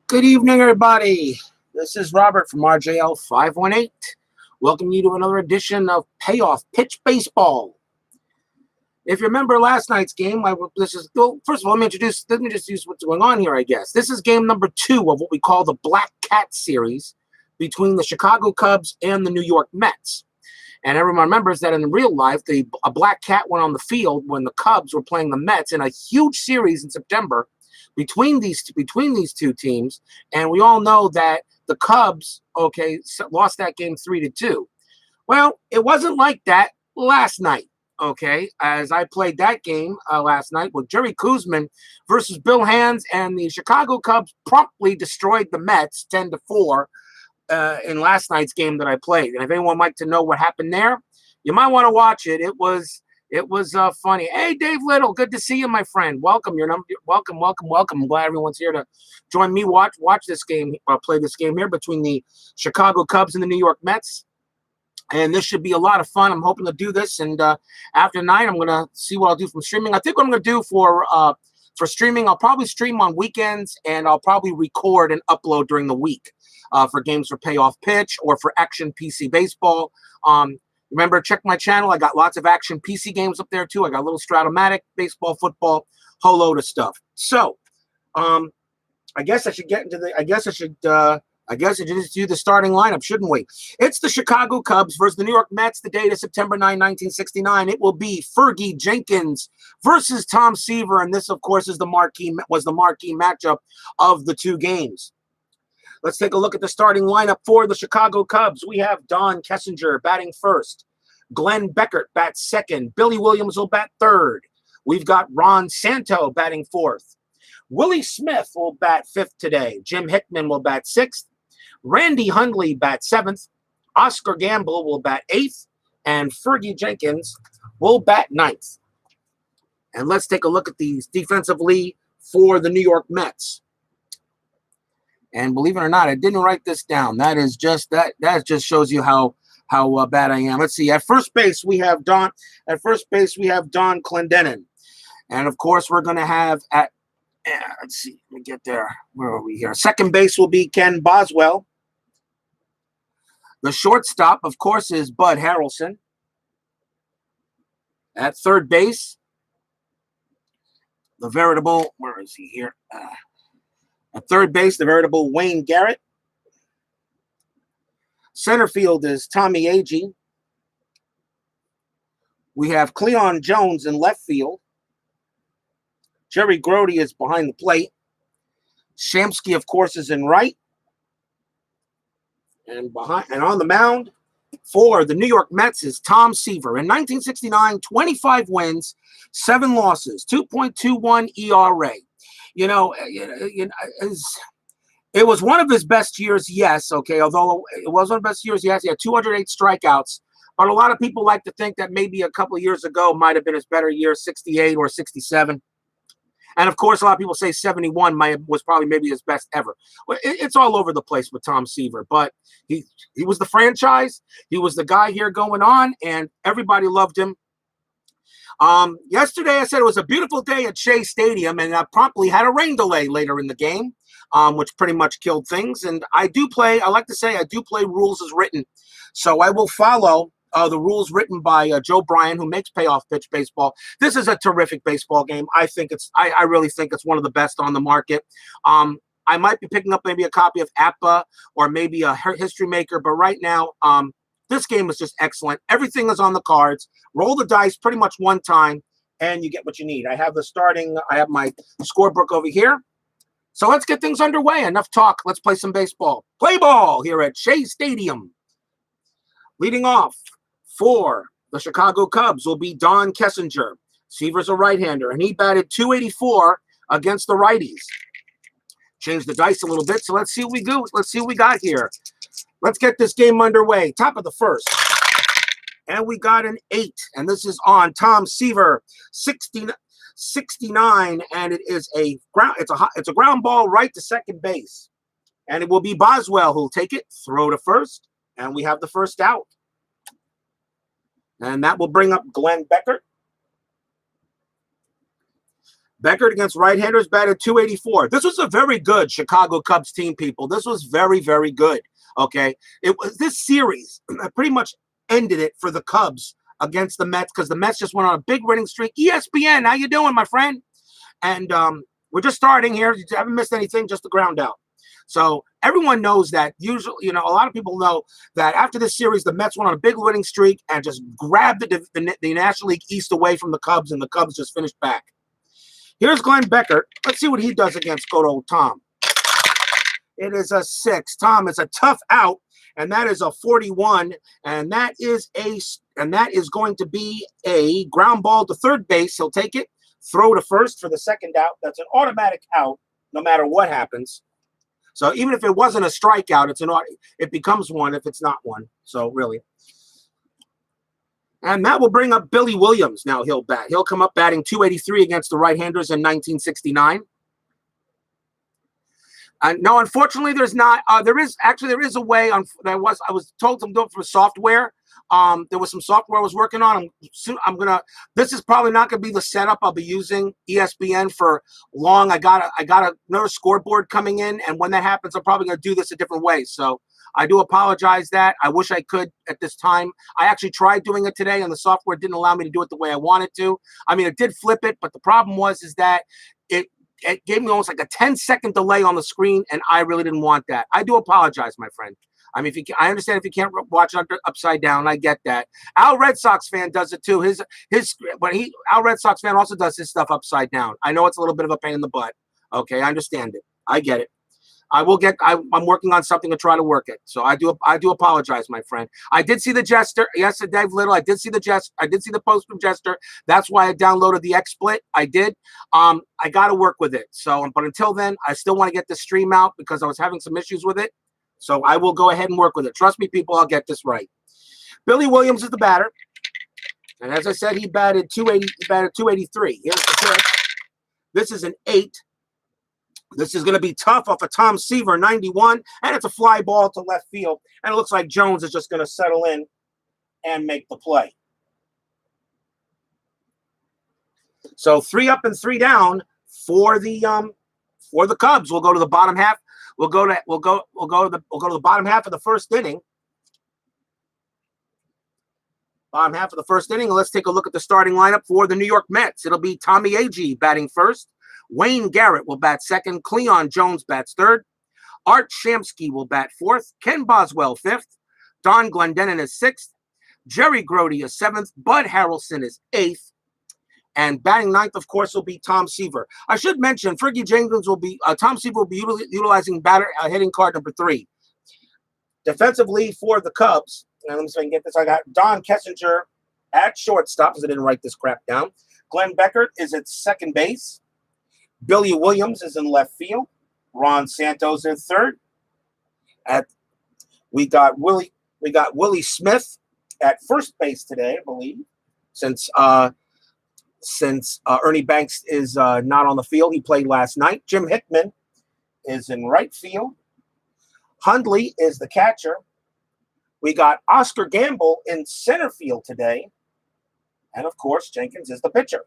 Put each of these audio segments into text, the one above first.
Good evening, everybody. This is Robert from RJL 518. Welcome you to another edition of Payoff Pitch Baseball. If you remember last night's game, first of all, let me introduce what's going on here, I guess. This is game number 2 of what we call the Black Cat series between the Chicago Cubs and the New York Mets. And everyone remembers that in real life, a black cat went on the field when the Cubs were playing the Mets in a huge series in September between these two teams, and we all know that the Cubs, lost that game 3-2. Well, it wasn't like that last night, as I played that game last night with Jerry Koosman versus Bill Hands, and the Chicago Cubs promptly destroyed the Mets 10-4 in last night's game that I played. And if anyone would like to know what happened there, you might want to watch it. It was funny. Hey, Dave Little, good to see you, my friend. Welcome. Welcome. I'm glad everyone's here to join me. Watch this game. Play this game here between the Chicago Cubs and the New York Mets. And this should be a lot of fun. I'm hoping to do this. And after tonight, I'm gonna see what I'll do from streaming. I think what I'm gonna do for streaming, I'll probably stream on weekends, and I'll probably record and upload during the week for games for Payoff Pitch or for Action PC Baseball. Remember, check my channel. I got lots of Action PC games up there too. I got a little Stratomatic, baseball, football, whole load of stuff. So, I guess I should get into the. I guess I should just do the starting lineup, shouldn't we? It's the Chicago Cubs versus the New York Mets. The date is September 9, 1969. It will be Fergie Jenkins versus Tom Seaver, and this, of course, was the marquee matchup of the two games. Let's take a look at the starting lineup for the Chicago Cubs. We have Don Kessinger batting first. Glenn Beckert bats second. Billy Williams will bat third. We've got Ron Santo batting fourth. Willie Smith will bat fifth today. Jim Hickman will bat sixth. Randy Hundley bats seventh. Oscar Gamble will bat eighth. And Fergie Jenkins will bat ninth. And let's take a look at these defensively for the New York Mets. And believe it or not, I didn't write this down. That just shows you how bad I am. Let's see. At first base, we have Don Clendenin. And of course, we're going to have let's see. Let me get there. Where are we here? Second base will be Ken Boswell. The shortstop, of course, is Bud Harrelson. At third base, where is he here? At third base, the veritable Wayne Garrett. Center field is Tommy Agee. We have Cleon Jones in left field. Jerry Grody is behind the plate. Shamsky, of course, is in right. And on the mound for the New York Mets is Tom Seaver. In 1969, 25 wins, 7 losses, 2.21 ERA. It was one of his best years, yes, although it was one of the best years, yes, he had 208 strikeouts, but a lot of people like to think that maybe a couple of years ago might have been his better year, 68 or 67. And, of course, a lot of people say 71 was probably maybe his best ever. It's all over the place with Tom Seaver, but he was the franchise. He was the guy here going on, and everybody loved him. Yesterday, I said it was a beautiful day at Shea Stadium, and I promptly had a rain delay later in the game, which pretty much killed things. And I do play rules as written. So I will follow the rules written by Joe Bryan, who makes Payoff Pitch Baseball. This is a terrific baseball game. I really think it's one of the best on the market. I might be picking up maybe a copy of APA or maybe a History Maker, but right now, this game is just excellent. Everything is on the cards. Roll the dice pretty much one time, and you get what you need. I have my scorebook over here. So let's get things underway. Enough talk. Let's play some baseball. Play ball here at Shea Stadium. Leading off for the Chicago Cubs will be Don Kessinger. Seaver's a right-hander, and he batted .284 against the righties. Change the dice a little bit, so let's see what we do. Let's see what we got here. Let's get this game underway. Top of the first. And we got an 8. And this is on Tom Seaver, 69. And it is it's a ground ball right to second base. And it will be Boswell who'll take it, throw to first. And we have the first out. And that will bring up Glenn Beckert. Beckert against right-handers batted 284. This was a very good Chicago Cubs team, people. This was very, very good. Okay, it was this series pretty much ended it for the Cubs against the Mets because the Mets just went on a big winning streak. ESPN, how you doing, my friend? And we're just starting here. You haven't missed anything, just the ground out. So everyone knows that usually, you know, a lot of people know that after this series, the Mets went on a big winning streak and just grabbed the National League East away from the Cubs, and the Cubs just finished back. Here's Glenn Beckert. Let's see what he does against good old Tom. It is a 6. Tom, it's a tough out, and that is a 41, and that is going to be a ground ball to third base. He'll take it, throw to first for the second out. That's an automatic out, no matter what happens. So even if it wasn't a strikeout, it becomes one if it's not one. So really. And that will bring up Billy Williams. Now he'll bat. He'll come up batting 283 against the right-handers in 1969. No, unfortunately, there's not. There is a way. I was told to do it from software. There was some software I was working on. This is probably not gonna be the setup I'll be using ESPN for long. I got another scoreboard coming in, and when that happens, I'm probably gonna do this a different way. So I do apologize that. I wish I could at this time. I actually tried doing it today, and the software didn't allow me to do it the way I wanted to. I mean, it did flip it, but the problem is that it gave me almost like a 10-second delay on the screen, and I really didn't want that. I do apologize, my friend. I mean, I understand if you can't watch it upside down. I get that. Al Red Sox fan does it too. Al Red Sox fan also does his stuff upside down. I know it's a little bit of a pain in the butt. Okay, I understand it. I get it. I'm working on something to try to work it. So I do apologize, my friend. I did see the Jester. Yes, Dave Little. I did see the Jester. I did see the post from Jester. That's why I downloaded the XSplit. I did. I got to work with it. So, but until then, I still want to get the stream out because I was having some issues with it. So I will go ahead and work with it. Trust me, people, I'll get this right. Billy Williams is the batter. And as I said, he batted 283. Here's the pitch. This is an 8. This is going to be tough off of Tom Seaver, 91, and it's a fly ball to left field. And it looks like Jones is just going to settle in and make the play. So 3 up and 3 down for the Cubs. We'll go to the bottom half. We'll go to the bottom half of the first inning. Bottom half of the first inning. Let's take a look at the starting lineup for the New York Mets. It'll be Tommy Agee batting first. Wayne Garrett will bat second. Cleon Jones bats third. Art Shamsky will bat fourth. Ken Boswell fifth. Don Glendening is sixth. Jerry Grody is seventh. Bud Harrelson is eighth. And batting ninth, of course, will be Tom Seaver. I should mention, Fergie Jenkins will be, Tom Seaver will be utilizing hitting card number 3. Defensively for the Cubs, and let me see if I can get this. I got Don Kessinger at shortstop, because I didn't write this crap down. Glenn Beckert is at second base. Billy Williams is in left field. Ron Santos in third. We got Willie Willie Smith at first base today, I believe, since Ernie Banks is not on the field. He played last night. Jim Hickman is in right field. Hundley is the catcher. We got Oscar Gamble in center field today. And of course, Jenkins is the pitcher.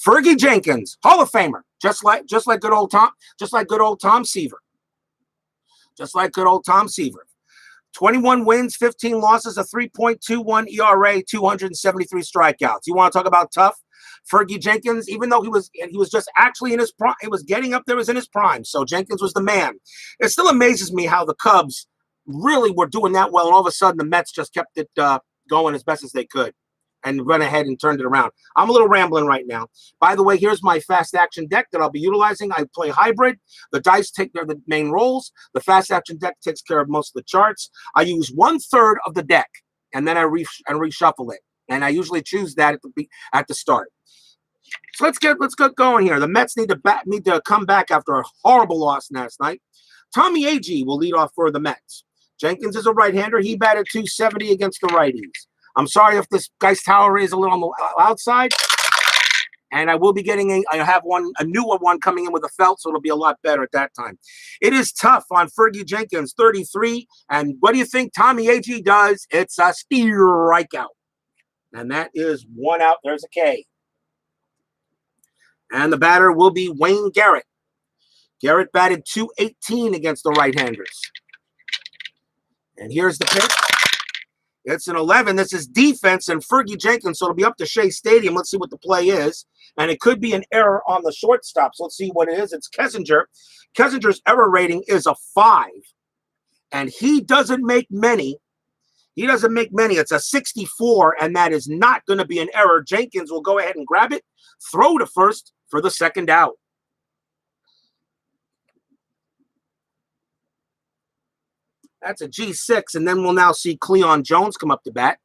Fergie Jenkins, Hall of Famer, just like good old Tom Seaver. Just like good old Tom Seaver. 21 wins, 15 losses, a 3.21 ERA, 273 strikeouts. You want to talk about tough? Fergie Jenkins, even though he was just actually in his prime, he was getting up there, was in his prime. So Jenkins was the man. It still amazes me how the Cubs really were doing that well, and all of a sudden the Mets just kept it going as best as they could and went ahead and turned it around. I'm a little rambling right now. By the way, here's my fast action deck that I'll be utilizing. I play hybrid. The dice take care of the main roles. The fast action deck takes care of most of the charts. I use 1/3 of the deck, and then I reshuffle it. And I usually choose that at the start. So let's get going here. The Mets need to come back after a horrible loss last night. Tommy Agee will lead off for the Mets. Jenkins is a right-hander. He batted 270 against the righties. I'm sorry if this guy's tower is a little on the outside. And I will be getting I have a newer one coming in with a felt, so it'll be a lot better at that time. It is tough on Fergie Jenkins, 33. And what do you think Tommy Agee does? It's a strikeout. And that is 1 out. There's a K. And the batter will be Wayne Garrett. Garrett batted .218 against the right-handers. And here's the pitch. It's an 11. This is defense and Fergie Jenkins, so it'll be up to Shea Stadium. Let's see what the play is. And it could be an error on the shortstop. So let's see what it is. It's Kessinger. Kessinger's error rating is a 5. And he doesn't make many. He doesn't make many. It's a 64, and that is not going to be an error. Jenkins will go ahead and grab it, throw to first for the second out. That's a G6, and then we'll now see Cleon Jones come up to bat.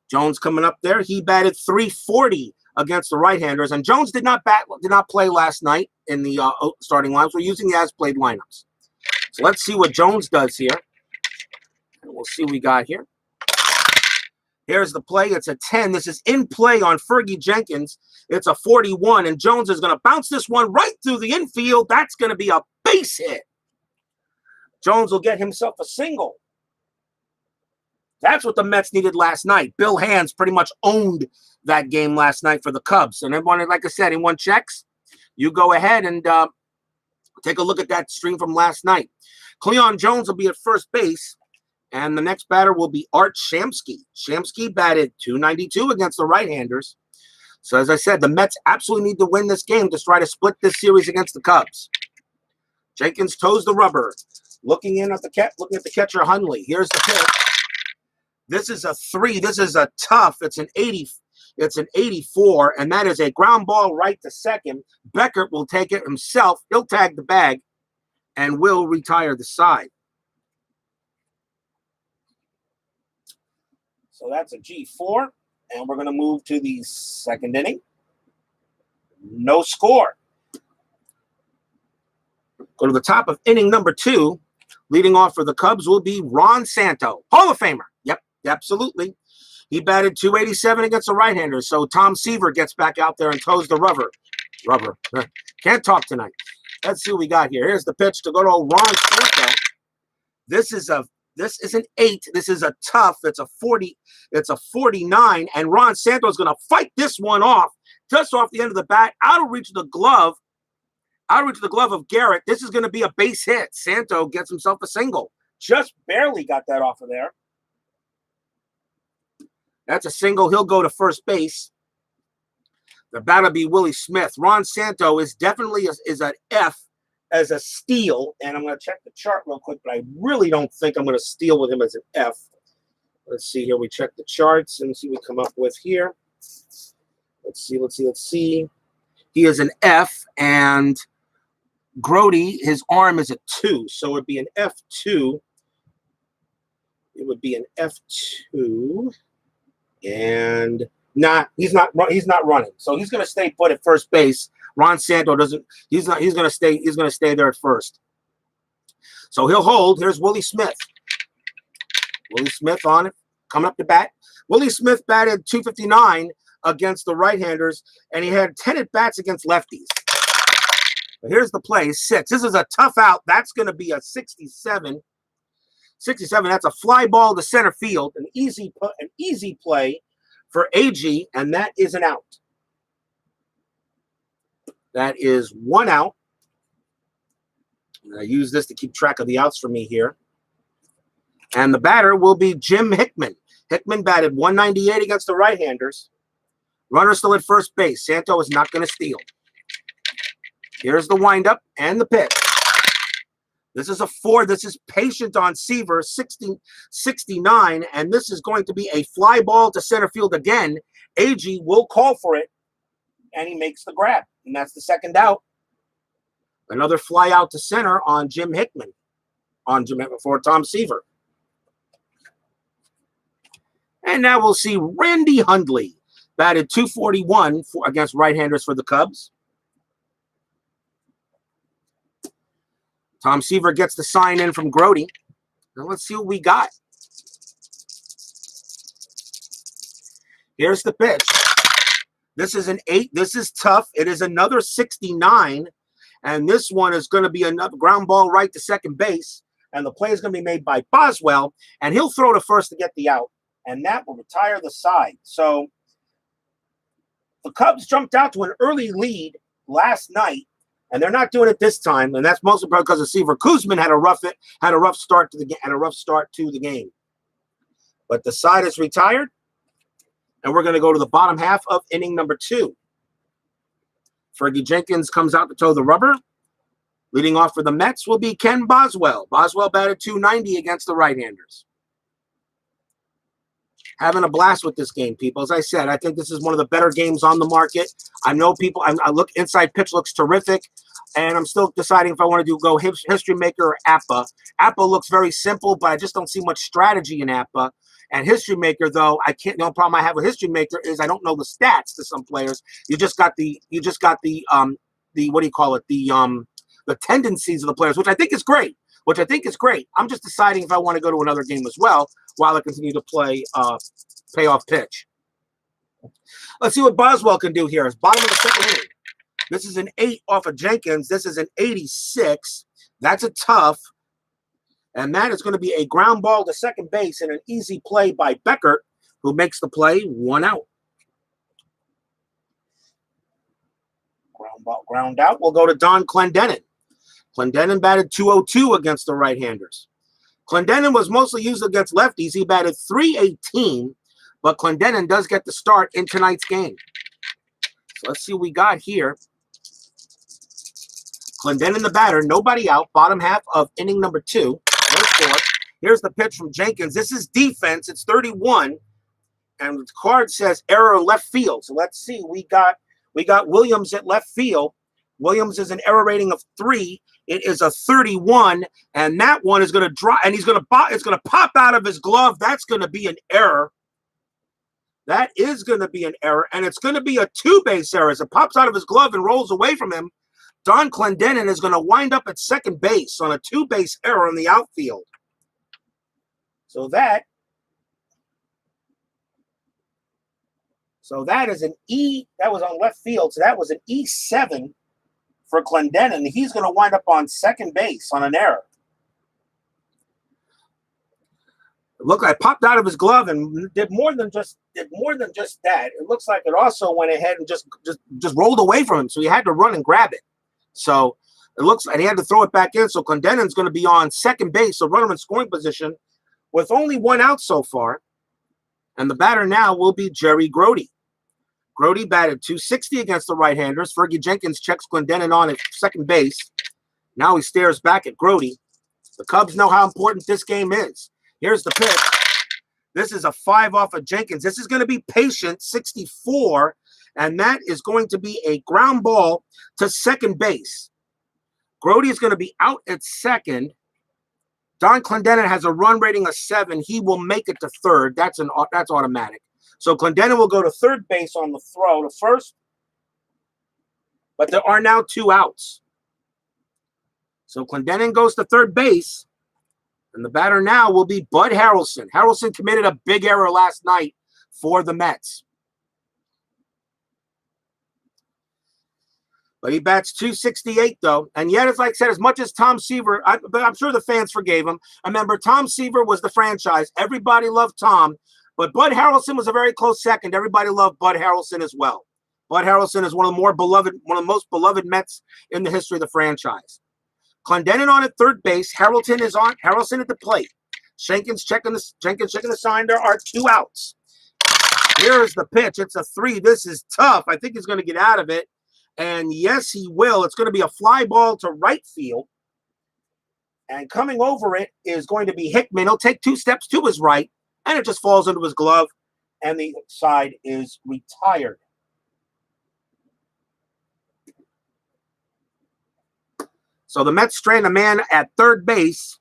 Jones coming up there. He batted .340 against the right-handers, and Jones did not play last night in the starting lineups. We're using the as-played lineups. So let's see what Jones does here. And we'll see what we got here. Here's the play. It's a 10. This is in play on Fergie Jenkins. It's a 41, and Jones is going to bounce this one right through the infield. That's going to be a base hit. Jones will get himself a single. That's what the Mets needed last night. Bill Hands pretty much owned that game last night for the Cubs. And everyone, like I said, anyone checks, you go ahead and take a look at that stream from last night. Cleon Jones will be at first base, and the next batter will be Art Shamsky. Shamsky batted .292 against the right-handers. So as I said, the Mets absolutely need to win this game to try to split this series against the Cubs. Jenkins toes the rubber. Looking at the catcher Hundley. Here's the pitch. This is a 3. This is a tough. It's an 80. It's an 84, and that is a ground ball right to second. Beckert will take it himself. He'll tag the bag and will retire the side. So that's a G4, and we're going to move to the second inning. No score. Go to the top of inning number 2. Leading off for the Cubs will be Ron Santo, Hall of Famer. Yep, absolutely. He batted .287 against the right-handers, so Tom Seaver gets back out there and toes the rubber. Can't talk tonight. Let's see what we got here. Here's the pitch to good old Ron Santo. This is an 8. This is a tough. It's a 40. It's a 49, and Ron Santo is going to fight this one off, just off the end of the bat, out of reach of the glove. Out of reach of the glove of Garrett. This is going to be a base hit. Santo gets himself a single. Just barely got that off of there. That's a single. He'll go to first base. The batter will be Willie Smith. Ron Santo is definitely an F as a steal. And I'm going to check the chart real quick, but I really don't think I'm going to steal with him as an F. Let's see here. We check the charts and see what we come up with here. Let's see. He is an F, and Grody, his arm is a 2, so it would be an F2. It would be an F2, and he's not running, so he's going to stay put at first base. Ron Santo doesn't. He's going to stay. He's going to stay there at first. So he'll hold. Here's Willie Smith. Willie Smith on it, coming up to bat. Willie Smith batted .259 against the right-handers, and he had 10 at-bats against lefties. But here's the play, 6. This is a tough out. That's going to be a 67. 67, that's a fly ball to center field, an easy play for AG, and that is an out. That is 1 out. And I use this to keep track of the outs for me here. And the batter will be Jim Hickman. Hickman batted .198 against the right-handers. Runner still at first base. Santo is not going to steal. Here's the windup and the pitch. This is a 4. This is patient on Seaver, 69, and this is going to be a fly ball to center field again. AG will call for it, and he makes the grab, and that's the second out. Another fly out to center on Jim Hickman, for Tom Seaver. And now we'll see Randy Hundley, batted .241 against right-handers for the Cubs. Tom Seaver gets the sign in from Grody. Now let's see what we got. Here's the pitch. This is an 8. This is tough. It is another 69. And this one is going to be another ground ball right to second base. And the play is going to be made by Boswell. And he'll throw to first to get the out. And that will retire the side. So The Cubs jumped out to an early lead last night, and they're not doing it this time, and that's mostly because of Seaver Kuzman had a rough start to the game. But the side is retired, and we're going to go to the bottom half of inning number 2. Fergie Jenkins comes out to toe the rubber. Leading off for the Mets will be Ken Boswell. Boswell batted .290 against the right-handers. Having a blast with this game, people. As I said, I think this is one of the better games on the market. I know people. I look inside pitch looks terrific, and I'm still deciding if I want to go History Maker or APA. APA looks very simple, but I just don't see much strategy in APA. And History Maker, though, I can't. The only problem I have with History Maker is I don't know the stats to some players. You just got the what do you call it? The tendencies of the players, which I think is great. I'm just deciding if I want to go to another game as well while I continue to play payoff pitch. Let's see what Boswell can do here. It's bottom of the second inning. This is an 8 off of Jenkins. This is an 86. That's a tough. And that is going to be a ground ball to second base and an easy play by Beckert, who makes the play 1 out. Ground out. We'll go to Don Clendenin. Clendenin batted .202 against the right-handers. Clendenin was mostly used against lefties. He batted .318, but Clendenin does get the start in tonight's game. So let's see what we got here. Clendenin the batter, nobody out, bottom half of inning number 2. No score. Here's the pitch from Jenkins. This is defense. It's 31, and the card says error left field. So let's see. We got Williams at left field. Williams is an error rating of 3. It is a 31, and that one is going to drop, and it's going to pop out of his glove. That's going to be an error. That is going to be an error, and it's going to be a 2-base error. As it pops out of his glove and rolls away from him, Don Clendenin is going to wind up at second base on a 2-base error in the outfield. So that is an E. That was on left field, so that was an E7 for Clendenin. He's going to wind up on second base on an error. Look, I popped out of his glove and did more than just that. It looks like it also went ahead and just rolled away from him, so he had to run and grab it. So it looks like he had to throw it back in. So Clendenin's going to be on second base, so runner in scoring position with only 1 out so far. And the batter now will be Jerry Grody. Grody batted .260 against the right-handers. Fergie Jenkins checks Clendenin on at second base. Now he stares back at Grody. The Cubs know how important this game is. Here's the pitch. This is a 5 off of Jenkins. This is going to be patient, 64, and that is going to be a ground ball to second base. Grody is going to be out at second. Don Clendenin has a run rating of 7. He will make it to third. That's automatic. So Clendenin will go to third base on the throw to first. But there are now 2 outs. So Clendenin goes to third base. And the batter now will be Bud Harrelson. Harrelson committed a big error last night for the Mets. But he bats .268, though. And yet, as I said, as much as Tom Seaver, but I'm sure the fans forgave him. Remember, Tom Seaver was the franchise. Everybody loved Tom. But Bud Harrelson was a very close second. Everybody loved Bud Harrelson as well. Bud Harrelson is one of the most beloved Mets in the history of the franchise. Clendenin on at third base. Harrelson at the plate. Jenkins checking the sign. There are 2 outs. Here's the pitch. It's a 3. This is tough. I think he's going to get out of it. And yes, he will. It's going to be a fly ball to right field. And coming over it is going to be Hickman. He'll take 2 steps to his right. And it just falls into his glove, and the side is retired. So the Mets strand a man at third base,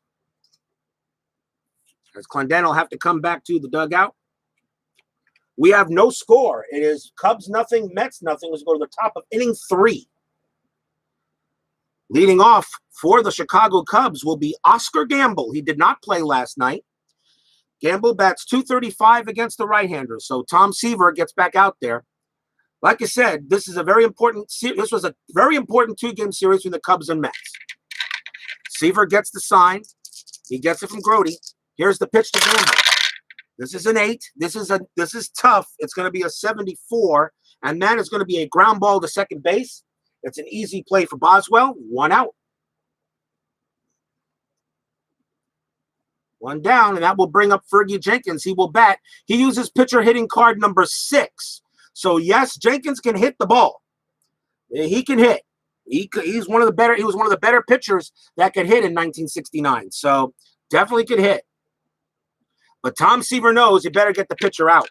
as Clendenin will have to come back to the dugout. We have no score. It is Cubs nothing, Mets nothing. Let's go to the top of inning 3. Leading off for the Chicago Cubs will be Oscar Gamble. He did not play last night. Gamble bats .235 against the right-handers, so Tom Seaver gets back out there. Like I said, this was a very important 2-game series between the Cubs and Mets. Seaver gets the sign. He gets it from Grody. Here's the pitch to Gamble. This is an 8. This is tough. It's going to be a 74, and that is going to be a ground ball to second base. It's an easy play for Boswell. 1 out. 1 down, and that will bring up Fergie Jenkins. He will bat. He uses pitcher hitting card number 6. So yes, Jenkins can hit the ball. He can hit. He's one of the better. He was one of the better pitchers that could hit in 1969. So definitely could hit. But Tom Seaver knows you better get the pitcher out.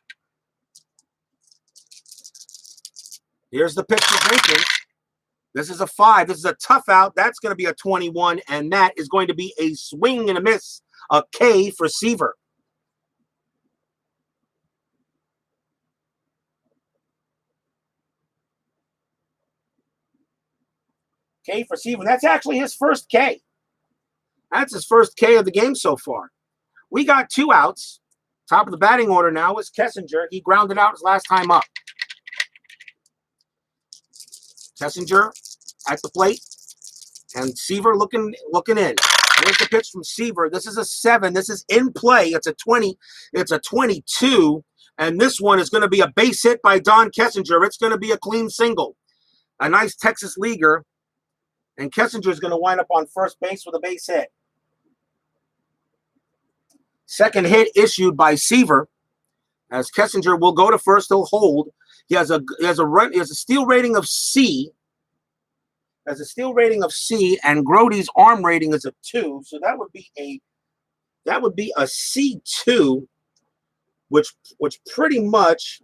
Here's the pitch to Jenkins. This is a 5. This is a tough out. That's going to be a 21, and that is going to be a swing and a miss. A K for Seaver. K for Seaver. That's actually his first K. That's his first K of the game so far. We got 2 outs. Top of the batting order now is Kessinger. He grounded out his last time up. Kessinger at the plate. And Seaver looking in. Here's the pitch from Seaver. This is a 7. This is in play. It's a 20. It's a 22. And this one is going to be a base hit by Don Kessinger. It's going to be a clean single. A nice Texas leaguer. And Kessinger is going to wind up on first base with a base hit. Second hit issued by Seaver. As Kessinger will go to first, he'll hold. He has a steal rating of C. Has a steal rating of C, and Grody's arm rating is a 2. So that would be a C2, which pretty much.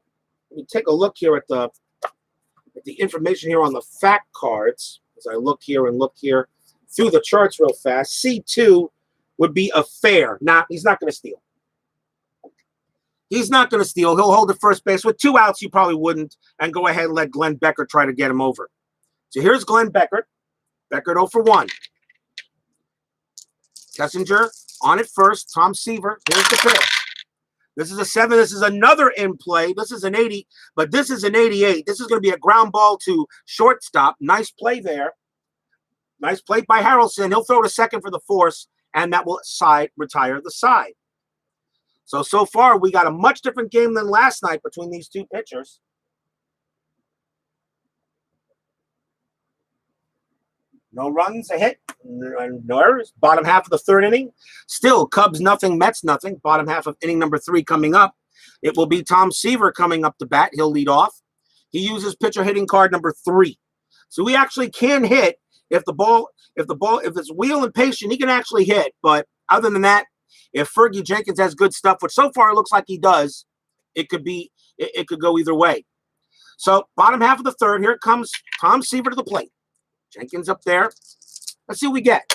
Let me take a look here at the information here on the fact cards. As I look here through the charts real fast, C2 would be a fair. Now, he's not going to steal. He's not going to steal. He'll hold the first base. With 2 outs, you probably wouldn't, and go ahead and let Glenn Becker try to get him over. So here's Glenn Becker. Becker 0 for 1. Kessinger on it first. Tom Seaver. Here's the pitch. This is a 7. This is another in play. This is an 80, but this is an 88. This is going to be a ground ball to shortstop. Nice play there. Nice play by Harrelson. He'll throw to second for the force, and that will retire the side. So far, we got a much different game than last night between these two pitchers. No runs, a hit, no errors. Bottom half of the 3rd inning. Still, Cubs nothing, Mets nothing. Bottom half of inning number 3 coming up. It will be Tom Seaver coming up to bat. He'll lead off. He uses pitcher hitting card number 3. So we actually can hit if it's wheel and patient, he can actually hit. But other than that, if Fergie Jenkins has good stuff, which so far it looks like he does, it could go either way. So bottom half of the 3rd, here comes Tom Seaver to the plate. Jenkins up there. Let's see what we get.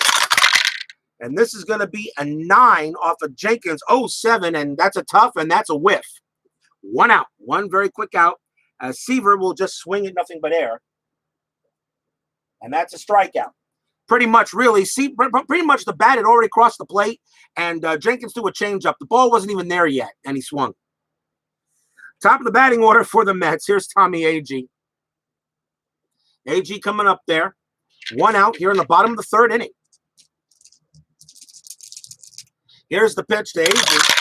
And this is going to be a 9 off of Jenkins. 0-7, and that's a tough, and that's a whiff. 1 out. 1 very quick out. Seaver will just swing at nothing but air. And that's a strikeout. Pretty much, really. Pretty much the bat had already crossed the plate, and Jenkins threw a changeup. The ball wasn't even there yet, and he swung. Top of the batting order for the Mets. Here's Tommy Agee. Agee coming up there. 1 out here in the bottom of the 3rd inning. Here's the pitch to Agee.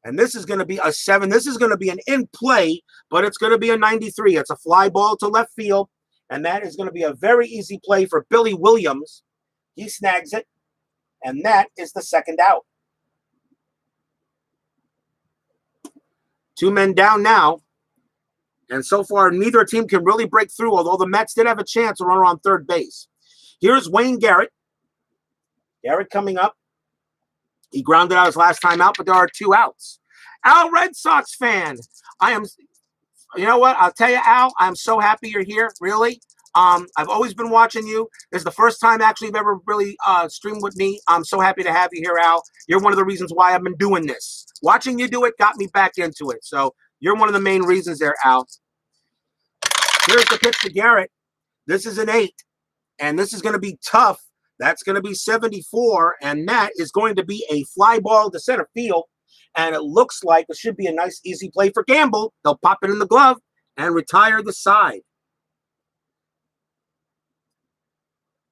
And this is going to be a 7. This is going to be an in play, but it's going to be a 93. It's a fly ball to left field, and that is going to be a very easy play for Billy Williams. He snags it, and that is the 2nd out. 2 men down now. And so far, neither team can really break through, although the Mets did have a chance to run on 3rd base. Here's Wayne Garrett. Garrett coming up. He grounded out his last time out, but there are 2 outs. Al, Red Sox fan. You know what? I'll tell you, Al, I'm so happy you're here, really. I've always been watching you. This is the first time actually you've ever really streamed with me. I'm so happy to have you here, Al. You're one of the reasons why I've been doing this. Watching you do it got me back into it. So you're one of the main reasons there, Al. Here's the pitch to Garrett. This is an 8, and this is going to be tough. That's going to be 74, and that is going to be a fly ball to center field, and it looks like it should be a nice, easy play for Gamble. They'll pop it in the glove and retire the side.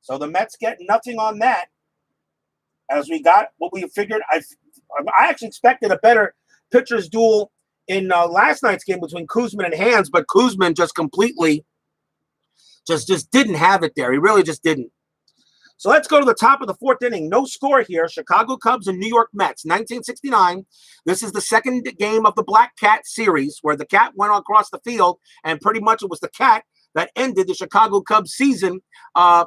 So the Mets get nothing on that, as we got what we figured. I actually expected a better pitcher's duel in last night's game between Kuzman and Hands, but Kuzman just completely just didn't have it there. He really just didn't. So let's go to the top of the fourth inning. No score here. Chicago Cubs and New York Mets, 1969. This is the second game of the Black Cat series, where the cat went across the field, and pretty much it was the cat that ended the Chicago Cubs season. I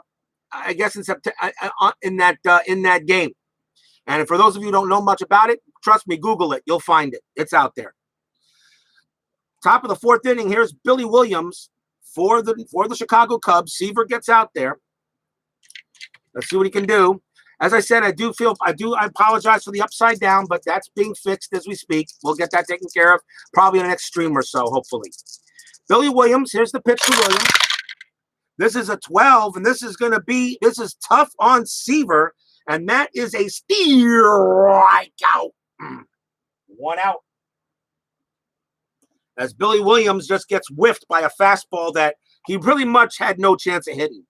guess in September, in that game. And for those of you who don't know much about it, trust me, Google it. You'll find it. It's out there. Top of the fourth inning. Here's Billy Williams for the Chicago Cubs. Seaver gets out there. Let's see what he can do. As I said, I apologize for the upside down, but that's being fixed as we speak. We'll get that taken care of probably in the next stream or so, hopefully. Billy Williams, here's the pitch to Williams. This is a 12, and this is tough on Seaver, and that is a strike out. 1 out. As Billy Williams just gets whiffed by a fastball that he pretty much had no chance of hitting.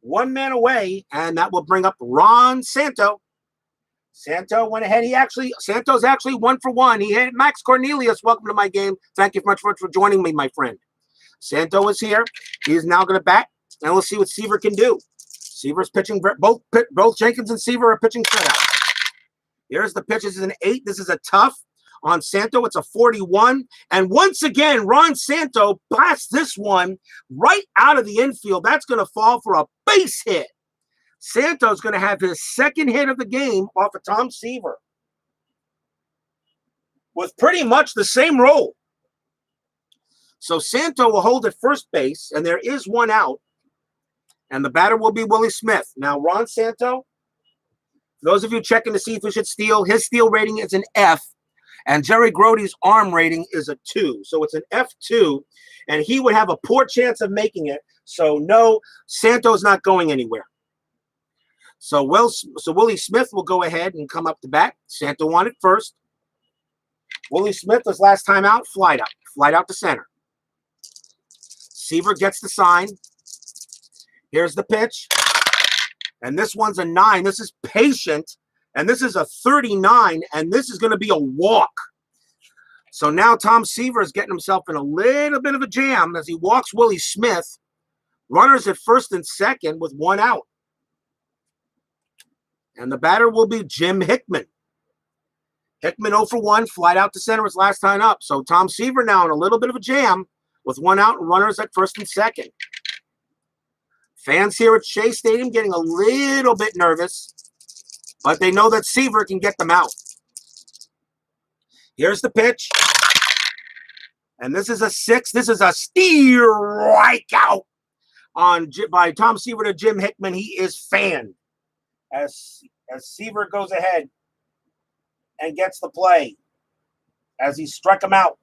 1 man away, and that will bring up Ron Santo. Santo went ahead. Santo's actually 1 for 1. He hit Max Cornelius. Welcome to my game. Thank you much for joining me, my friend. Santo is here. He is now going to bat, and we'll see what Seaver can do. Seaver's pitching. Both Jenkins and Seaver are pitching shutout. Here's the pitch. This is an 8. This is a tough. On Santo, it's a 41. And once again, Ron Santo blasts this one right out of the infield. That's going to fall for a base hit. Santo's going to have his second hit of the game off of Tom Seaver with pretty much the same role. So Santo will hold at first base, and there is 1 out. And the batter will be Willie Smith. Now, Ron Santo, for those of you checking to see if he should steal, his steal rating is an F. And Jerry Grody's arm rating is a 2. So it's an F2, and he would have a poor chance of making it. So no, Santo's not going anywhere. So Willie Smith will go ahead and come up to bat. Santo on it first. Willie Smith was last time out, flied out to center. Seaver gets the sign. Here's the pitch. And this one's a 9. This is patient. And this is a 39, and this is going to be a walk. So now Tom Seaver is getting himself in a little bit of a jam as he walks Willie Smith. Runners at first and second with 1 out. And the batter will be Jim Hickman. Hickman 0 for 1, flied out to center his last time up. So Tom Seaver now in a little bit of a jam with 1 out and runners at first and second. Fans here at Shea Stadium getting a little bit nervous, but they know that Seaver can get them out. Here's the pitch. And this is a 6. This is a strikeout by Tom Seaver to Jim Hickman. He is fanned as Seaver goes ahead and gets the play as he struck him out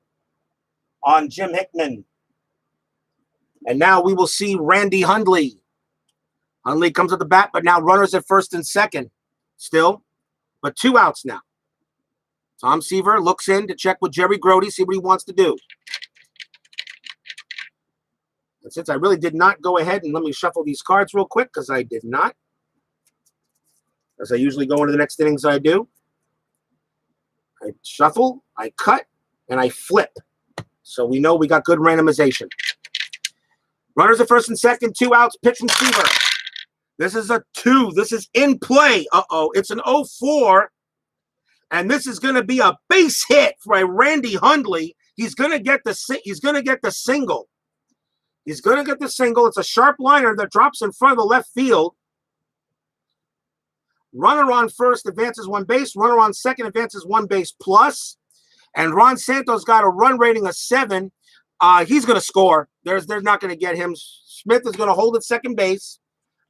on Jim Hickman. And now we will see Randy Hundley. Hundley comes at the bat, but now runners at first and second. Still, but 2 outs now. Tom Seaver looks in to check with Jerry Grody, see what he wants to do. And since I really did not go ahead and let me shuffle these cards real quick, because I did not, as I usually go into the next innings I do, I shuffle, I cut, and I flip. So we know we got good randomization. Runners at first and second, 2 outs, pitch from Seaver. This is a 2. This is in play. Uh-oh. It's an 0-4. And this is going to be a base hit for a Randy Hundley. He's going to get the single. He's going to get the single. It's a sharp liner that drops in front of the left field. Runner on first advances 1 base. Runner on second advances 1 base plus. And Ron Santos got a run rating of 7. He's going to score. They're not going to get him. Smith is going to hold at second base.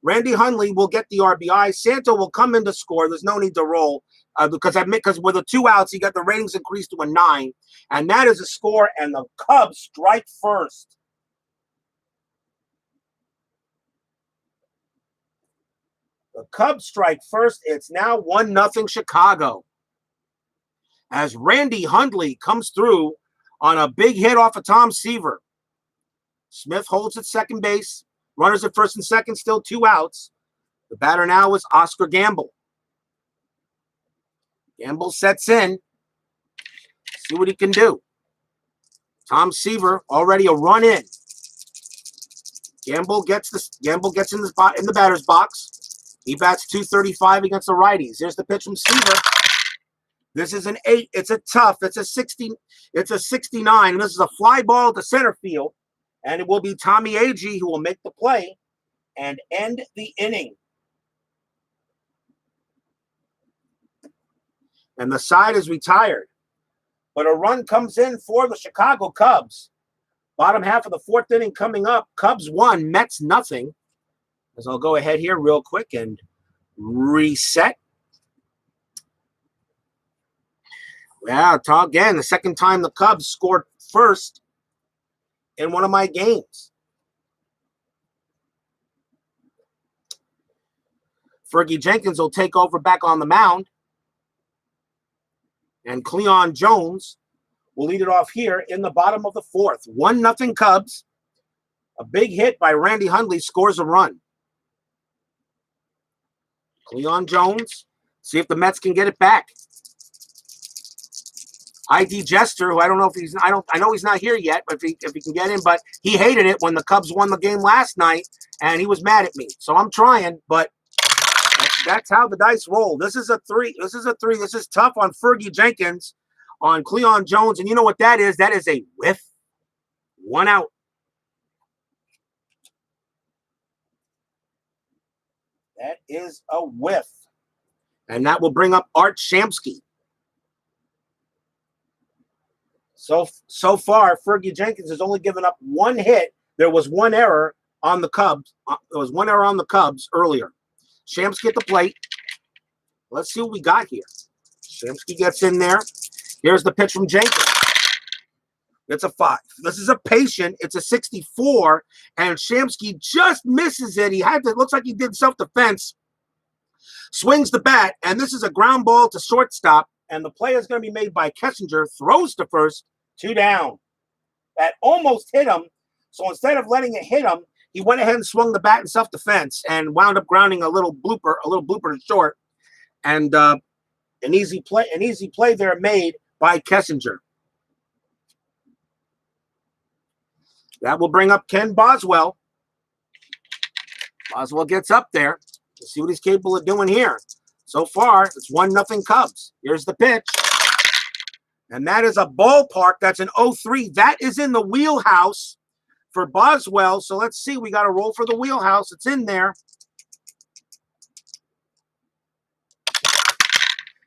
Randy Hundley will get the RBI. Santo will come in to score. There's no need to roll because with the 2 outs, he got the ratings increased to a 9. And that is a score, and the Cubs strike first. The Cubs strike first. It's now 1-0 Chicago. As Randy Hundley comes through on a big hit off of Tom Seaver. Smith holds at second base. Runners at first and second, still 2 outs. The batter now is Oscar Gamble. Gamble sets in. See what he can do. Tom Seaver already a run in. Gamble gets in the batter's box. He bats .235 against the righties. Here's the pitch from Seaver. This is an 8. It's a tough. It's a 60. It's a 69. This is a fly ball to center field, and it will be Tommy Agee who will make the play and end the inning. And the side is retired. But a run comes in for the Chicago Cubs. Bottom half of the 4th inning coming up. Cubs 1, Mets nothing. As I'll go ahead here real quick and reset. Yeah, again, the second time the Cubs scored first in one of my games. Fergie Jenkins will take over back on the mound. And Cleon Jones will lead it off here in the bottom of the 4th. 1-0 Cubs. A big hit by Randy Hundley scores a run. Cleon Jones. See if the Mets can get it back. ID Jester, who I don't know if he's I know he's not here yet, but if he can get in, but he hated it when the Cubs won the game last night, and he was mad at me. So I'm trying, but that's how the dice roll. This is a 3. This is a 3. This is tough on Fergie Jenkins, on Cleon Jones, and you know what that is? That is a whiff. 1 out. That is a whiff. And that will bring up Art Shamsky. So far, Fergie Jenkins has only given up 1 hit. There was 1 error on the Cubs. There was 1 error on the Cubs earlier. Shamsky at the plate. Let's see what we got here. Shamsky gets in there. Here's the pitch from Jenkins. It's a 5. This is a patient. It's a 64, and Shamsky just misses it. Looks like he did self-defense. Swings the bat, and this is a ground ball to shortstop, and the play is going to be made by Kessinger. Throws to first. 2 down. That almost hit him. So instead of letting it hit him, he went ahead and swung the bat in self-defense and wound up grounding a little blooper to short. And an easy play there made by Kessinger. That will bring up Ken Boswell. Boswell gets up there. Let's see what he's capable of doing here. So far, it's 1-0 Cubs. Here's the pitch. And that is a ballpark. That's an 0-3. That is in the wheelhouse for Boswell. So let's see. We got to roll for the wheelhouse. It's in there.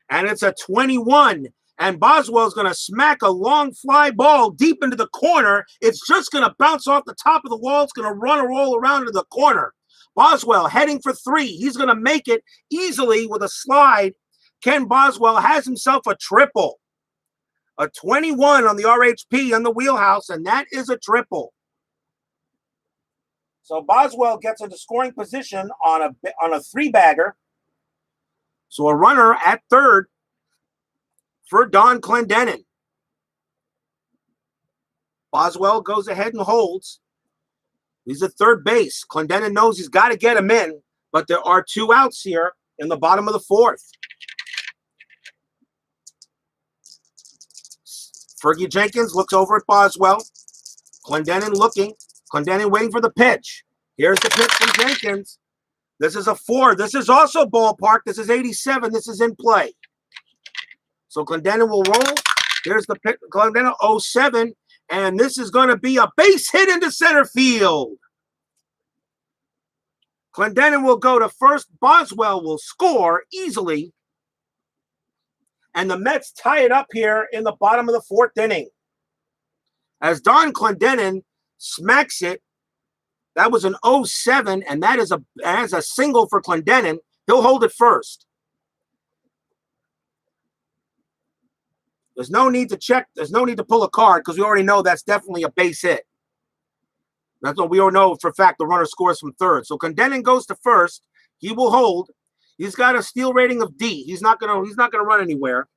And it's a 21. And Boswell's going to smack a long fly ball deep into the corner. It's just going to bounce off the top of the wall. It's going to run and roll around into the corner. Boswell heading for 3. He's going to make it easily with a slide. Ken Boswell has himself a triple. A 21 on the RHP on the wheelhouse, and that is a triple. So Boswell gets into scoring position on a 3-bagger. So a runner at third for Don Clendenin. Boswell goes ahead and holds. He's at third base. Clendenin knows he's got to get him in, but there are 2 outs here in the bottom of the 4th. Fergie Jenkins looks over at Boswell. Clendenin looking. Clendenin waiting for the pitch. Here's the pitch from Jenkins. This is a 4. This is also ballpark. This is 87. This is in play. So Clendenin will roll. Here's the pitch. Clendenin 07. And this is going to be a base hit into center field. Clendenin will go to first. Boswell will score easily. And the Mets tie it up here in the bottom of the 4th inning. As Don Clendenin smacks it, that was an 07, and that is a single for Clendenin. He'll hold it first. There's no need to check. There's no need to pull a card because we already know that's definitely a base hit. That's what we all know for a fact. The runner scores from third. So Clendenin goes to first. He will hold. He's got a steal rating of D. He's not gonna run anywhere.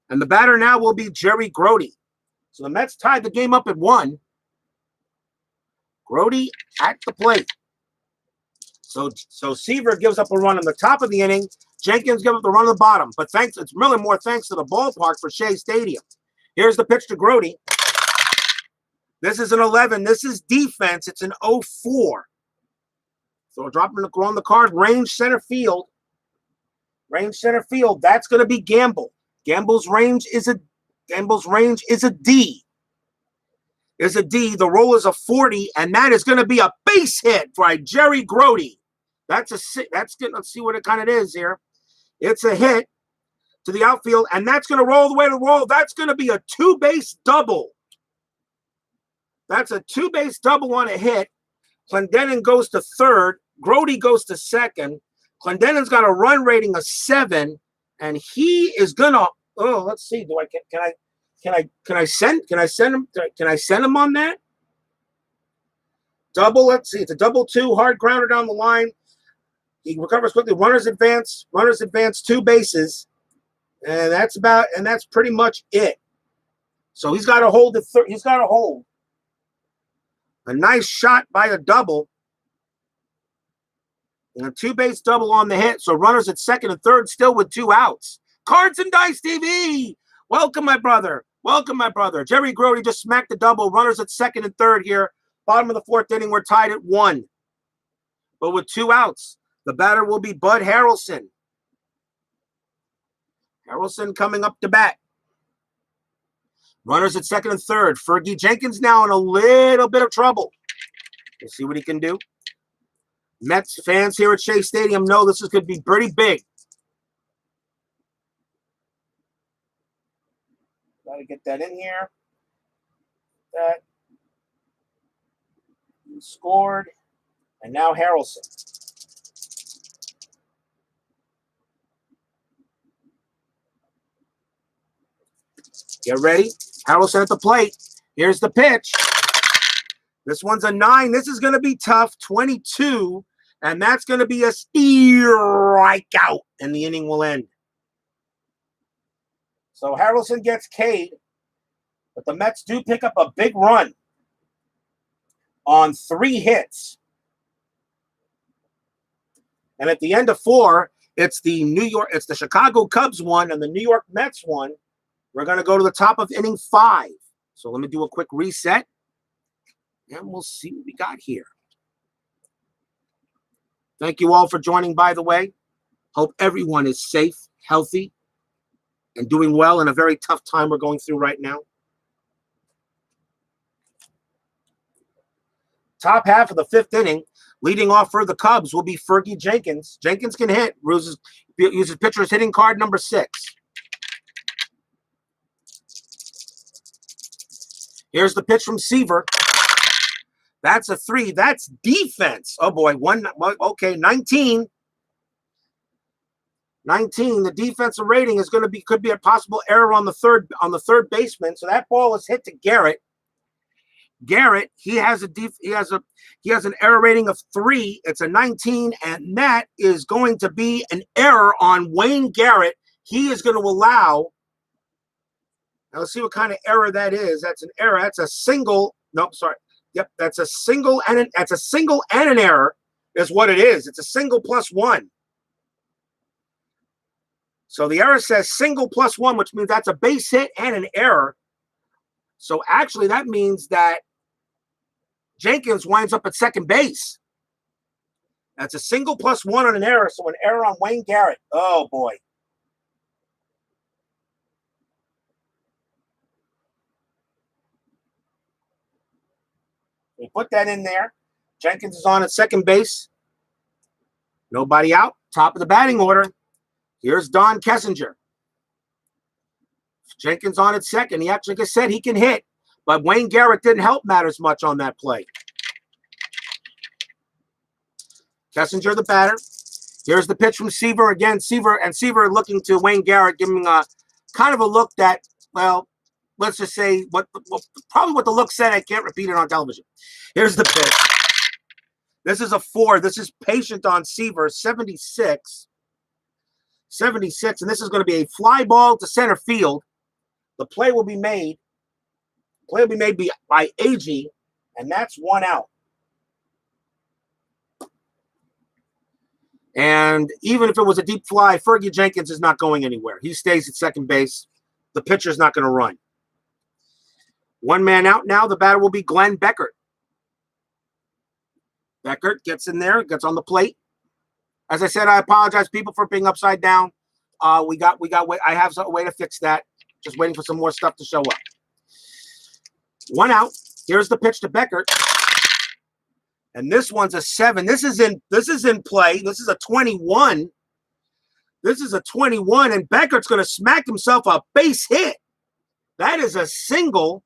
And the batter now will be Jerry Grody. So the Mets tied the game up at 1. Grody at the plate. So Seaver gives up a run on the top of the inning. Jenkins give up the run of the bottom, but it's really more thanks to the ballpark for Shea Stadium. Here's the pitch to Grody. This is an 11. This is defense. It's an 0-4. So dropping on the card, range center field. Range center field. That's going to be Gamble. Gamble's range is a D. Is a D. The roll is a 40, and that is going to be a base hit by Jerry Grody. That's good. Let's see what it kind of is here. It's a hit to the outfield, and that's going to roll the way to roll. That's going to be a two-base double. That's a two-base double on a hit. Clendenon goes to third. Grody goes to second. Clendenon's got a run rating of 7, and he is gonna. Oh, let's see. Can I send him on that? Double. Let's see. It's a 2-2 hard grounder down the line. He recovers quickly. Runners advance. 2 bases, and that's pretty much it. So he's got to hold the third. He's got to hold. A nice shot by a double. And a 2-base double on the hit. So runners at second and third still with 2 outs. Cards and Dice TV. Welcome, my brother. Welcome, my brother. Jerry Grody just smacked the double. Runners at second and third here. Bottom of the 4th inning. We're tied at 1. But with 2 outs, the batter will be Bud Harrelson. Harrelson coming up to bat. Runners at second and third. Fergie Jenkins now in a little bit of trouble. We'll see what he can do. Mets fans here at Shea Stadium know this is going to be pretty big. Got to get that in here. That. He scored. And now Harrelson. Get ready. Harrelson at the plate. Here's the pitch. This one's a 9. This is going to be tough. 22. And that's going to be a strikeout. And the inning will end. So Harrelson gets K'd. But the Mets do pick up a big run on 3 hits. And at the end of 4, it's the Chicago Cubs one and the New York Mets one. We're going to go to the top of inning 5. So let me do a quick reset. And we'll see what we got here. Thank you all for joining, by the way. Hope everyone is safe, healthy, and doing well in a very tough time we're going through right now. Top half of the 5th inning, leading off for the Cubs will be Fergie Jenkins. Jenkins can hit. Uses pitcher's hitting card number 6. Here's the pitch from Seaver. That's a 3. That's defense. Oh boy, 19. 19. The defensive rating is could be a possible error on the third baseman. So that ball is hit to Garrett. Garrett, he has an error rating of 3. It's a 19, and that is going to be an error on Wayne Garrett. He is going to allow. Now let's see what kind of error that is. That's an error. That's a single. Nope, sorry. Yep, that's a single and an error is what it is. It's a single plus 1. So the error says single plus 1, which means that's a base hit and an error. So actually that means that Jenkins winds up at second base. That's a single plus 1 on an error, so an error on Wayne Garrett. Oh boy. We put that in there. Jenkins is on at second base. Nobody out. Top of the batting order. Here's Don Kessinger. Jenkins on at second. He actually, like I said, he can hit. But Wayne Garrett didn't help matters much on that play. Kessinger the batter. Here's the pitch from Seaver. Again, Seaver looking to Wayne Garrett, giving a kind of a look that, well, let's just say probably what the look said. I can't repeat it on television. Here's the pitch. This is a 4. This is patient on Seaver, 76. 76, and this is going to be a fly ball to center field. The play will be made. Play will be made by Agee, and that's 1 out. And even if it was a deep fly, Fergie Jenkins is not going anywhere. He stays at second base. The pitcher's not going to run. One man out now. The batter will be Glenn Beckert. Beckert gets in there, gets on the plate. As I said, I apologize, people, for being upside down. I have a way to fix that. Just waiting for some more stuff to show up. One out. Here's the pitch to Beckert. And this one's a 7. This is in play. This is a 21. This is a 21, and Beckert's going to smack himself a base hit. That is a single,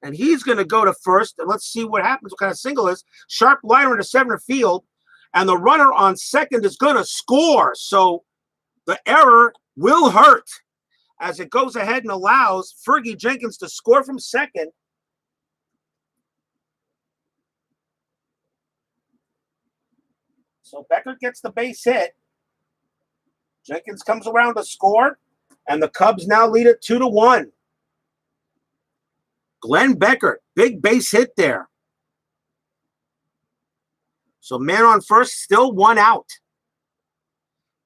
and he's going to go to first. And let's see what happens, what kind of single it is. Sharp liner into center field, and the runner on second is going to score. So the error will hurt as it goes ahead and allows Fergie Jenkins to score from second. So Beckert gets the base hit. Jenkins comes around to score, and the Cubs now lead it 2-1. Glenn Beckert, big base hit there. So man on first, still one out.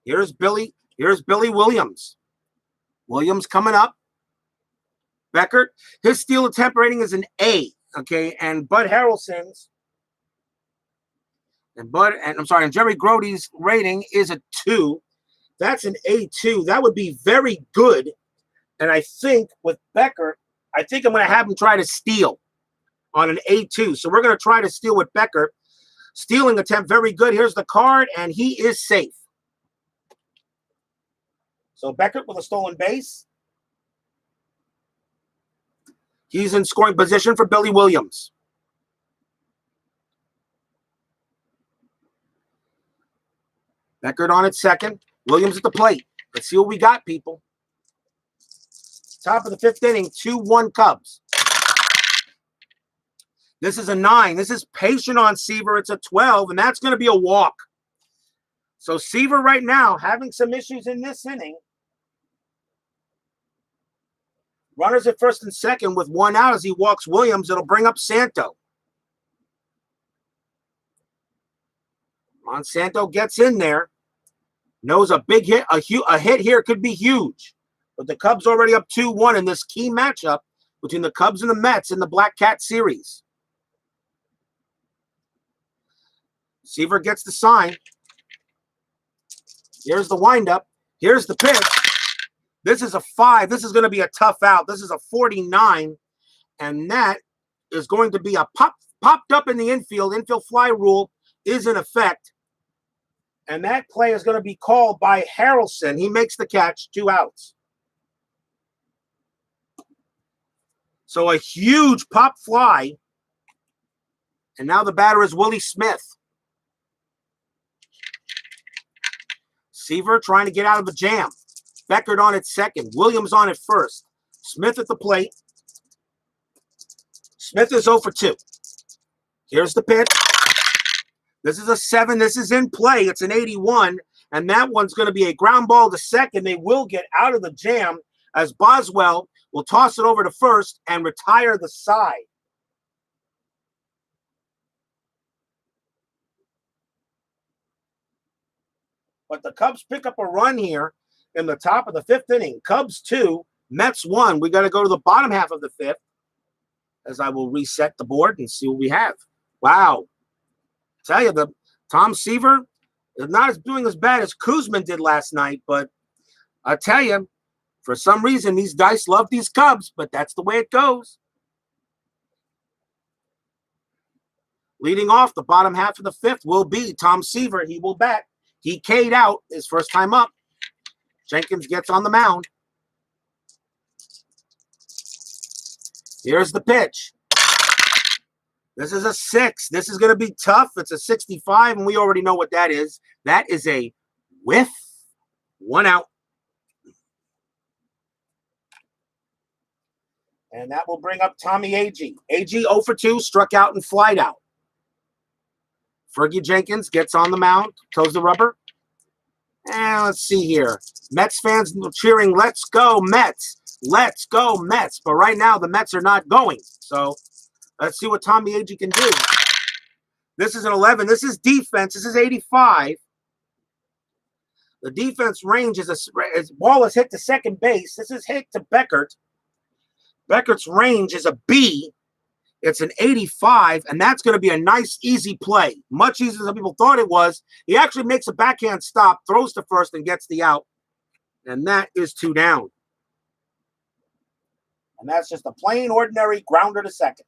Here's Billy Williams. Williams coming up. Beckert, his steal attempt rating is an A, okay, and Bud Harrelson's and Jerry Grody's rating is a 2. That's an A2. That would be very good. And I think with Beckert, I think I'm going to have him try to steal on an A2. So we're going to try to steal with Beckert. Stealing attempt, very good. Here's the card, and he is safe. So Beckert with a stolen base. He's in scoring position for Billy Williams. Beckert on at second. Williams at the plate. Let's see what we got, people. Top of the 5th inning, 2-1 Cubs. This is a 9. This is patient on Seaver. It's a 12, and that's going to be a walk. So Seaver right now having some issues in this inning. Runners at first and second with one out as he walks Williams. It'll bring up Santo. Monsanto gets in there. Knows a big hit, a hit here could be huge. But the Cubs already up 2-1 in this key matchup between the Cubs and the Mets in the Black Cat series. Seaver gets the sign. Here's the windup. Here's the pitch. This is a 5. This is going to be a tough out. This is a 49. And that is going to be a popped up in the infield. Infield fly rule is in effect. And that play is going to be called by Harrelson. He makes the catch, 2 outs. So a huge pop fly. And now the batter is Willie Smith. Seaver trying to get out of the jam. Beckert on at second. Williams on at first. Smith at the plate. Smith is 0 for 2. Here's the pitch. This is a 7. This is in play. It's an 81. And that one's going to be a ground ball to second. They will get out of the jam as Boswell will toss it over to first and retire the side. But the Cubs pick up a run here in the top of the 5th inning. Cubs 2, Mets 1. We got to go to the bottom half of the 5th as I will reset the board and see what we have. Wow. Tell you, the Tom Seaver is not doing as bad as Kuzman did last night, but I tell you, for some reason, these dice love these Cubs, but that's the way it goes. Leading off the bottom half of the 5th will be Tom Seaver. He will bat. He K'd out his first time up. Jenkins gets on the mound. Here's the pitch. This is a 6. This is going to be tough. It's a 65, and we already know what that is. That is a whiff. 1 out. And that will bring up Tommy Agee. Agee 0 for 2, struck out and flied out. Fergie Jenkins gets on the mound, toes the rubber. And let's see here. Mets fans cheering, let's go Mets. Let's go Mets. But right now, the Mets are not going. So let's see what Tommy Agee can do. This is an 11. This is defense. This is 85. The defense range is ball is hit to second base. This is hit to Beckert. Beckert's range is a B. It's an 85, and that's going to be a nice, easy play. Much easier than people thought it was. He actually makes a backhand stop, throws to first, and gets the out. And that is 2 down. And that's just a plain, ordinary grounder to second.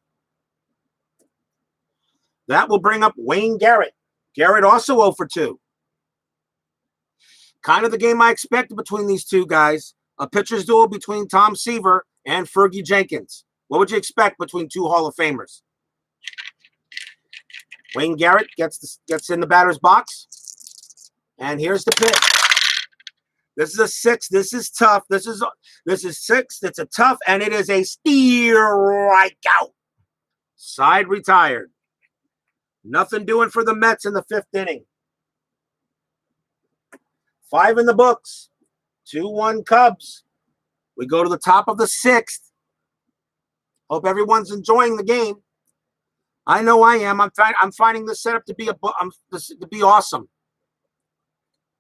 That will bring up Wayne Garrett. Garrett also 0 for 2. Kind of the game I expected between these two guys. A pitcher's duel between Tom Seaver and Fergie Jenkins. What would you expect between two Hall of Famers? Wayne Garrett gets in the batter's box. And here's the pitch. This is a 6. This is tough. This is 6. It's a tough, and it is a strikeout. Side retired. Nothing doing for the Mets in the 5th inning. 5 in the books. 2-1 Cubs. We go to the top of the 6th. Hope everyone's enjoying the game. I know I am. I'm finding this setup to be awesome.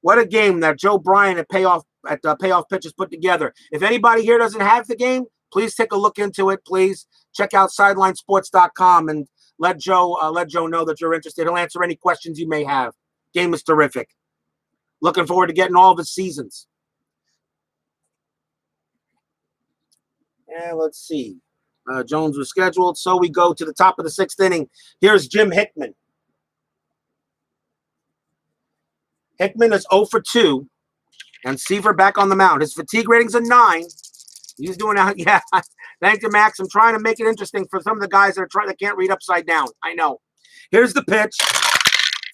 What a game that Joe Bryan at Payoff Pitches put together. If anybody here doesn't have the game, please take a look into it. Please check out sidelinesports.com and let Joe know that you're interested. He'll answer any questions you may have. Game is terrific. Looking forward to getting all of his seasons. And let's see. Jones was scheduled, so we go to the top of the 6th inning. Here's Jim Hickman. Hickman is 0 for 2, and Seaver back on the mound. His fatigue rating's a 9. He's doing out. Yeah, thank you, Max. I'm trying to make it interesting for some of the guys that can't read upside down. I know. Here's the pitch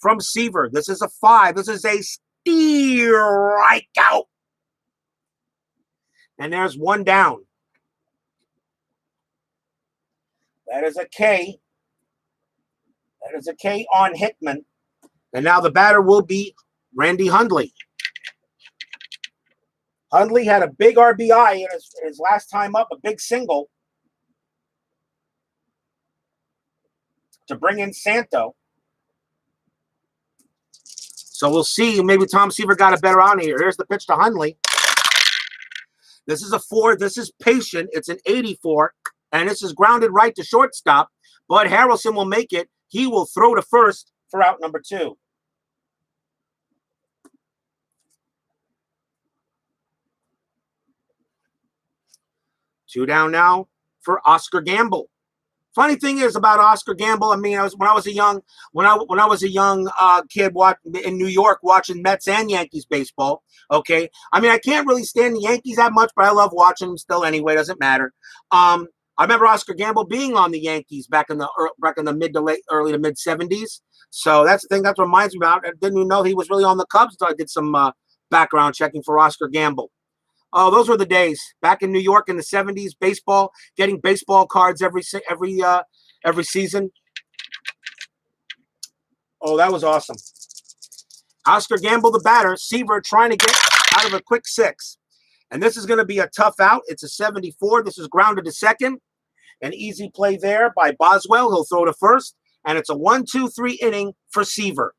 from Seaver. This is a 5. This is a strikeout, and there's 1 down. That is a K. That is a K on Hickman. And now the batter will be Randy Hundley. Hundley had a big RBI in his last time up, a big single to bring in Santo. So we'll see. Maybe Tom Seaver got a better on here. Here's the pitch to Hundley. This is a 4. This is patient. It's an 84. And this is grounded right to shortstop. Bud Harrelson will make it. He will throw to first for out number 2. Two down now for Oscar Gamble. Funny thing is about Oscar Gamble. I mean, when I was a young kid in New York watching Mets and Yankees baseball. Okay, I mean, I can't really stand the Yankees that much, but I love watching them still anyway. Doesn't matter. I remember Oscar Gamble being on the Yankees back in the early to mid 70s. So that's the thing that reminds me about. I didn't even know he was really on the Cubs until I did some background checking for Oscar Gamble. Oh, those were the days back in New York in the 70s. Baseball, getting baseball cards every season. Oh, that was awesome. Oscar Gamble, the batter. Seaver trying to get out of a quick 6. And this is going to be a tough out. It's a 74. This is grounded to second. An easy play there by Boswell. He'll throw to first. And it's a 1-2-3 inning for Seaver.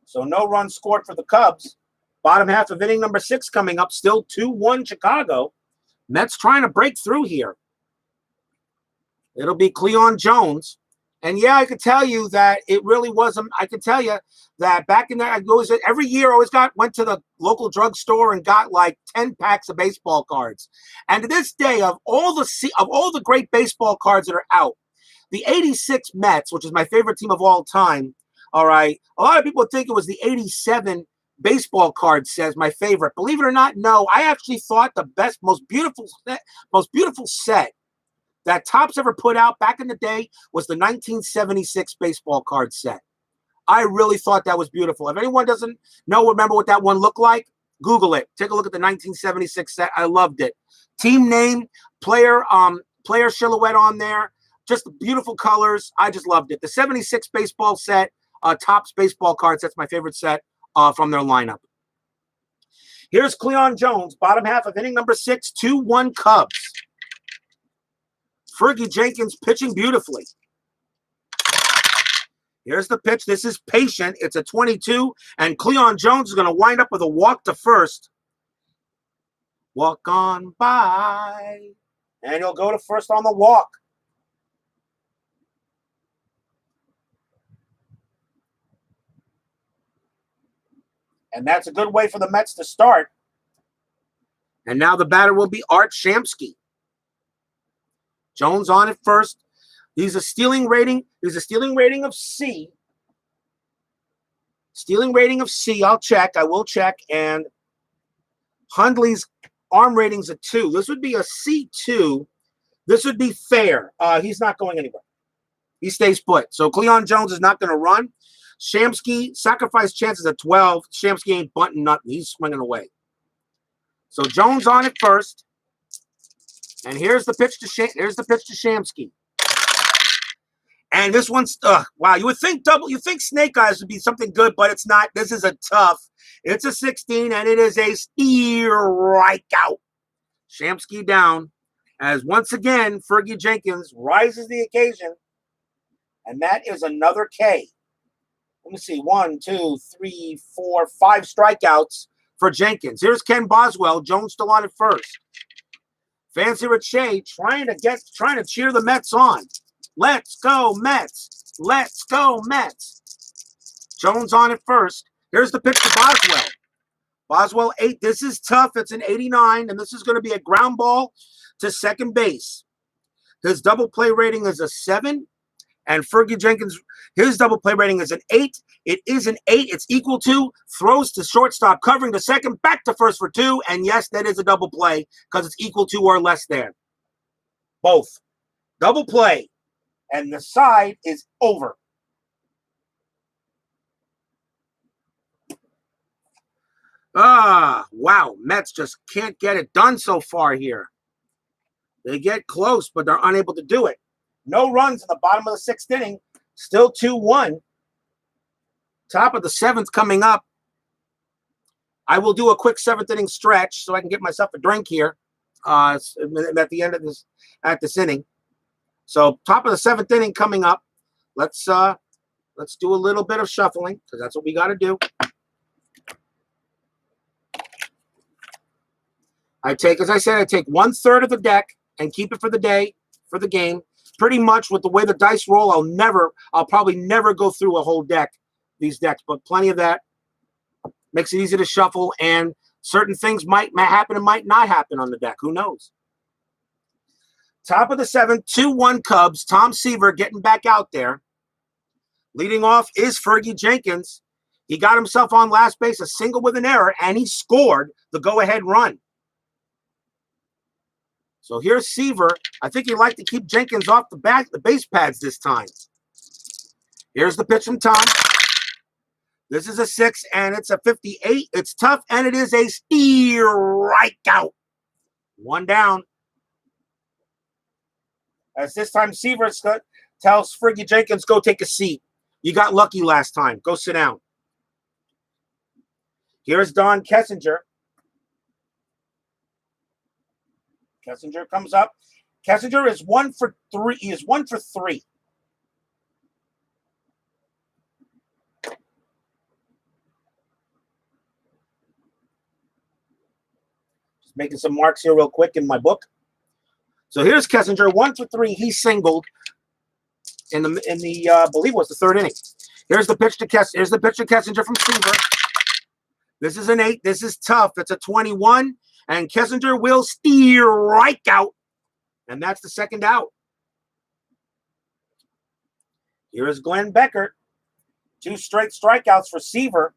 So no runs scored for the Cubs. Bottom half of inning number 6 coming up. Still 2-1 Chicago. Mets trying to break through here. It'll be Cleon Jones. And yeah, I could tell you that it really wasn't. I could tell you that back in there, every year I always went to the local drugstore and got like 10 packs of baseball cards. And to this day, of all the great baseball cards that are out, the 86 Mets, which is my favorite team of all time, all right, a lot of people think it was the 87 baseball card says my favorite. Believe it or not, no. I actually thought the best, most beautiful set that Topps ever put out back in the day was the 1976 baseball card set. I really thought that was beautiful. If anyone doesn't remember what that one looked like, Google it. Take a look at the 1976 set. I loved it. Team name, player silhouette on there, just beautiful colors. I just loved it. The 76 baseball set, Topps baseball cards, that's my favorite set from their lineup. Here's Cleon Jones, bottom half of inning number 6, 2-1 Cubs. Fergie Jenkins pitching beautifully. Here's the pitch. This is patient. It's a 22, and Cleon Jones is going to wind up with a walk to first. Walk on by. And he'll go to first on the walk. And that's a good way for the Mets to start. And now the batter will be Art Shamsky. Jones on at first. He's a stealing rating. He's a stealing rating of C. Stealing rating of C. I'll check. I will check. And Hundley's arm rating's a 2. This would be a C2. This would be fair. He's not going anywhere. He stays put. So Cleon Jones is not going to run. Shamsky, sacrifice chances at 12. Shamsky ain't bunting nothing. He's swinging away. So Jones on it first. And here's the pitch to Shamsky. And this one's wow. You would think Snake Eyes would be something good, but it's not. This is a tough. It's a 16, and it is a strikeout. Shamsky down, as once again Fergie Jenkins rises the occasion, and that is another K. Let me see. 1, 2, 3, 4, 5 strikeouts for Jenkins. Here's Ken Boswell. Jones still on at first. Fancy Riche trying to cheer the Mets on. Let's go, Mets. Let's go, Mets. Jones on at first. Here's the pitch to Boswell. Boswell 8. This is tough. It's an 89, and this is going to be a ground ball to second base. His double play rating is a 7, and Fergie Jenkins, his double play rating is an 8. It is an 8. It's equal to, throws to shortstop, covering to second, back to first for 2, and yes, that is a double play because it's equal to or less than. Both. Double play. And the side is over. Wow. Mets just can't get it done so far here. They get close, but they're unable to do it. No runs in the bottom of the 6th inning. Still 2-1. Top of the 7th coming up. I will do a quick 7th inning stretch so I can get myself a drink here at the end of this inning. So top of the 7th inning coming up. Let's do a little bit of shuffling because that's what we got to do. As I said, I take 1/3 of the deck and keep it for the day, for the game. Pretty much with the way the dice roll, I'll probably never go through a whole deck, these decks, but plenty of that. Makes it easy to shuffle, and certain things might happen and might not happen on the deck. Who knows? Top of the 7th, 2-1 Cubs. Tom Seaver getting back out there. Leading off is Fergie Jenkins. He got himself on last base, a single with an error, and he scored the go-ahead run. So here's Seaver. I think he'd like to keep Jenkins off the base pads this time. Here's the pitch from Tom. This is a 6, and it's a 58. It's tough, and it is a strikeout. 1 down. As this time, Seaver tells Fergie Jenkins, go take a seat. You got lucky last time. Go sit down. Here's Don Kessinger. Kessinger comes up. Kessinger is 1 for 3. He is 1 for 3. Just making some marks here real quick in my book. So here's Kessinger, 1 for 3. He singled in the I believe it was the 3rd inning. Here's the pitch to Kessinger. Here's the pitch to Kessinger from Seaver. This is an 8. This is tough. It's a 21, and Kessinger will strike out, and that's the 2nd out. Here is Glenn Beckert. 2 straight strikeouts for Seaver.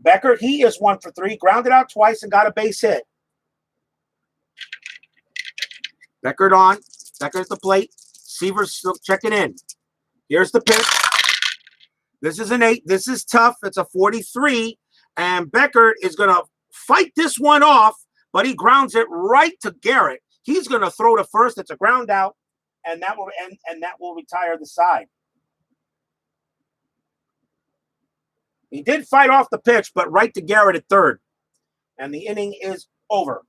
Beckert, he is 1 for 3. Grounded out twice and got a base hit. Beckert on. Beckert at the plate. Seaver's still checking in. Here's the pitch. This is an 8. This is tough. It's a 43. And Beckert is going to fight this one off, but he grounds it right to Garrett. He's going to throw to first. It's a ground out, and that will retire the side. He did fight off the pitch, but right to Garrett at 3rd. And the inning is over.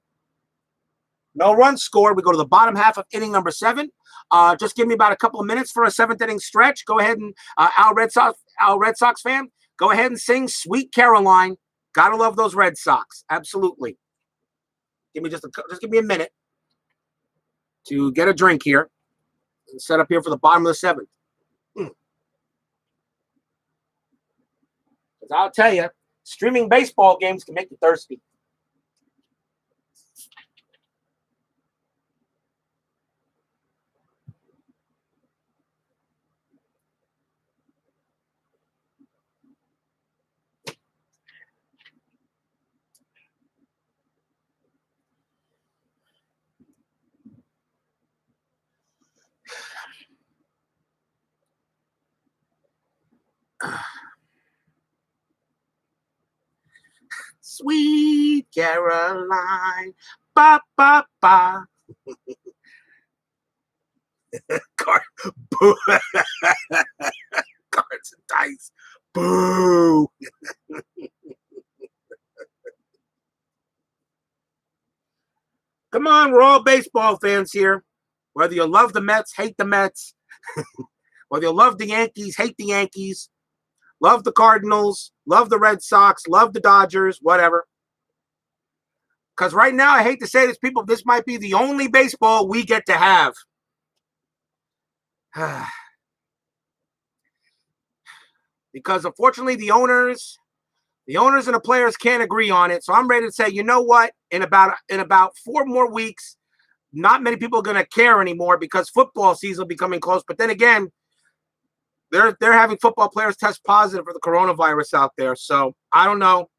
No runs scored. We go to the bottom half of inning number 7. Just give me about a couple of minutes for a 7th inning stretch. Go ahead and Al Red Sox fan, go ahead and sing "Sweet Caroline." Gotta love those Red Sox. Absolutely. Give me just give me a minute to get a drink here and set up here for the bottom of the 7th. Because I'll tell you, streaming baseball games can make you thirsty. Sweet Caroline, ba ba ba. Cards and dice. Boo. Come on, we're all baseball fans here. Whether you love the Mets, hate the Mets, whether you love the Yankees, hate the Yankees, love the Cardinals, love the Red Sox, love the Dodgers, whatever. Because right now, I hate to say this, people, this might be the only baseball we get to have. Because unfortunately, the owners and the players can't agree on it. So I'm ready to say, you know what? In about 4 more weeks, not many people are going to care anymore because football season will be coming close. But then again, they're having football players test positive for the coronavirus out there. So I don't know.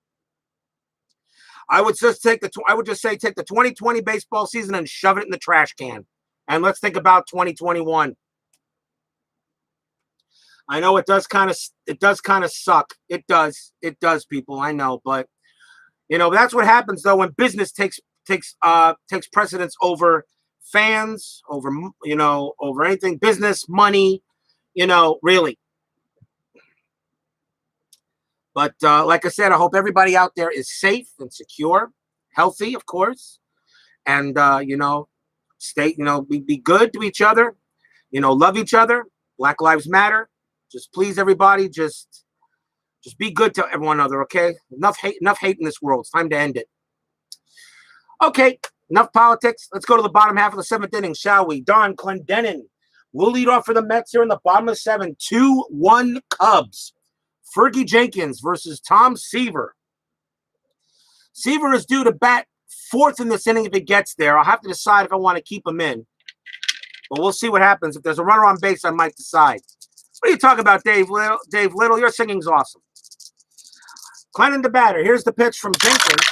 I would just say take the 2020 baseball season and shove it in the trash can, and let's think about 2021. I know it does kind of suck. It does, people. I know, but that's what happens though when business takes precedence over fans, over anything, business, money, really. But like I said, I hope everybody out there is safe and secure, healthy, of course, and stay, be good to each other, love each other. Black Lives Matter. Just please everybody, just be good to everyone other, okay? Enough hate in this world. It's time to end it. Okay, enough politics. Let's go to the bottom half of the 7th inning, shall we? Don Clendenin will lead off for the Mets here in the bottom of 7. 2-1 Cubs. Fergie Jenkins versus Tom Seaver. Seaver is due to bat 4th in this inning if he gets there. I'll have to decide if I want to keep him in. But we'll see what happens. If there's a runner on base, I might decide. What are you talking about, Dave Little? Dave Little, your singing's awesome. Clendenin the batter. Here's the pitch from Jenkins.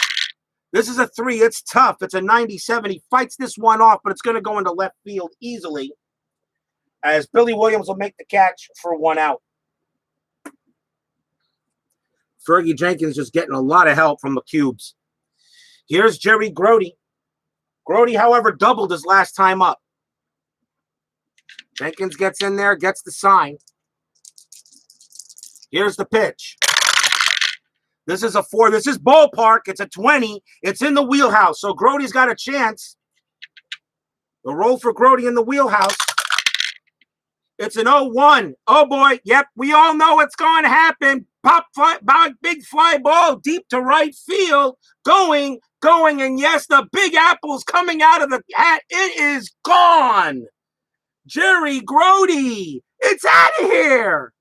This is a 3. It's tough. It's a 97. He fights this one off, but it's going to go into left field easily as Billy Williams will make the catch for 1 out. Fergie Jenkins just getting a lot of help from the Cubes. Here's Jerry Grody. Grody, however, doubled his last time up. Jenkins gets in there, gets the sign. Here's the pitch. This is a 4. This is ballpark. It's a 20. It's in the wheelhouse. So Grody's got a chance. The roll for Grody in the wheelhouse. It's an 0-1. Oh, boy. Yep, we all know what's going to happen. Big fly ball deep to right field. Going. And yes, the Big Apple's coming out of the hat. It is gone. Jerry Grody. It's out of here.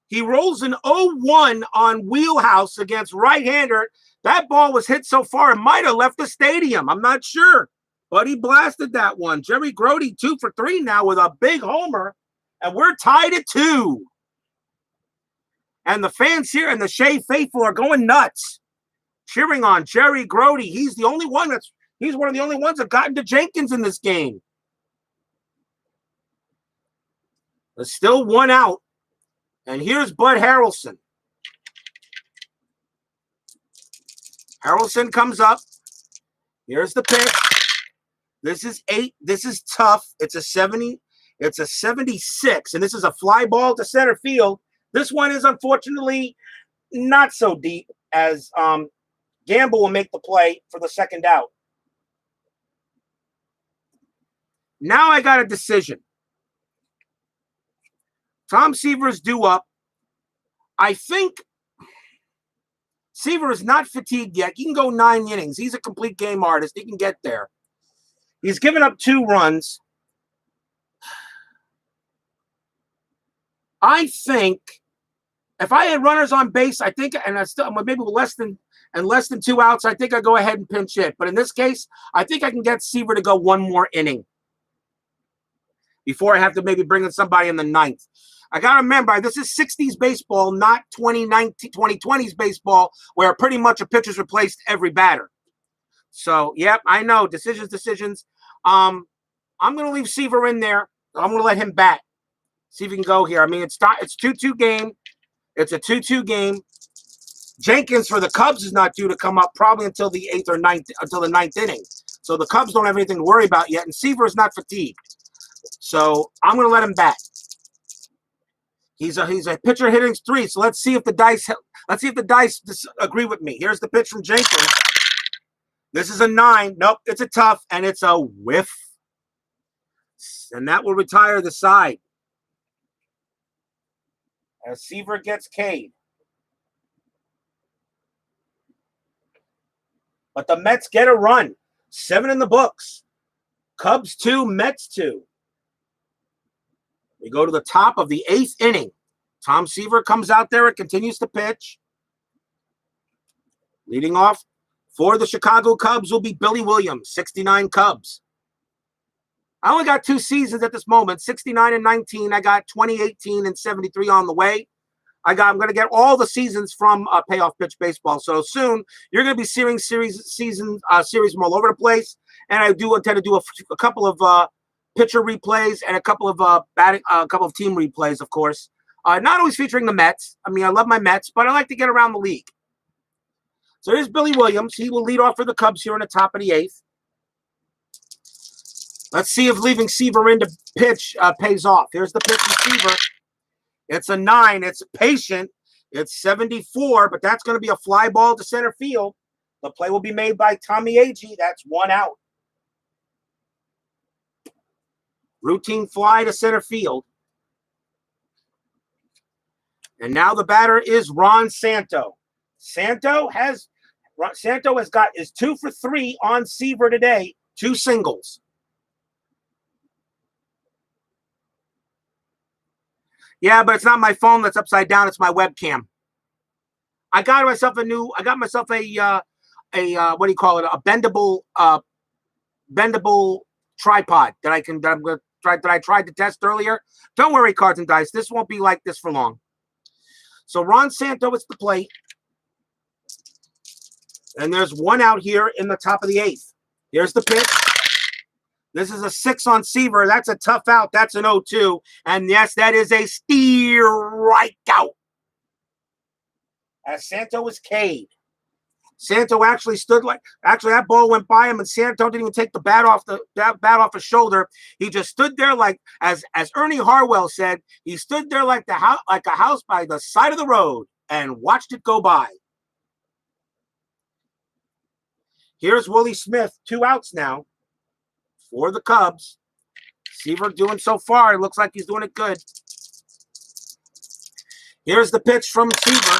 He rolls an 0-1 on wheelhouse against right-hander. That ball was hit so far it might have left the stadium. I'm not sure. But he blasted that one. Jerry Grody 2 for 3 now with a big homer. And we're tied at 2. And the fans here and the Shea faithful are going nuts, cheering on Jerry Grody. He's one of the only ones that got into Jenkins in this game. There's still 1 out. And here's Bud Harrelson. Harrelson comes up. Here's the pitch. This is 8. This is tough. It's a 70. It's a 76. And this is a fly ball to center field. This one is unfortunately not so deep, as Gamble will make the play for the second out. Now I got a decision. Tom Seaver's due up. I think Seaver is not fatigued yet. He can go 9 innings. He's a complete game artist. He can get there. He's given up 2 runs. I think if I had runners on base, I think, and I still maybe with less than 2 outs, I think I'd go ahead and pinch hit. But in this case, I think I can get Seaver to go 1 more inning before I have to maybe bring in somebody in the 9th. I got to remember, this is 60s baseball, not 2020s baseball, where pretty much a pitcher's replaced every batter. So, yep, I know. Decisions. I'm going to leave Seaver in there. I'm going to let him bat. See if he can go here. I mean, it's 2-2 game. It's a 2-2 game. Jenkins for the Cubs is not due to come up probably until the 8th or 9th, until the 9th inning. So the Cubs don't have anything to worry about yet, and Seaver is not fatigued. So I'm going to let him bat. He's a pitcher hitting 3. So let's see if the dice agree with me. Here's the pitch from Jenkins. This is a 9. Nope, it's a tough, and it's a whiff. And that will retire the side. As Seaver gets K'd. But the Mets get a run. 7 in the books. Cubs 2, Mets 2. We go to the top of the 8th inning. Tom Seaver comes out there and continues to pitch. Leading off for the Chicago Cubs will be Billy Williams, 69 Cubs. I only got 2 seasons at this moment, 69 and 19. I got 2018 and 73 on the way. I'm going to get all the seasons from Payoff Pitch Baseball. So soon you're going to be seeing series from all over the place. And I do intend to do a couple of pitcher replays and a couple of team replays, of course. Not always featuring the Mets. I mean, I love my Mets, but I like to get around the league. So here's Billy Williams. He will lead off for the Cubs here in the top of the 8th. Let's see if leaving Seaver in to pitch pays off. Here's the pitch from Seaver. It's a 9. It's patient. It's 74, but that's going to be a fly ball to center field. The play will be made by Tommy Agee. That's 1 out. Routine fly to center field. And now the batter is Ron Santo. Santo has got his 2 for 3 on Seaver today. 2 singles. Yeah, but it's not my phone that's upside down. It's my webcam. I got myself a what do you call it? A bendable tripod that I tried to test earlier. Don't worry, Cards and Dice. This won't be like this for long. So Ron Santo is the plate. And there's 1 out here in the top of the 8th. Here's the pitch. This is a 6 on Seaver. That's a tough out. That's an 0-2. And yes, that is a strikeout. As Santo was K'd. Santo actually that ball went by him, and Santo didn't even take the bat off his shoulder. He just stood there like, as Ernie Harwell said, he stood there like a house by the side of the road and watched it go by. Here's Willie Smith, 2 outs now for the Cubs. Seaver doing so far. It looks like he's doing it good. Here's the pitch from Seaver.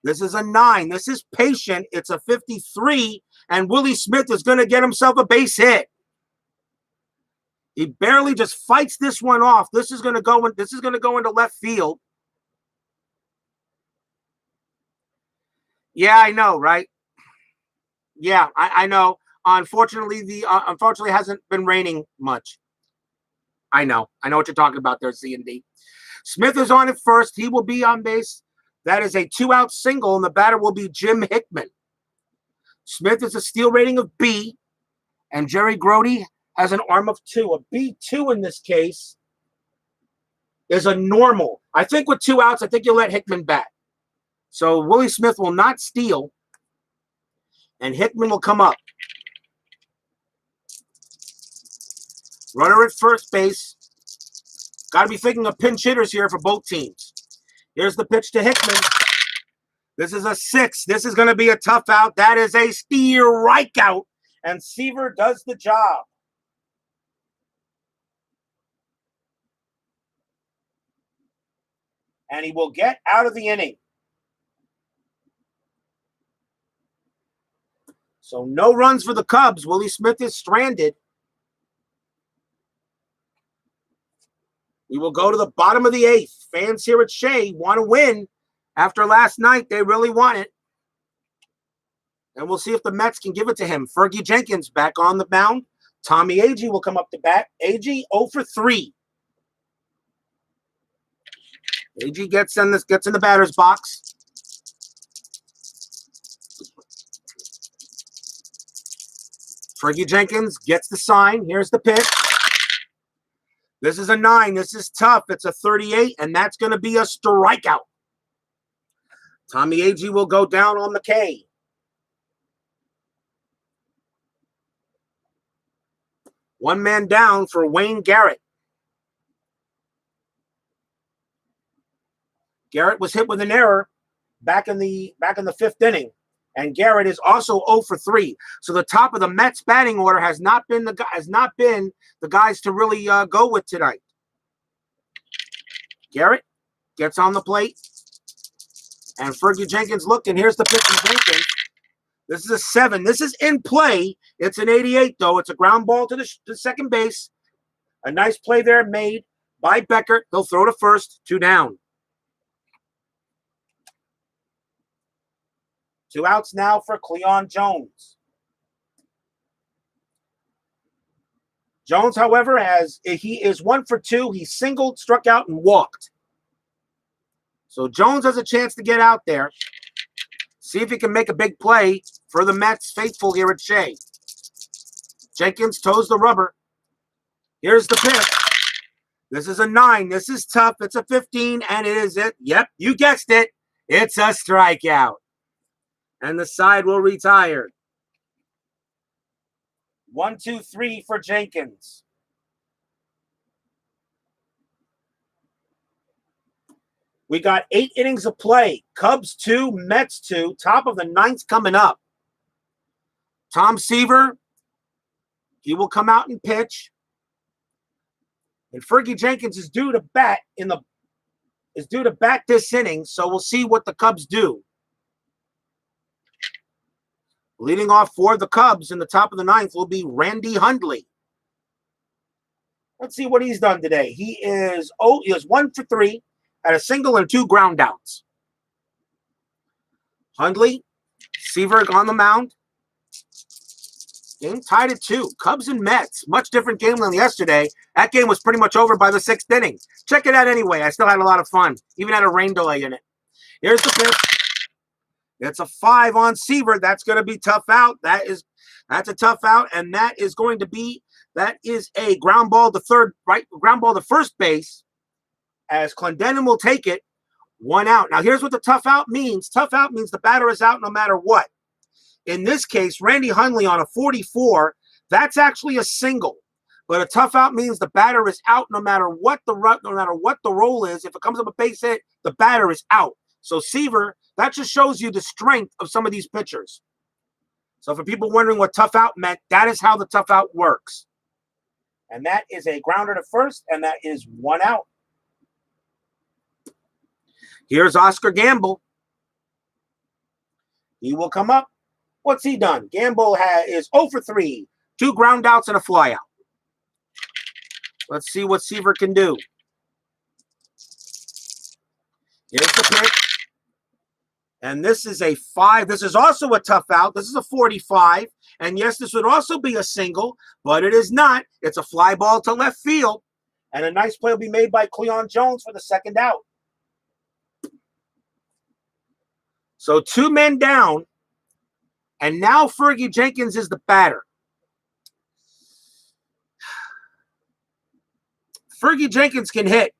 This is a 9. This is patient. It's a 53, and Willie Smith is going to get himself a base hit. He barely just fights this one off. This is going to go into left field. Yeah, I know, right? Yeah, I know. Unfortunately, unfortunately hasn't been raining much. I know what you're talking about there, C&D. Smith is on at first. He will be on base. That is a 2-out single, and the batter will be Jim Hickman. Smith is a steal rating of B, and Jerry Grody has an arm of 2. A B2 in this case is a normal. I think with 2 outs, I think you'll let Hickman bat. So Willie Smith will not steal, and Hickman will come up. Runner at first base. Got to be thinking of pinch hitters here for both teams. Here's the pitch to Hickman. This is a 6. This is going to be a tough out. That is a strikeout. And Seaver does the job. And he will get out of the inning. So no runs for the Cubs. Willie Smith is stranded. We will go to the bottom of the 8th. Fans here at Shea want to win. After last night, they really want it. And we'll see if the Mets can give it to him. Fergie Jenkins back on the mound. Tommy Agee will come up to bat. Agee 0 for 3. Agee gets in the batter's box. Fergie Jenkins gets the sign. Here's the pitch. This is a 9. This is tough. It's a 38, and that's going to be a strikeout. Tommy Agee will go down on the K. One man down for Wayne Garrett. Garrett was hit with an error back in the 5th inning. And Garrett is also 0 for 3. So the top of the Mets batting order has not been the guys to really go with tonight. Garrett gets on the plate. And Fergie Jenkins looked, and here's the pitch from Jenkins. This is a 7. This is in play. It's an 88, though. It's a ground ball to the second base. A nice play there made by Beckert. He'll throw to first. 2 down. 2 outs now for Cleon Jones. Jones, however, he is 1 for 2. He singled, struck out, and walked. So Jones has a chance to get out there. See if he can make a big play for the Mets faithful here at Shea. Jenkins toes the rubber. Here's the pitch. This is a 9. This is tough. It's a 15, and it is it. Yep, you guessed it. It's a strikeout. And the side will retire. 1, 2, 3 for Jenkins. We got 8 innings of play. Cubs 2, Mets 2. Top of the 9th coming up. Tom Seaver, he will come out and pitch. And Fergie Jenkins is due to bat this inning, so we'll see what the Cubs do. Leading off for the Cubs in the top of the 9th will be Randy Hundley. Let's see what he's done today. He is 1 for 3. Had a single and 2 ground outs. Hundley, Seaver on the mound. Game tied at 2. Cubs and Mets. Much different game than yesterday. That game was pretty much over by the 6th inning. Check it out anyway. I still had a lot of fun. Even had a rain delay in it. Here's the pitch. It's a 5 on Seaver. That's going to be tough out. That's a tough out, and that is a ground ball to first base. As Clendenin will take it, 1 out. Now, here's what the tough out means. Tough out means the batter is out no matter what. In this case, Randy Hundley on a 44, that's actually a single. But a tough out means the batter is out no matter what the roll is. If it comes up a base hit, the batter is out. So Seaver, that just shows you the strength of some of these pitchers. So for people wondering what tough out meant, that is how the tough out works. And that is a grounder to first, and that is 1 out. Here's Oscar Gamble. He will come up. What's he done? Gamble is 0 for 3. 2 ground outs and a fly out. Let's see what Seaver can do. Here's the pitch. And this is a 5. This is also a tough out. This is a 45. And yes, this would also be a single, but it is not. It's a fly ball to left field. And a nice play will be made by Cleon Jones for the 2nd out. So 2 men down, and now Fergie Jenkins is the batter. Fergie Jenkins can hit,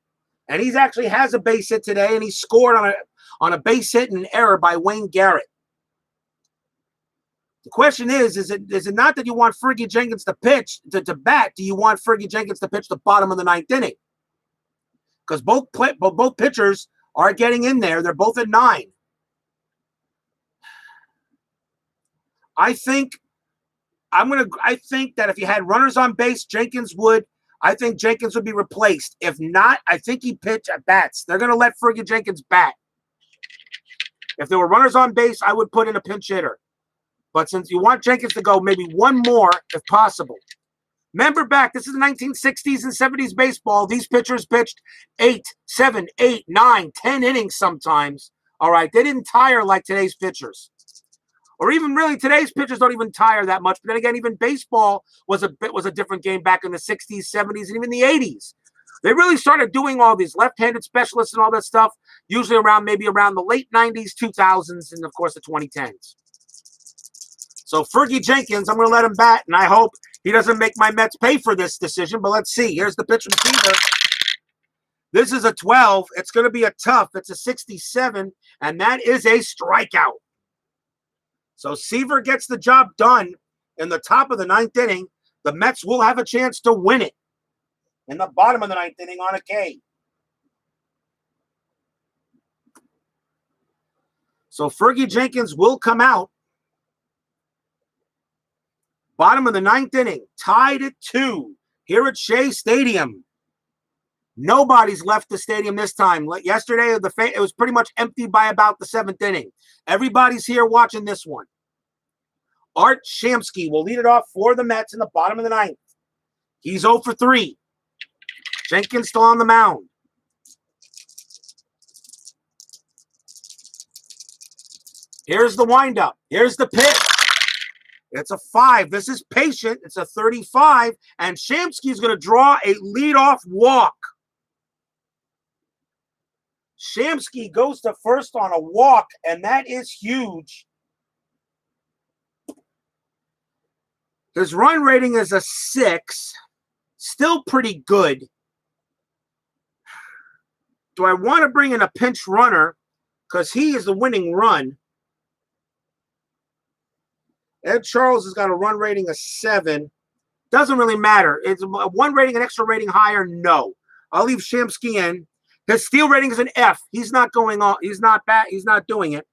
and he actually has a base hit today, and he scored on a base hit and an error by Wayne Garrett. The question is it not that you want Fergie Jenkins to pitch, to bat? Do you want Fergie Jenkins to pitch the bottom of the 9th inning? Because both pitchers are getting in there. They're both at 9. I think that if you had runners on base, I think Jenkins would be replaced. If not, I think he pitch at bats. They're going to let Fergie Jenkins bat. If there were runners on base, I would put in a pinch hitter. But since you want Jenkins to go, maybe one more if possible. Remember back, this is the 1960s and 70s baseball. These pitchers pitched 8, 7, 8, 9, 10 innings sometimes. All right, they didn't tire like today's pitchers. Or even really, today's pitchers don't even tire that much. But then again, even baseball was a different game back in the 60s, 70s, and even the 80s. They really started doing all these left-handed specialists and all that stuff, usually maybe around the late 90s, 2000s, and of course the 2010s. So Fergie Jenkins, I'm going to let him bat, and I hope he doesn't make my Mets pay for this decision. But let's see. Here's the pitch receiver. This is a 12. It's going to be a tough. It's a 67, and that is a strikeout. So Seaver gets the job done in the top of the 9th inning. The Mets will have a chance to win it in the bottom of the 9th inning on a K. So Fergie Jenkins will come out. Bottom of the 9th inning, tied at 2 here at Shea Stadium. Nobody's left the stadium this time. Yesterday, it was pretty much empty by about the 7th inning. Everybody's here watching this one. Art Shamsky will lead it off for the Mets in the bottom of the 9th. He's 0 for 3. Jenkins still on the mound. Here's the windup. Here's the pitch. It's a 5. This is patient. It's a 35. And Shamsky's going to draw a leadoff walk. Shamsky goes to first on a walk, and that is huge. His run rating is a 6. Still pretty good. Do I want to bring in a pinch runner? Because he is the winning run. Ed Charles has got a run rating of 7. Doesn't really matter. It's a 1 rating, an extra rating higher? No. I'll leave Shamsky in. His steal rating is an F. He's not going on. He's not doing it.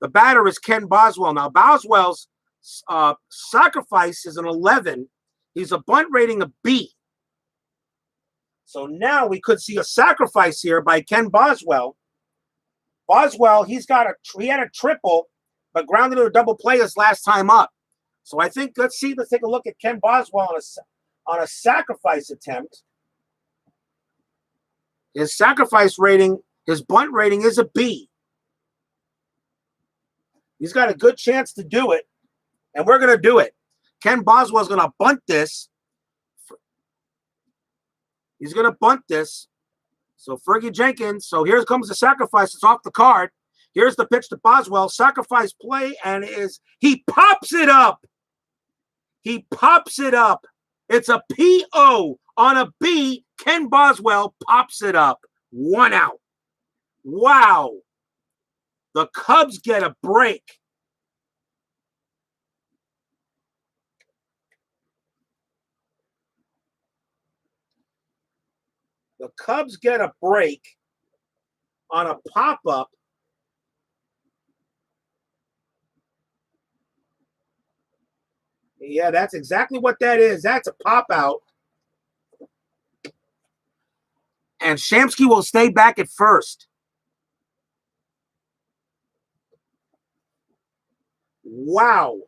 The batter is Ken Boswell. Now, Boswell's sacrifice is an 11. He's a bunt rating of B. So now we could see a sacrifice here by Ken Boswell. Boswell, he had a triple, but grounded to a double play his last time up. So I think let's take a look at Ken Boswell on a sacrifice attempt. His sacrifice rating, his bunt rating is a B. He's got a good chance to do it, and we're going to do it. Ken Boswell's going to bunt this. He's going to bunt this. So Fergie Jenkins. So here comes the sacrifice. It's off the card. Here's the pitch to Boswell. Sacrifice play, and he pops it up. He pops it up. It's a PO on a B. Ken Boswell pops it up. 1 out. Wow. The Cubs get a break. The Cubs get a break on a pop-up. Yeah, that's exactly what that is. That's a pop-out. And Shamsky will stay back at first. Wow.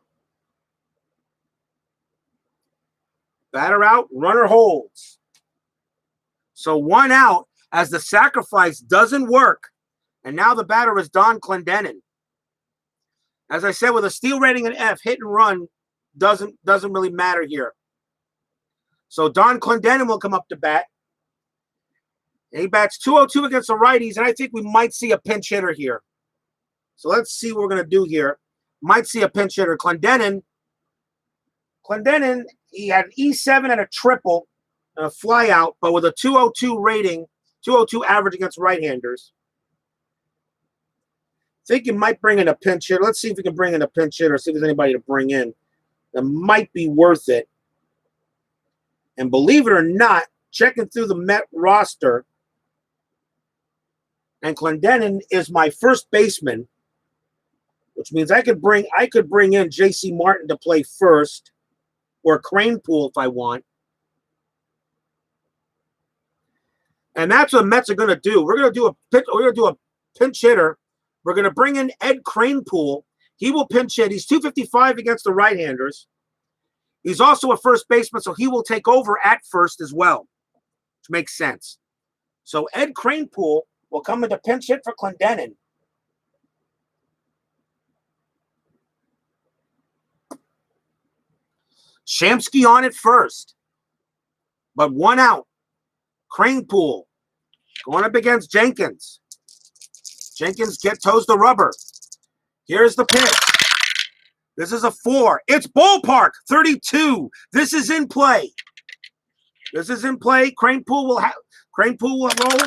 Batter out, runner holds. So 1 out as the sacrifice doesn't work. And now the batter is Don Clendenin. As I said, with a steal rating an F, hit and run doesn't really matter here. So Don Clendenin will come up to bat. And he bats 202 against the righties, and I think we might see a pinch hitter here. So let's see what we're going to do here. Might see a pinch hitter. Clendenin, he had an E7 and a triple and a flyout, but with a 202 rating, 202 average against right-handers. I think you might bring in a pinch hitter. Let's see if we can bring in a pinch hitter, see if there's anybody to bring in. That might be worth it. And believe it or not, checking through the Met roster, And Clendenin is my first baseman, which means I could bring in J.C. Martin to play first, or Cranepool if I want. And that's what Mets are going to do. We're going to do a pinch hitter. We're going to bring in Ed Cranepool. He will pinch hit. He's 255 against the right-handers. He's also a first baseman, so he will take over at first as well, which makes sense. So Ed Cranepool will come into pinch hit for Clendenin. Shamsky on it first, but 1 out. Cranepool going up against Jenkins. Jenkins toes the rubber. Here's the pitch. This is a 4. It's ballpark 32. This is in play. Cranepool will roll.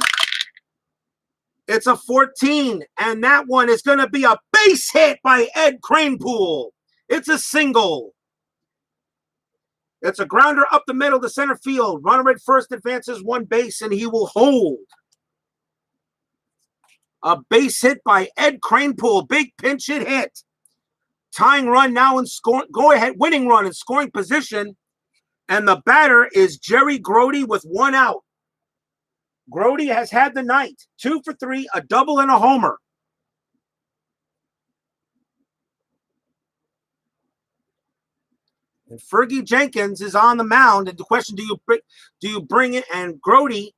It's a 14, and that one is going to be a base hit by Ed Cranepool. It's a single. It's a grounder up the middle to center field. Runner at first advances 1 base, and he will hold. A base hit by Ed Cranepool. Big pinch hit. Tying run now in winning run in scoring position. And the batter is Jerry Grody with 1 out. Grody has had the night. 2 for 3, a double and a homer. And Fergie Jenkins is on the mound. And the question, do you bring it? And Grody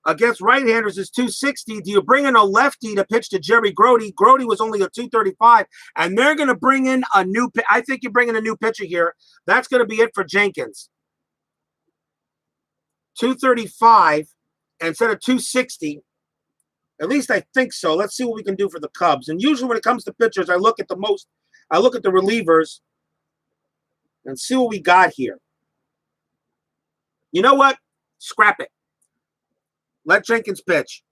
against right-handers is 260. Do you bring in a lefty to pitch to Jerry Grody? Grody was only a 235. And they're going to bring in a new – I think you bring in a new pitcher here. That's going to be it for Jenkins. 235 instead of 260. At least I think so. Let's see what we can do for the Cubs. And usually when it comes to pitchers, I look at the relievers and see what we got here. You know what? Scrap it. Let Jenkins pitch.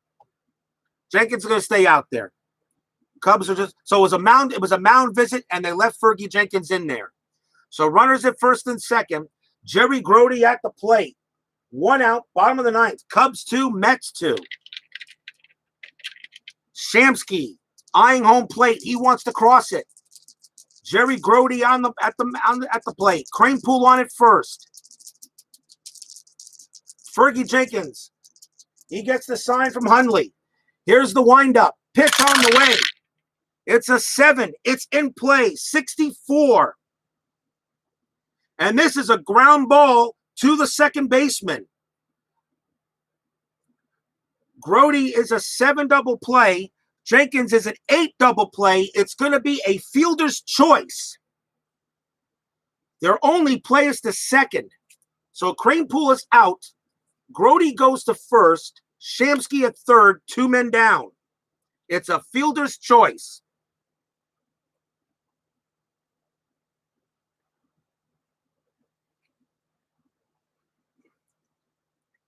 Jenkins is going to stay out there. Cubs are just – so it was a mound visit, and they left Fergie Jenkins in there. So runners at first and second. Jerry Grody at the plate. 1 out, bottom of the 9th. Cubs 2, Mets 2. Shamsky eyeing home plate. He wants to cross it. Jerry Grody at the plate. Cranepool on it first. Fergie Jenkins. He gets the sign from Hundley. Here's the windup. Pitch on the way. It's a 7. It's in play. 64. And this is a ground ball to the second baseman. Grody is a 7 double play. Jenkins is an 8 double play. It's going to be a fielder's choice. Their only play is to second. So Cranepool is out. Grody goes to first. Shamsky at third. 2 men down. It's a fielder's choice.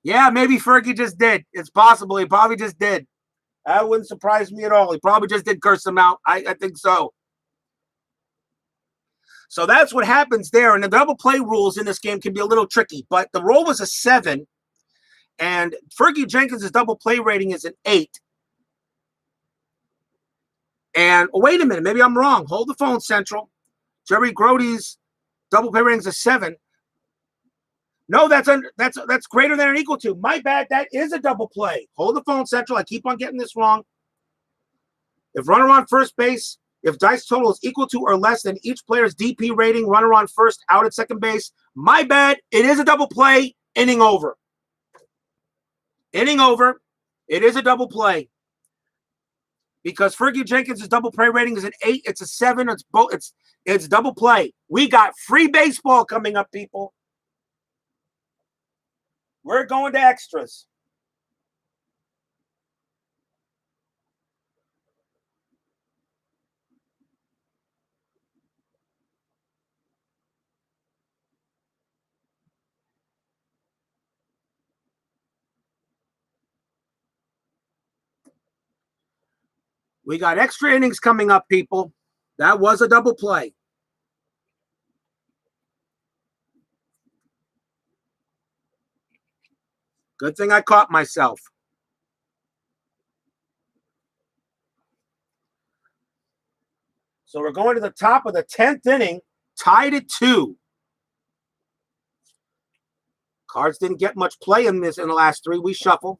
Yeah, maybe Fergie just did. It's possible. He probably just did. That wouldn't surprise me at all. He probably just did curse him out. I think so. So that's what happens there. And the double play rules in this game can be a little tricky. But the roll was a 7. And Fergie Jenkins' double play rating is an 8. And wait a minute. Maybe I'm wrong. Hold the phone, Central. Jerry Grody's double play rating is a 7. No, that's greater than or equal to. My bad. That is a double play. Hold the phone, Central. I keep on getting this wrong. If runner on first base, if dice total is equal to or less than each player's DP rating, runner on first, out at second base. My bad. It is a double play. Inning over. Inning over. It is a double play. Because Fergie Jenkins' double play rating is an 8. It's a 7. It's double play. We got free baseball coming up, people. We're going to extras. We got extra innings coming up, people. That was a double play. Good thing I caught myself. So we're going to the top of the 10th inning, tied at 2. Cards didn't get much play in the last 3. We shuffle.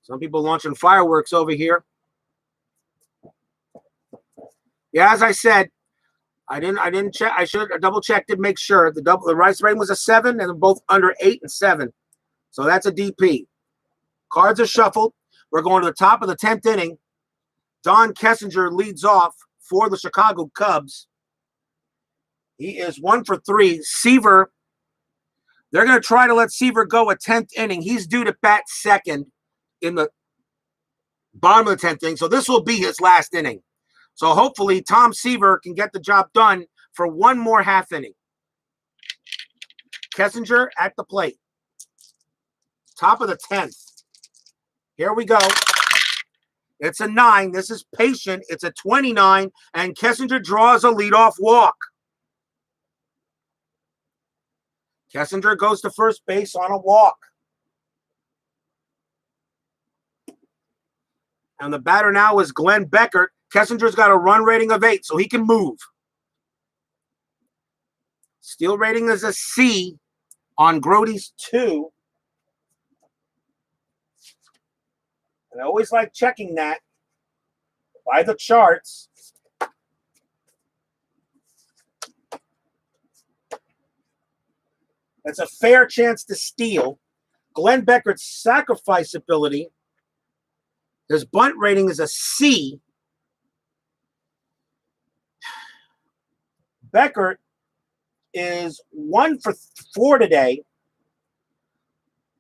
Some people launching fireworks over here. Yeah, as I said, I didn't check. I should have double checked to make sure the rice rating was a 7, and they're both under 8 and 7. So that's a DP. Cards are shuffled. We're going to the top of the 10th inning. Don Kessinger leads off for the Chicago Cubs. He is 1 for 3. Seaver, they're going to try to let Seaver go a 10th inning. He's due to bat second in the bottom of the 10th inning. So this will be his last inning. So hopefully Tom Seaver can get the job done for one more half inning. Kessinger at the plate. Top of the 10th. Here we go. It's a 9. This is patient. It's a 29. And Kessinger draws a leadoff walk. Kessinger goes to first base on a walk. And the batter now is Glenn Beckert. Kessinger's got a run rating of 8, so he can move. Steal rating is a C on Grody's 2. And I always like checking that by the charts. It's a fair chance to steal. Glenn Beckert's sacrifice ability, his bunt rating is a C. Beckert is 1 for 4 today.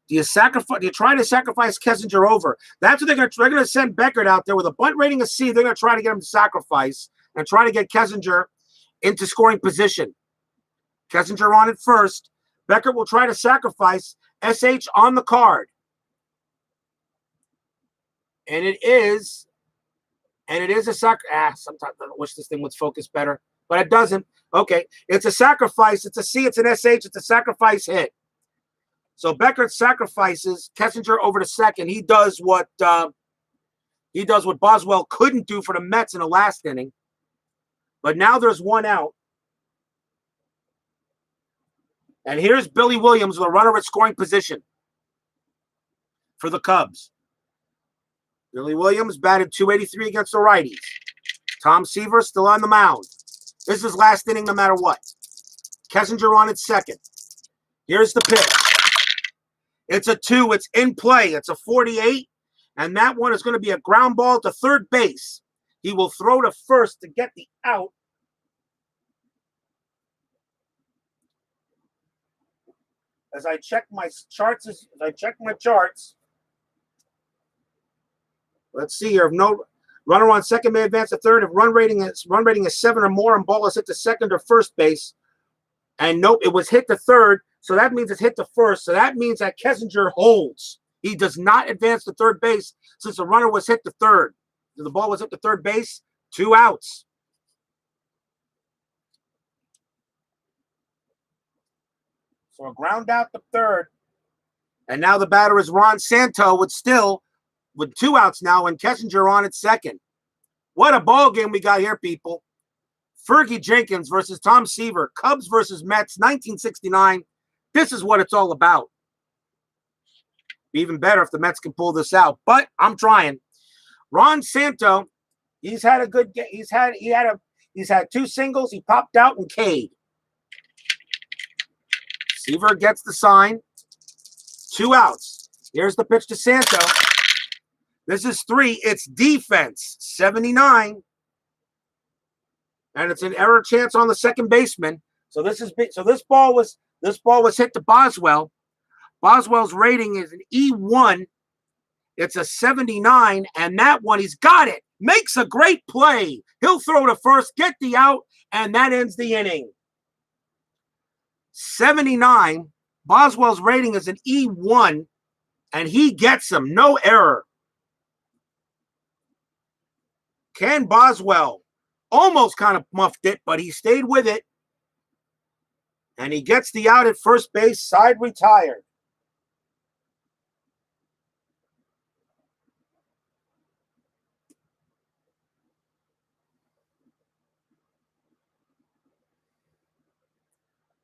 Do you try to sacrifice Kessinger over? That's what they're going to send Beckert out there with a bunt rating of C. They're going to try to get him to sacrifice and try to get Kessinger into scoring position. Kessinger on it first. Beckert will try to sacrifice. SH on the card. And it is a sometimes I wish this thing would focus better, but it doesn't. Okay, it's a sacrifice. It's a C. It's an SH. It's a sacrifice hit. So Beckert sacrifices Kessinger over to second. He does what Boswell couldn't do for the Mets in the last inning. But now there's one out. And here's Billy Williams with a runner at scoring position for the Cubs. Billy Williams batted .283 against the righties. Tom Seaver still on the mound. This is last inning no matter what. Kessinger on at second. Here's the pitch. It's a 2. It's in play. It's a 48. And that one is going to be a ground ball to third base. He will throw to first to get the out. As I check my charts, let's see here. If no runner on second may advance to third. If run rating is 7 or more and ball is hit to second or first base. And nope, it was hit to third. So that means it's hit to first. So that means that Kessinger holds. He does not advance to third base since the runner was hit to third. The ball was hit to third base. 2 outs. So a ground out to third. And now the batter is Ron Santo with 2 outs now and Kessinger on at second. What a ball game we got here, people. Fergie Jenkins versus Tom Seaver. Cubs versus Mets, 1969. This is what it's all about. Be even better if the Mets can pull this out, but I'm trying. Ron Santo, he's had a good game. He's had 2 singles. He popped out and K'd. Seaver gets the sign. 2 outs. Here's the pitch to Santo. This is 3. It's defense. 79. And it's an error chance on the second baseman. So this ball was hit to Boswell. Boswell's rating is an E1. It's a 79, and that one, he's got it. Makes a great play. He'll throw to first, get the out, and that ends the inning. 79. Boswell's rating is an E1, and he gets him. No error. Ken Boswell almost kind of muffed it, but he stayed with it. And he gets the out at first base, side retired.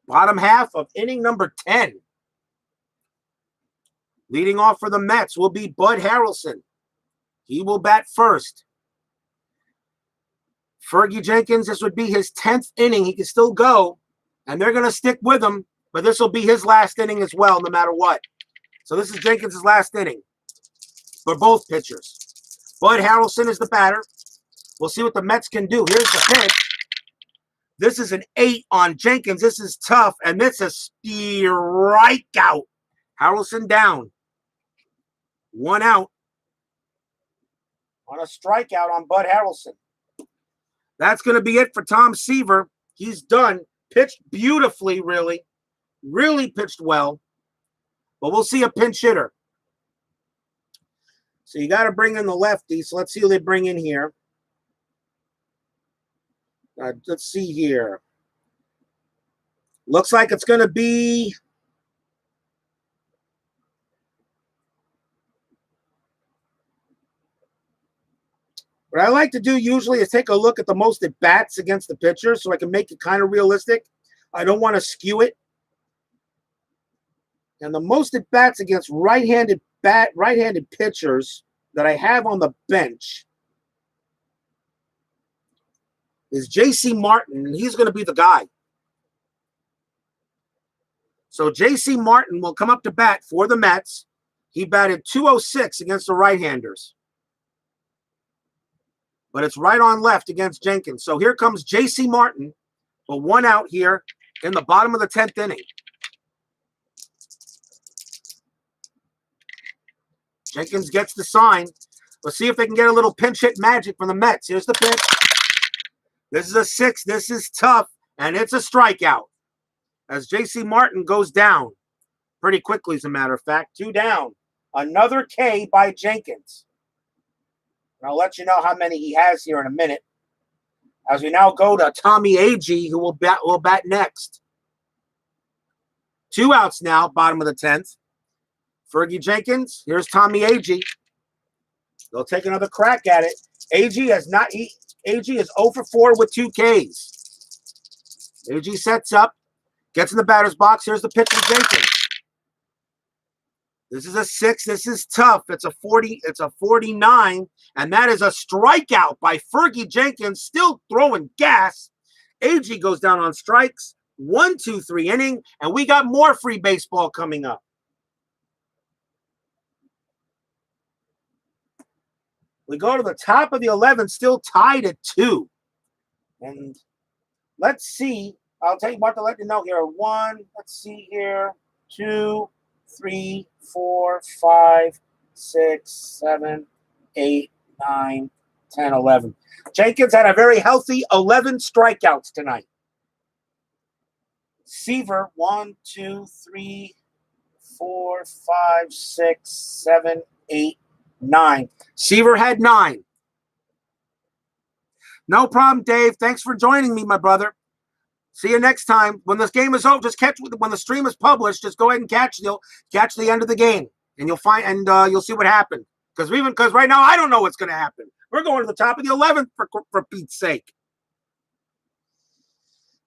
Bottom half of inning number 10. Leading off for the Mets will be Bud Harrelson. He will bat first. Fergie Jenkins, this would be his 10th inning. He can still go, and they're going to stick with him, but this will be his last inning as well, no matter what. So this is Jenkins' last inning for both pitchers. Bud Harrelson is the batter. We'll see what the Mets can do. Here's the pitch. This is an 8 on Jenkins. This is tough, and this is a strikeout. Harrelson down. 1 out on a strikeout on Bud Harrelson. That's going to be it for Tom Seaver. He's done. Pitched beautifully, really. Really pitched well. But we'll see a pinch hitter. So you got to bring in the lefty. So let's see who they bring in here. Let's see here. Looks like it's going to be... What I like to do usually is take a look at the most at bats against the pitcher so I can make it kind of realistic. I don't want to skew it. And the most at bats against right-handed pitchers that I have on the bench is J.C. Martin, and he's going to be the guy. So J.C. Martin will come up to bat for the Mets. He batted .206 against the right-handers. But it's right on left against Jenkins. So here comes J.C. Martin, but 1 out here in the bottom of the 10th inning. Jenkins gets the sign. Let's see if they can get a little pinch hit magic from the Mets. Here's the pitch. This is a 6. This is tough, and it's a strikeout as J.C. Martin goes down pretty quickly, as a matter of fact. 2 down. Another K by Jenkins. And I'll let you know how many he has here in a minute. As we now go to Tommy Agee, who will bat next. 2 outs now, bottom of the 10th. Fergie Jenkins, here's Tommy Agee. They'll take another crack at it. Agee is 0 for 4 with 2 Ks. Agee sets up, gets in the batter's box. Here's the pitch from Jenkins. This is a 6. This is tough. It's a 40. It's a 49, and that is a strikeout by Fergie Jenkins, still throwing gas. Agee goes down on strikes. 1-2-3 inning, and we got more free baseball coming up. We go to the top of the 11th, still tied at 2. And let's see. I'll tell you what to let you know here. 1, let's see here. 2, 3, 4, 5, 6, 7, 8, 9, 10, 11. Jenkins had a very healthy 11 strikeouts tonight. Seaver, 1, 2, 3, 4, 5, 6, 7, 8, 9. Seaver had 9. No problem, Dave. Thanks for joining me, my brother. See you next time. When this game is over, just catch when the stream is published. Just go ahead and catch the end of the game, and you'll see what happened. Because right now I don't know what's going to happen. We're going to the top of the 11th for Pete's sake.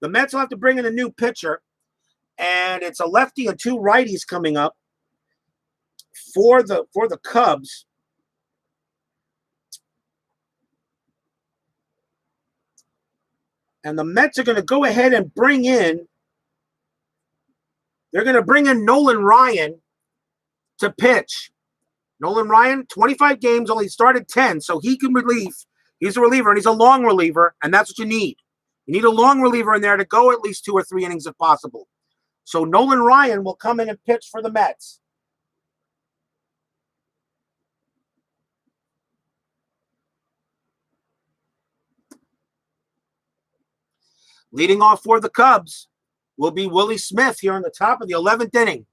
The Mets will have to bring in a new pitcher, and it's a lefty and 2 righties coming up for the Cubs. And the Mets are going to go ahead and bring in Nolan Ryan to pitch. Nolan Ryan, 25 games, only started 10, so he can relieve. He's a reliever, and he's a long reliever, and that's what you need. You need a long reliever in there to go at least 2 or 3 innings if possible. So Nolan Ryan will come in and pitch for the Mets. Leading off for the Cubs will be Willie Smith here on the top of the 11th inning.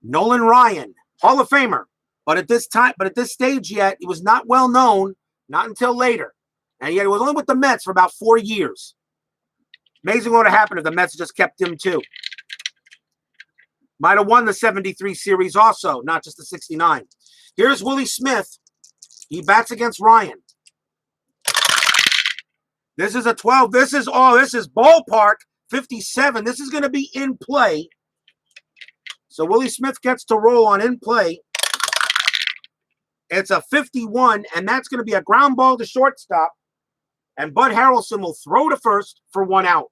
Nolan Ryan, Hall of Famer, but at this stage yet, he was not well known, not until later. And yet he was only with the Mets for about 4 years. Amazing what would have happened if the Mets just kept him too. Might have won the 73 series also, not just the 69. Here's Willie Smith. He bats against Ryan. This is a 12. This is ballpark 57. This is going to be in play. So Willie Smith gets to roll on in play. It's a 51, and that's going to be a ground ball to shortstop. And Bud Harrelson will throw to first for 1 out.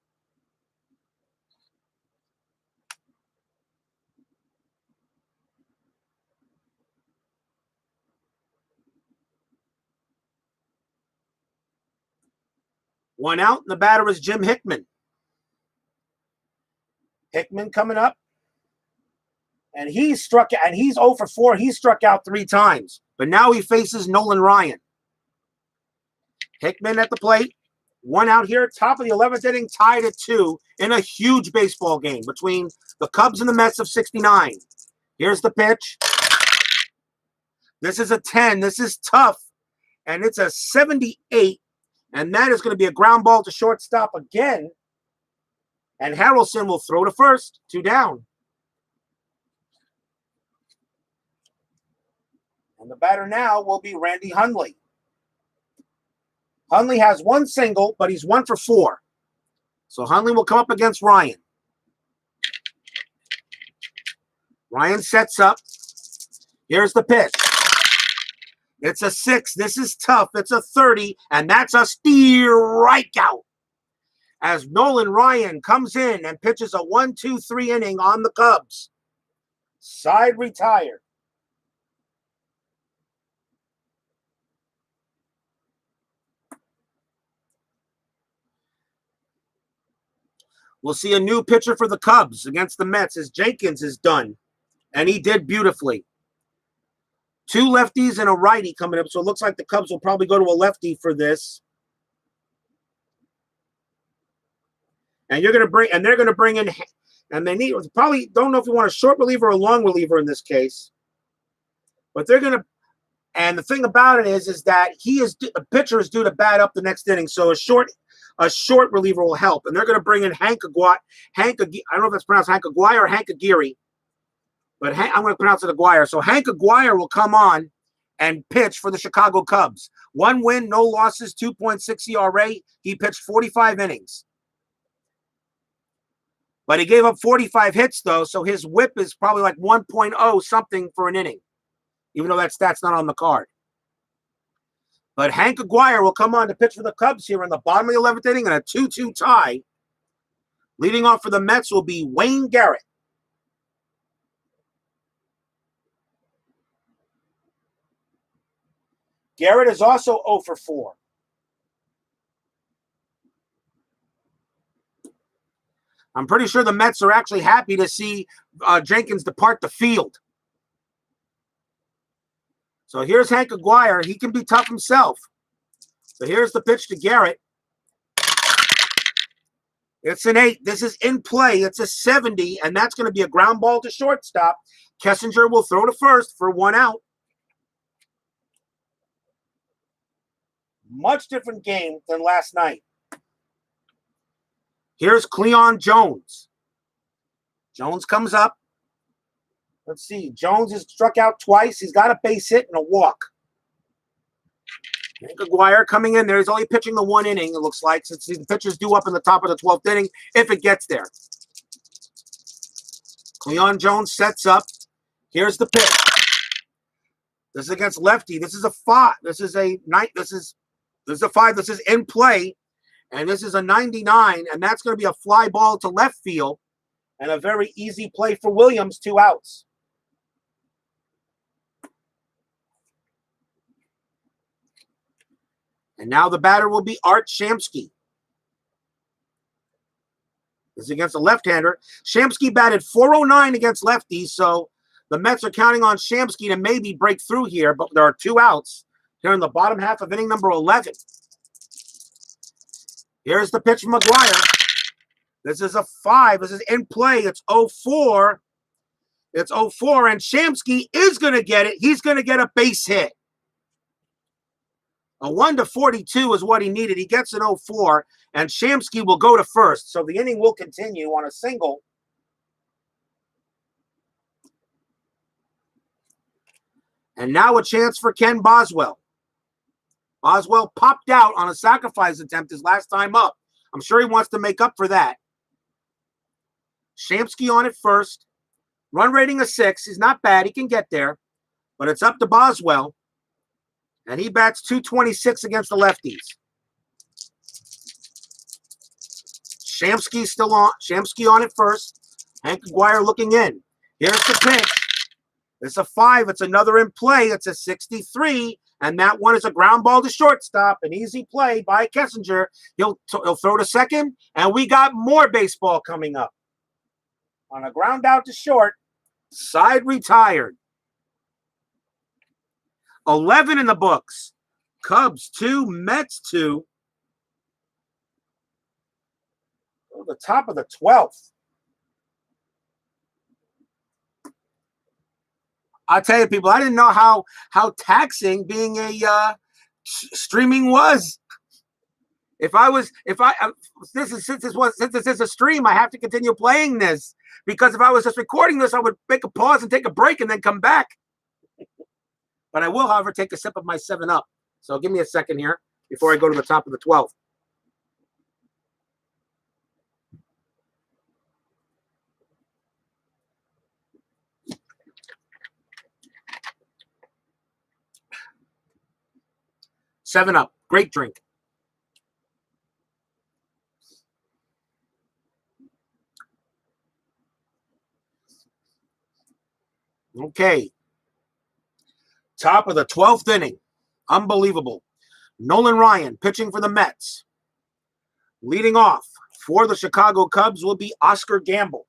One out, and the batter is Jim Hickman. Hickman coming up. And he's 0 for 4. He struck out 3 times. But now he faces Nolan Ryan. Hickman at the plate. 1 out here. Top of the 11th inning, tied at 2 in a huge baseball game between the Cubs and the Mets of 69. Here's the pitch. This is a 10. This is tough. And it's a 78. And that is going to be a ground ball to shortstop again. And Harrelson will throw to first. 2 down. And the batter now will be Randy Hundley. Hundley has 1 single, but he's 1 for 4. So Hundley will come up against Ryan. Ryan sets up. Here's the pitch. It's a 6. This is tough. It's a 30, and that's a strikeout. As Nolan Ryan comes in and pitches a 1-2-3 inning on the Cubs. Side retired. We'll see a new pitcher for the Cubs against the Mets as Jenkins is done. And he did beautifully. 2 lefties and a righty coming up. So it looks like the Cubs will probably go to a lefty for this. And they're going to bring in, and they need, probably don't know if you want a short reliever or a long reliever in this case. But they're going to, and the thing about it is that a pitcher is due to bat up the next inning. So a short reliever will help. And they're going to bring in I don't know if it's pronounced Hank Aguirre or Hank Aguirre, but I'm going to pronounce it Aguirre. So Hank Aguirre will come on and pitch for the Chicago Cubs. 1 win, no losses, 2.6 ERA. He pitched 45 innings. But he gave up 45 hits, though, so his whip is probably like 1.0 something for an inning, even though that stat's not on the card. But Hank Aguirre will come on to pitch for the Cubs here in the bottom of the 11th inning in a 2-2 tie. Leading off for the Mets will be Wayne Garrett. Garrett is also 0 for 4. I'm pretty sure the Mets are actually happy to see Jenkins depart the field. So here's Hank Aguirre. He can be tough himself. So here's the pitch to Garrett. It's an 8. This is in play. It's a 70, and that's going to be a ground ball to shortstop. Kessinger will throw to first for 1 out. Much different game than last night. Here's Cleon Jones. Jones comes up. Let's see. Jones has struck out twice. He's got a base hit and a walk. Hank Aguirre coming in there. He's only pitching the 1 inning, it looks like, since the pitcher's due up in the top of the 12th inning, if it gets there. Cleon Jones sets up. Here's the pitch. This is against lefty. This is a 5. This is a 9. This is a 5. This is in play. And this is a 99, and that's going to be a fly ball to left field and a very easy play for Williams, 2 outs. And now the batter will be Art Shamsky. This is against a left-hander. Shamsky batted .409 against lefties, so the Mets are counting on Shamsky to maybe break through here, but there are 2 outs here in the bottom half of inning number 11. Here's the pitch from Aguirre. This is a 5. This is in play. It's 0-4. It's 0-4, and Shamsky is going to get it. He's going to get a base hit. A 1-42 is what he needed. He gets an 0-4, and Shamsky will go to first. So the inning will continue on a single. And now a chance for Ken Boswell. Boswell popped out on a sacrifice attempt his last time up. I'm sure he wants to make up for that. Shamsky on it first. Run rating of 6. He's not bad. He can get there. But it's up to Boswell. And he bats .226 against the lefties. Shamsky still on. Shamsky on it first. Hank Aguirre looking in. Here's the pitch. It's a 5. It's another in play. It's a 63. And that one is a ground ball to shortstop. An easy play by Kessinger. He'll throw to second. And we got more baseball coming up. On a ground out to short. Side retired. 11 in the books. Cubs 2, Mets 2. Oh, the top of the 12th. I'll tell you, people, I didn't know how taxing being a streaming was. Since this is a stream, I have to continue playing this, because if I was just recording this, I would make a pause and take a break and then come back. But I will, however, take a sip of my 7-Up. So give me a second here before I go to the top of the 12th. Seven-Up, great drink. Okay. Top of the 12th inning. Unbelievable. Nolan Ryan pitching for the Mets. Leading off for the Chicago Cubs will be Oscar Gamble.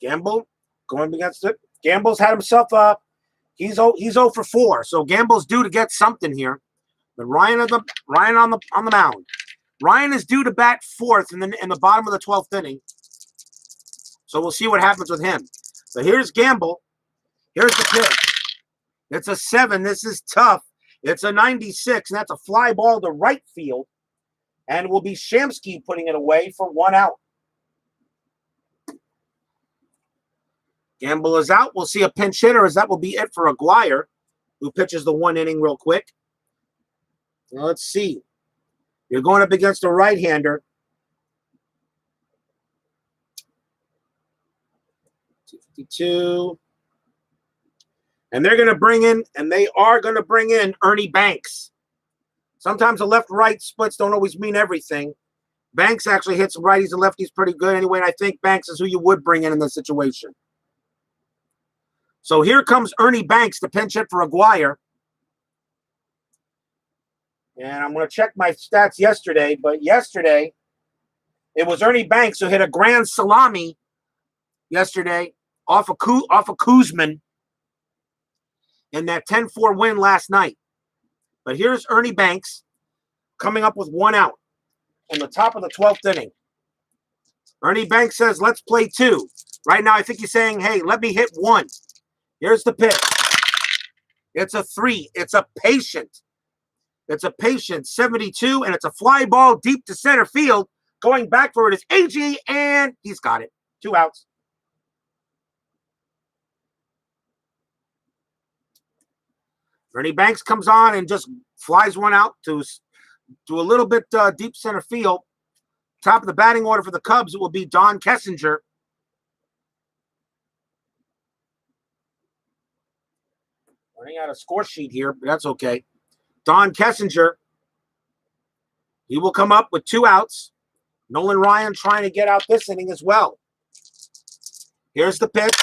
Gamble going against it. Gamble's had himself up. He's 0 for 4. So Gamble's due to get something here. But Ryan on the mound. Ryan is due to bat 4th in the bottom of the 12th inning. So we'll see what happens with him. So here's Gamble. Here's the pitch. It's a 7. This is tough. It's a 96, and that's a fly ball to right field. And it will be Shamsky putting it away for 1 out. Gamble is out. We'll see a pinch hitter, as that will be it for Aguirre, who pitches the 1 inning real quick. Now let's see. You're going up against a right-hander. 252. And they're going to bring in, and they are going to bring in Ernie Banks. Sometimes the left-right splits don't always mean everything. Banks actually hits righties and lefties pretty good anyway, and I think Banks is who you would bring in this situation. So here comes Ernie Banks to pinch hit for Aguirre. And I'm going to check my stats yesterday, but yesterday it was Ernie Banks who hit a grand salami yesterday off of Kuzman in that 10-4 win last night. But here's Ernie Banks coming up with 1 out in the top of the 12th inning. Ernie Banks says, let's play 2. Right now, I think he's saying, hey, let me hit 1. Here's the pitch. It's a 3. It's a patient. It's a patient 72, and it's a fly ball deep to center field. Going back for it is AG, and he's got it. 2 outs. Ernie Banks comes on and just flies 1 out to a little bit deep center field. Top of the batting order for the Cubs, it will be Don Kessinger. Running out a score sheet here, but that's okay. Don Kessinger, he will come up with 2 outs. Nolan Ryan trying to get out this inning as well. Here's the pitch.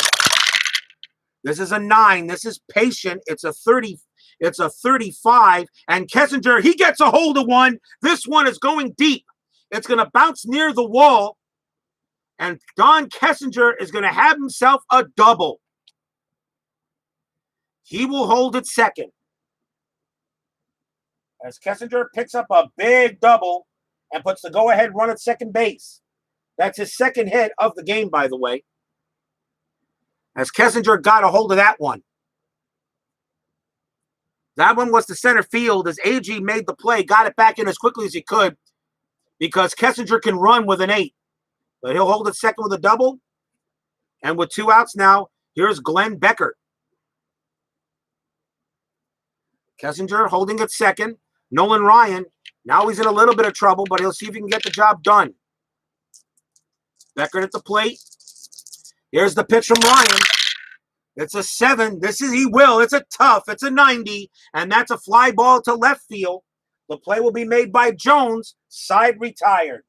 This is a 9. This is patient. It's a 30. It's a 35. And Kessinger, he gets a hold of 1. This one is going deep. It's going to bounce near the wall. And Don Kessinger is going to have himself a double. He will hold it second. As Kessinger picks up a big double and puts the go-ahead run at second base. That's his second hit of the game, by the way. As Kessinger got a hold of that one. That one was to center field as AG made the play, got it back in as quickly as he could. because Kessinger can run with an 8. But he'll hold it second with a double. And with 2 outs now, here's Glenn Beckert. Kessinger holding it second. Nolan Ryan, now he's in a little bit of trouble, but he'll see if he can get the job done. Beckert at the plate. Here's the pitch from Ryan. It's a 7. It's a tough. It's a 90. And that's a fly ball to left field. The play will be made by Jones. Side retired.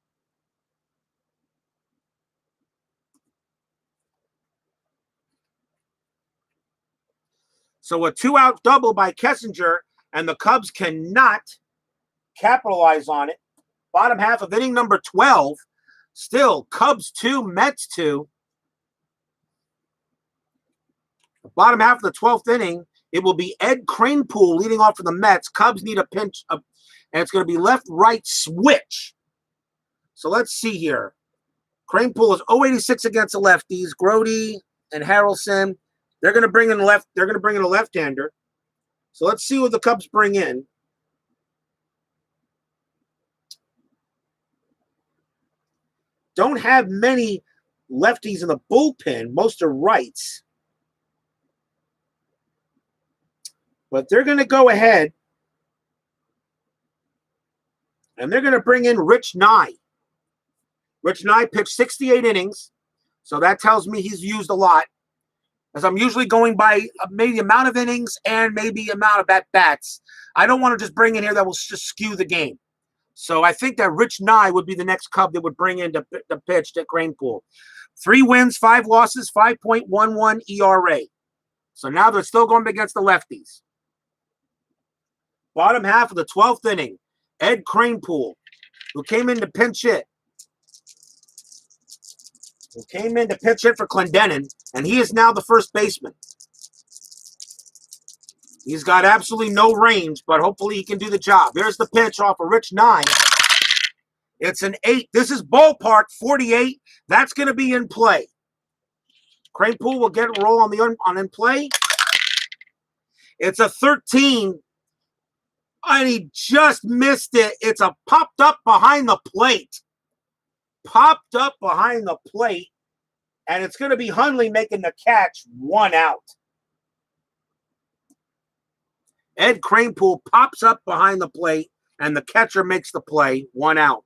So a 2-out double by Kessinger, and the Cubs cannot capitalize on it. Bottom half of inning number 12. Still, Cubs 2, Mets 2. Bottom half of the 12th inning, it will be Ed Kranepool leading off for the Mets. Cubs need a pinch, and it's going to be left-right switch. So let's see here. Kranepool is 086 against the lefties. Grody and Harrelson, they're going to bring in a left-hander. So let's see what the Cubs bring in. Don't have many lefties in the bullpen. Most are rights. But they're going to go ahead and they're going to bring in Rich Nye. Rich Nye pitched 68 innings, so that tells me he's used a lot, as I'm usually going by maybe amount of innings and maybe amount of at-bats. I don't want to just bring in here that will just skew the game. So I think that Rich Nye would be the next Cub that would bring in the pitch to Kranepool. 3 wins, 5 losses, 5.11 ERA. So now they're still going against the lefties. Bottom half of the 12th inning, Ed Kranepool, who came in to pinch hit. For Clendenin, and he is now the first baseman. He's got absolutely no range, but hopefully he can do the job. Here's the pitch off of Rich Nye. It's an 8. This is ballpark 48. That's going to be in play. Kranepool will get a roll on in play. It's a 13. And he just missed it. It's a popped up behind the plate. And it's going to be Hundley making the catch. 1 out. Ed Kranepool pops up behind the plate, and the catcher makes the play. 1 out.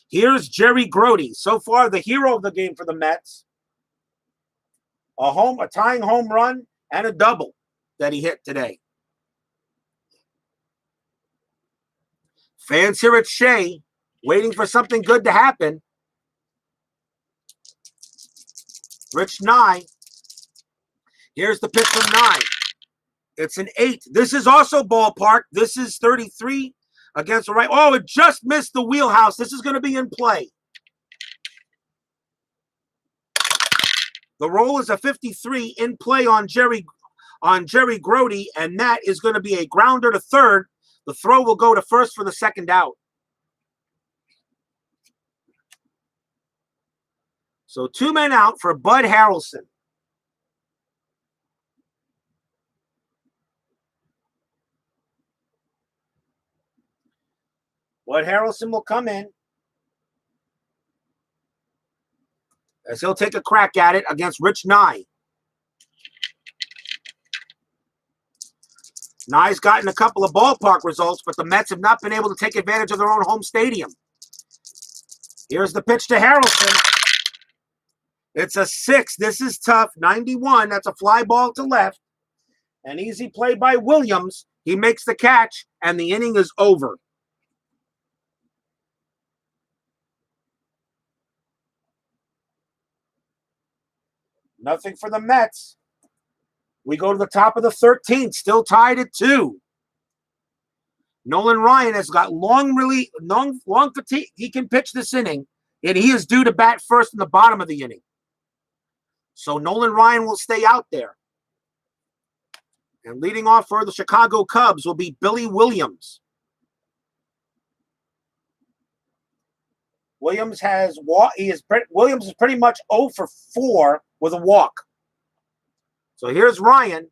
Here's Jerry Grody. So far, the hero of the game for the Mets. A tying home run and a double that he hit today. Fans here at Shea waiting for something good to happen. Rich Nye. Here's the pitch from Nye. It's an 8. This is also ballpark. This is 33 against the right. Oh, it just missed the wheelhouse. This is going to be in play. The roll is a 53 in play on Jerry Grody, and that is going to be a grounder to third. The throw will go to first for the second out. So 2 men out for Bud Harrelson. Bud Harrelson will come in, as he'll take a crack at it against Rich Nye. Nye's gotten a couple of ballpark results, but the Mets have not been able to take advantage of their own home stadium. Here's the pitch to Harrelson. It's a 6. This is tough. 91. That's a fly ball to left. An easy play by Williams. He makes the catch, and the inning is over. Nothing for the Mets. We go to the top of the 13th, still tied at 2. Nolan Ryan has got long fatigue. He can pitch this inning, and he is due to bat first in the bottom of the inning. So Nolan Ryan will stay out there. And leading off for the Chicago Cubs will be Billy Williams. Williams is pretty much 0 for 4 with a walk. So here's Ryan.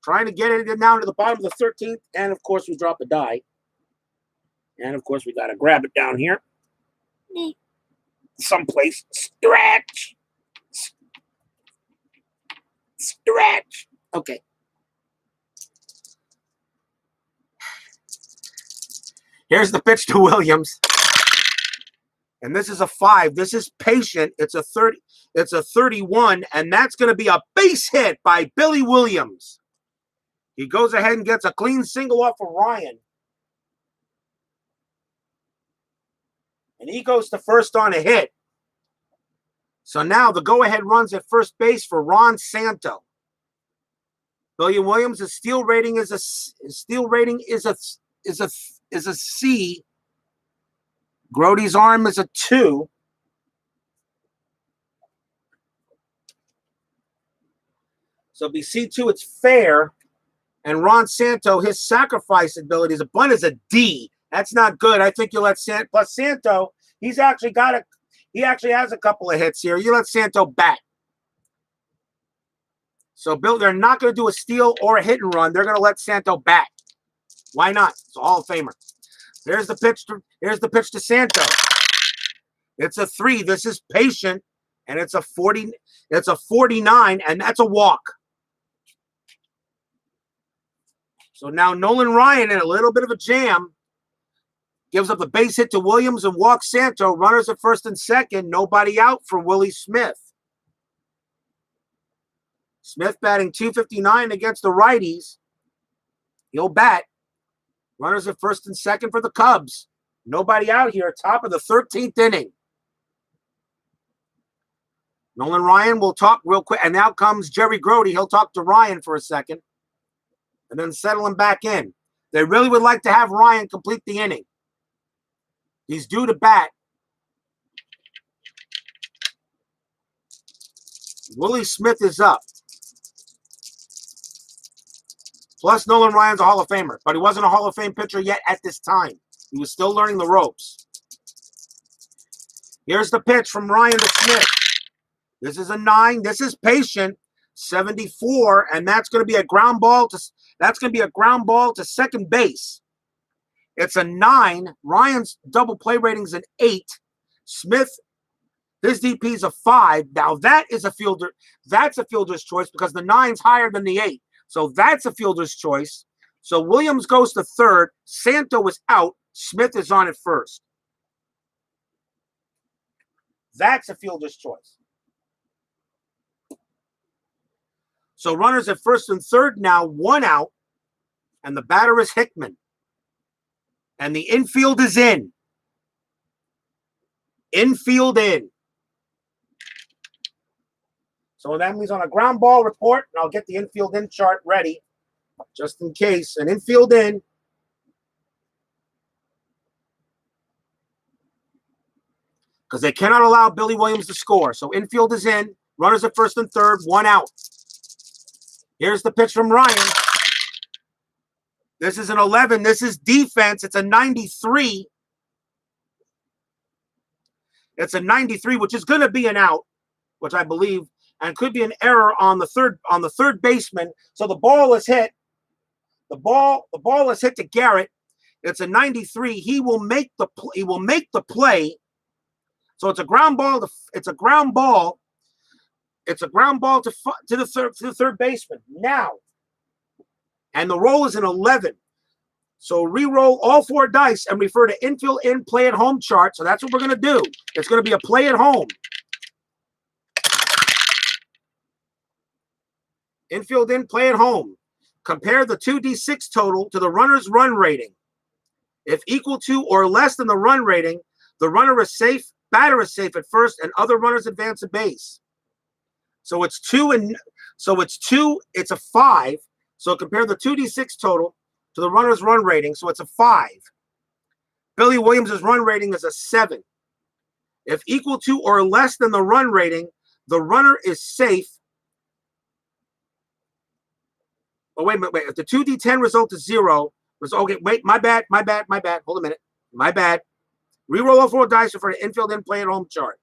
Trying to get it down to the bottom of the 13th. And, of course, we drop a die. And, of course, we got to grab it down here. Someplace. Stretch. Stretch. Okay. Here's the pitch to Williams. And this is a 5. This is patient. It's a 30. It's a 31. And that's going to be a base hit by Billy Williams. He goes ahead and gets a clean single off of Ryan. And he goes to first on a hit. So now the go-ahead runs at first base for Ron Santo. Billy Williams' steal rating is a C. Grody's arm is a 2. So it'll be C2, it's fair. And Ron Santo, his sacrifice ability is a bunt is a D. That's not good. I think you let plus Santo, he actually has a couple of hits here. You let Santo bat. So Bill, they're not going to do a steal or a hit and run. They're going to let Santo bat. Why not? It's a Hall of Famer. Here's the pitch to Santo. It's a 3. This is patient, and it's a 40. It's a 49, and that's a walk. So now Nolan Ryan, in a little bit of a jam, gives up the base hit to Williams and walks Santo. Runners at first and second. Nobody out for Willie Smith. Smith batting .259 against the righties. He'll bat. Runners at first and second for the Cubs. Nobody out here. Top of the 13th inning. Nolan Ryan will talk real quick. And now comes Jerry Grody. He'll talk to Ryan for a second. And then settle him back in. They really would like to have Ryan complete the inning. He's due to bat. Willie Smith is up. Plus, Nolan Ryan's a Hall of Famer, but he wasn't a Hall of Fame pitcher yet at this time. He was still learning the ropes. Here's the pitch from Ryan to Smith. This is a 9. This is patient. 74, and that's going to be a ground ball to second base. It's a 9. Ryan's double play rating is an 8. Smith, his DP is a 5. Now that is a fielder. That's a fielder's choice because the 9's higher than the 8. So that's a fielder's choice. So Williams goes to third. Santo is out. Smith is on at first. That's a fielder's choice. So runners at first and third now, 1 out. And the batter is Hickman. And the infield is in. Infield in. So that means on a ground ball report, and I'll get the infield in chart ready, just in case. An infield in. Because they cannot allow Billy Williams to score. So infield is in. Runners at first and third, 1 out. Here's the pitch from Ryan. This is an 11. This is defense. It's a 93. It's a 93, which is going to be an out, which I believe, and could be an error on the third baseman. So the ball is hit. The ball is hit to Garrett. It's a 93. He will make the play. So it's a ground ball. It's a ground ball to the third baseman now. And the roll is an 11. So re-roll all 4 dice and refer to infield in play at home chart. So that's what we're going to do. It's going to be a play at home. Infield in play at home. Compare the 2D6 total to the runner's run rating. If equal to or less than the run rating, the runner is safe, batter is safe at first, and other runners advance a base. So it's 2 and it's a 5. So compare the 2D6 total to the runner's run rating. So it's a 5. Billy Williams' run rating is a 7. If equal to or less than the run rating, the runner is safe. Oh, wait. If the 2D10 result is 0, okay, wait, my bad. Hold a minute. My bad. Reroll all 4 dice for the infield in play at home chart.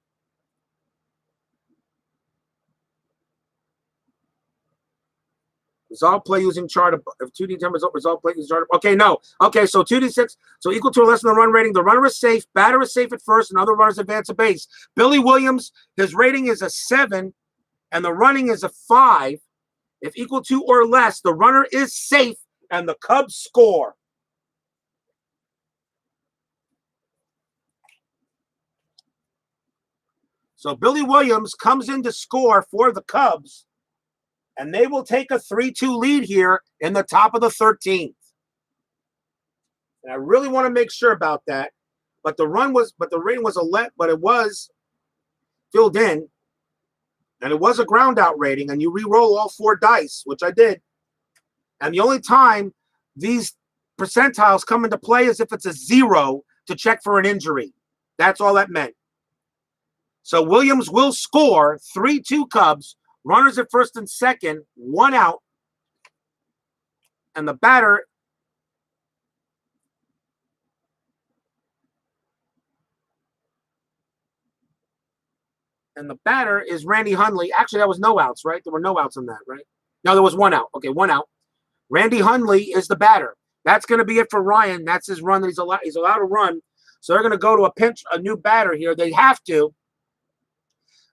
Resolve play using chart. If 2D time resolve play using chart. Okay, no. Okay, so 2D6. So equal to or less than the run rating. The runner is safe. Batter is safe at first, and other runners advance a base. Billy Williams, his rating is a 7, and the running is a 5. If equal to or less, the runner is safe, and the Cubs score. So Billy Williams comes in to score for the Cubs, and they will take a 3-2 lead here in the top of the 13th. And I really want to make sure about that. But the rating was but it was filled in. And it was a ground out rating, and you re-roll all 4 dice, which I did. And the only time these percentiles come into play is if it's a 0 to check for an injury. That's all that meant. So Williams will score 3-2 Cubs, runners at first and second, 1 out. And the batter is Randy Hundley. Actually, that was no outs, right? There were no outs on that, right? No, there was 1 out. Okay, 1 out. Randy Hundley is the batter. That's going to be it for Ryan. That's his run that he's allowed to run. So they're going to go to a new batter here. They have to.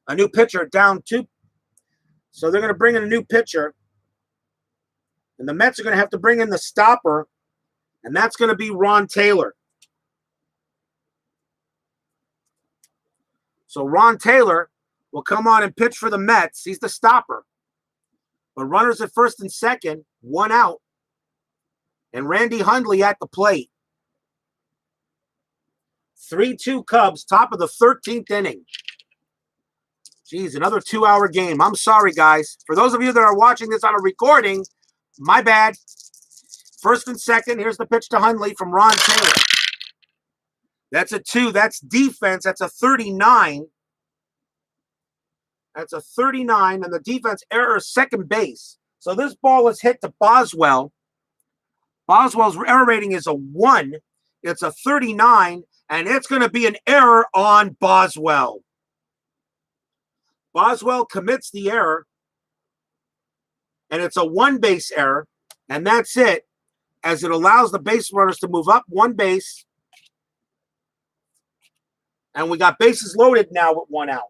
A new pitcher down 2. So they're going to bring in a new pitcher. And the Mets are going to have to bring in the stopper. And that's going to be Ron Taylor. So Ron Taylor will come on and pitch for the Mets. He's the stopper. But runners at first and second, 1 out. And Randy Hundley at the plate. 3-2 Cubs, top of the 13th inning. Geez, another 2-hour game. I'm sorry, guys. For those of you that are watching this on a recording, my bad. First and second, here's the pitch to Hundley from Ron Taylor. That's a 2. That's defense. That's a 39. That's a 39, and the defense error is second base. So this ball is hit to Boswell. Boswell's error rating is a 1. It's a 39, and it's going to be an error on Boswell. Boswell commits the error, and it's a 1-base error, and that's it, as it allows the base runners to move up 1 base. And we got bases loaded now with 1 out.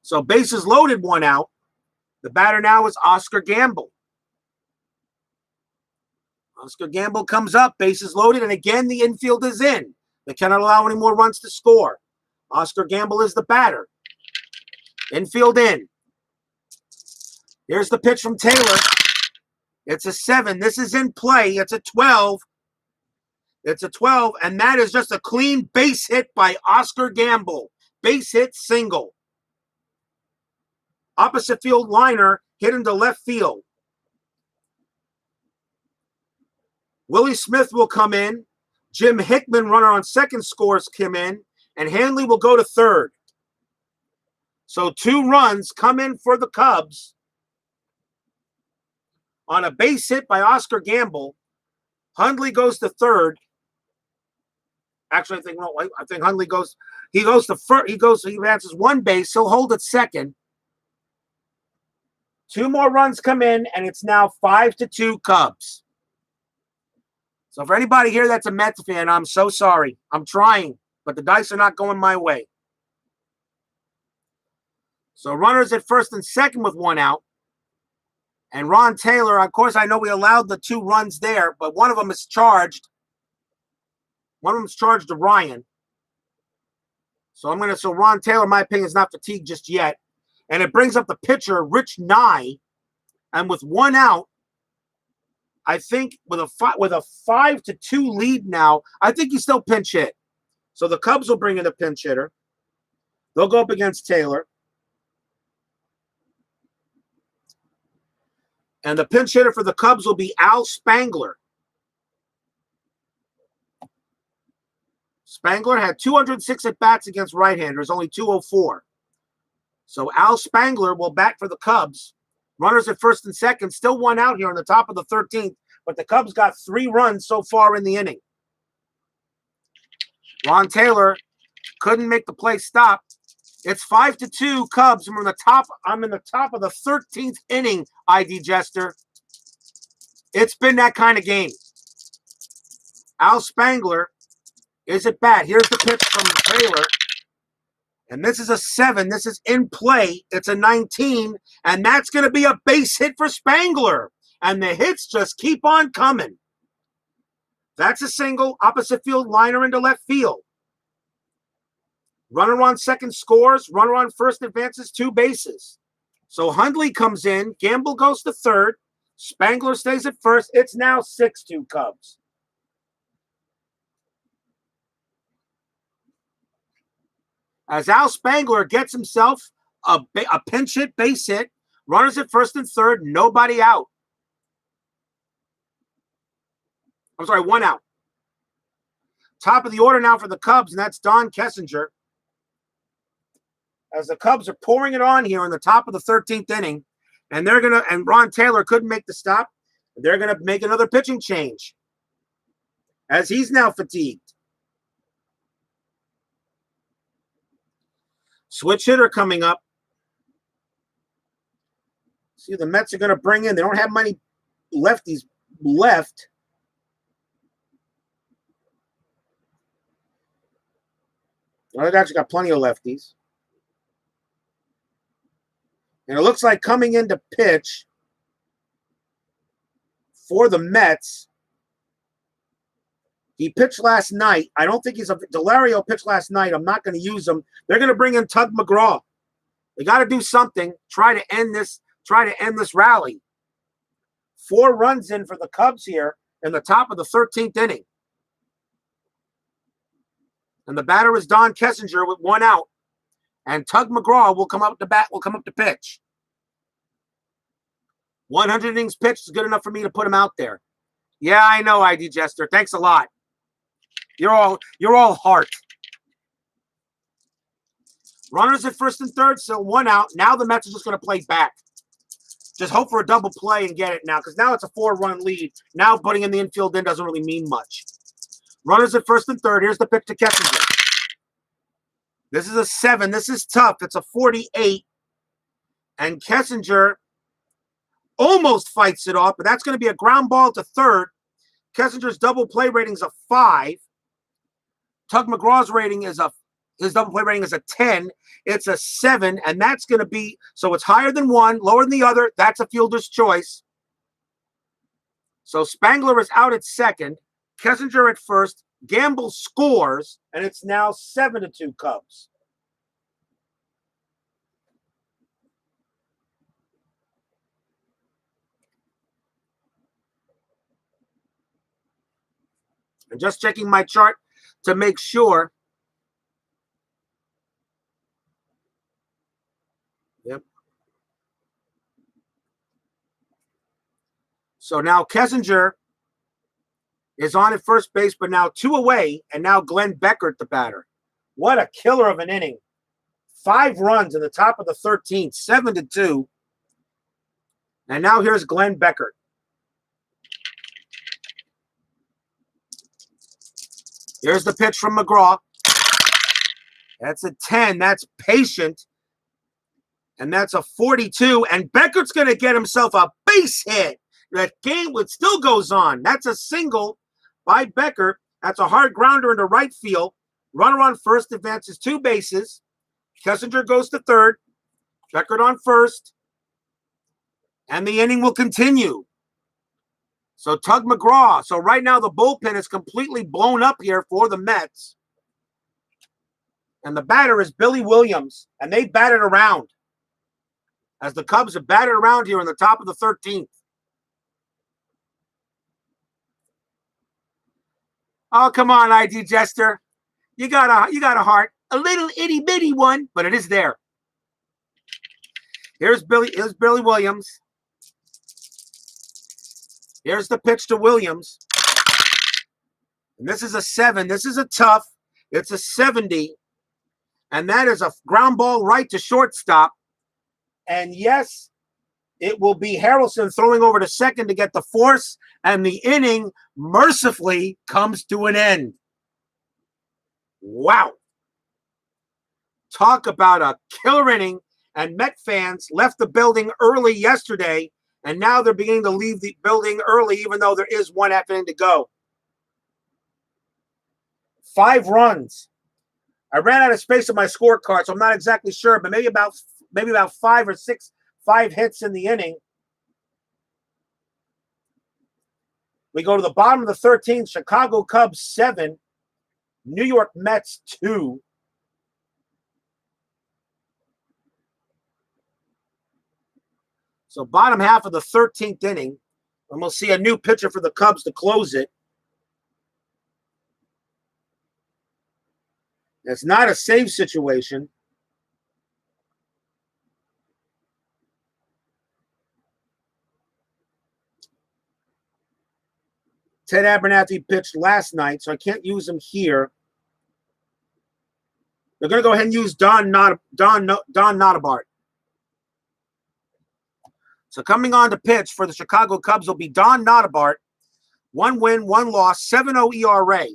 So bases loaded, 1 out. The batter now is Oscar Gamble. Oscar Gamble comes up, bases loaded, and again the infield is in. They cannot allow any more runs to score. Oscar Gamble is the batter. Infield in. Here's the pitch from Taylor. It's a 7. This is in play. It's a 12. It's a 12, and that is just a clean base hit by Oscar Gamble. Base hit single. Opposite field liner hit into left field. Willie Smith will come in. Jim Hickman, runner on second, scores come in. And Hanley will go to third. So 2 runs come in for the Cubs on a base hit by Oscar Gamble. Hundley goes to third. Actually, I think Hundley goes. He goes to first. He advances 1 base. He'll hold at second. 2 more runs come in, and it's now 5-2 Cubs. So for anybody here that's a Mets fan, I'm so sorry. I'm trying, but the dice are not going my way. So runners at first and second with 1 out. And Ron Taylor, of course, I know we allowed the 2 runs there, but one of them is charged. One of them is charged to Ryan. So Ron Taylor, in my opinion, is not fatigued just yet. And it brings up the pitcher, Rich Nye. And with 1 out, I think with a 5-2 lead now, I think he's still pinch hit. So the Cubs will bring in a pinch hitter. They'll go up against Taylor. And the pinch hitter for the Cubs will be Al Spangler. Spangler had 206 at-bats against right-handers, only 204. So Al Spangler will bat for the Cubs. Runners at first and second, still 1 out here on the top of the 13th, but the Cubs got 3 runs so far in the inning. Ron Taylor Couldn't make the play stop. It's 5-2 Cubs. I'm in the top of the 13th inning, ID Jester. It's been that kind of game. Al Spangler is at bat. Here's the pitch from Taylor. And this is a 7. This is in play. It's a 19. And that's going to be a base hit for Spangler. And the hits just keep on coming. That's a single. Opposite field liner into left field. Runner on second scores. Runner on first advances 2 bases. So Hundley comes in. Gamble goes to third. Spangler stays at first. It's now 6-2 Cubs. As Al Spangler gets himself a pinch hit, base hit. Runners at first and third. Nobody out. I'm sorry, 1 out. Top of the order now for the Cubs, and that's Don Kessinger. As the Cubs are pouring it on here in the top of the 13th inning, and Ron Taylor couldn't make the stop. They're gonna make another pitching change, as he's now fatigued. Switch hitter coming up. See, the Mets are going to bring in. They don't have many lefties left. Well, they've actually got plenty of lefties. And it looks like coming in to pitch for the Mets. He pitched last night. I don't think Delario pitched last night. I'm not going to use him. They're going to bring in Tug McGraw. They got to do something. Try to end this rally. 4 runs in for the Cubs here in the top of the 13th inning. And the batter is Don Kessinger with 1 out. And Tug McGraw will come up to pitch. 100 innings pitched is good enough for me to put him out there. Yeah, I know, ID Jester. Thanks a lot. You're all heart. Runners at first and third, so 1 out. Now the Mets are just going to play back. Just hope for a double play and get it now, because now it's a 4-run lead. Now putting in the infield in doesn't really mean much. Runners at first and third. Here's the pitch to Kessinger. This is a 7. This is tough. It's a 48. And Kessinger almost fights it off, but that's going to be a ground ball to third. Kessinger's double play rating is a 5. Tug McGraw's his double play rating is a 10. It's a 7, and that's going to be, so it's higher than one, lower than the other. That's a fielder's choice. So Spangler is out at second. Kessinger at first. Gamble scores, and it's now 7-2 Cubs. I'm just checking my chart to make sure. Yep. So now Kessinger is on at first base, but now 2 away, and now Glenn Beckert, the batter. What a killer of an inning. 5 runs in the top of the 13th, 7-2. And now here's Glenn Beckert. Here's the pitch from McGraw. That's a 10. That's patient. And that's a 42. And Beckert's going to get himself a base hit. That game still goes on. That's a single by Beckert. That's a hard grounder into right field. Runner on first advances 2 bases. Kessinger goes to third. Beckert on first. And the inning will continue. So Tug McGraw. So right now the bullpen is completely blown up here for the Mets. And the batter is Billy Williams. And they batted around. As the Cubs have batted around here in the top of the 13th. Oh, come on, ID Jester. You got a heart. A little itty bitty one, but it is there. Here's Billy Williams. Here's the pitch to Williams. And this is a 7. This is a tough. It's a 70. And that is a ground ball right to shortstop. And yes, it will be Harrelson throwing over to second to get the force. And the inning mercifully comes to an end. Wow. Talk about a killer inning. And Met fans left the building early yesterday, and now they're beginning to leave the building early, even though there is one half inning to go. 5 runs. I ran out of space on my scorecard, so I'm not exactly sure, but maybe about 5 or 6 hits in the inning. We go to the bottom of the 13th. Chicago Cubs 7, New York Mets 2. So bottom half of the 13th inning, and we'll see a new pitcher for the Cubs to close it. It's not a save situation. Ted Abernathy pitched last night, so I can't use him here. They're going to go ahead and use Don Notabart. So coming on to pitch for the Chicago Cubs will be Don Notabart. 1 win, 1 loss, 7.0 ERA.